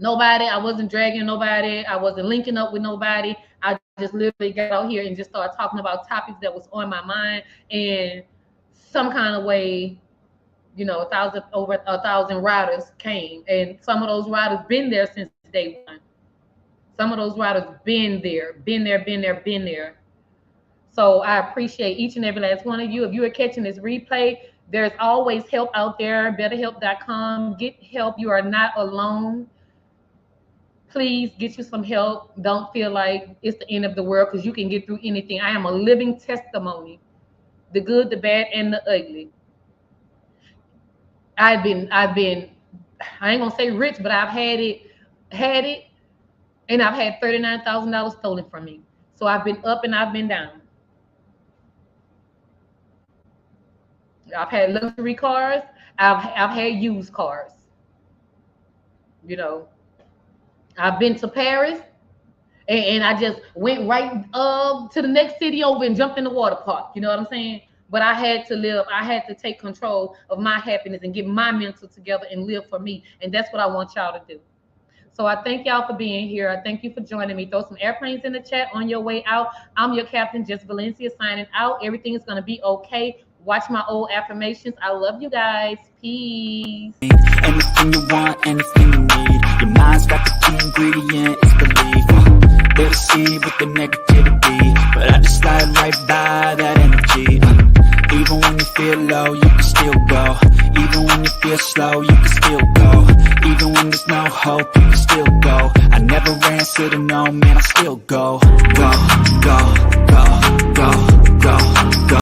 I wasn't dragging nobody. I wasn't linking up with nobody. I just literally got out here and just started talking about topics that was on my mind. And some kind of way, over 1,000 riders came. And some of those riders been there since day one. Some of those riders been there. So I appreciate each and every last one of you. If you are catching this replay, there's always help out there, betterhelp.com. Get help. You are not alone. Please get you some help. Don't feel like it's the end of the world, because you can get through anything. I am a living testimony, the good, the bad, and the ugly. I've been, I ain't gonna say rich, but I've had it, and I've had $39,000 stolen from me. So I've been up and I've been down. I've had luxury cars. I've had used cars. You know, I've been to Paris, and I just went right to the next city over and jumped in the water park. You know what I'm saying? But I had to live. I had to take control of my happiness and get my mental together and live for me. And that's what I want y'all to do. So I thank y'all for being here. I thank you for joining me. Throw some airplanes in the chat on your way out. I'm your captain, Justvalencia, signing out. Everything is going to be okay. Watch my old affirmations. I love you guys. Peace.
Anything you want, anything you need. Your mind's got the key ingredient, it's belief. They'll deceive with the negativity, but I just slide right by that energy. Even when you feel low, you can still go. Even when you feel slow, you can still go. Even when there's no hope, you can still go. I never answer to no, man, I still go.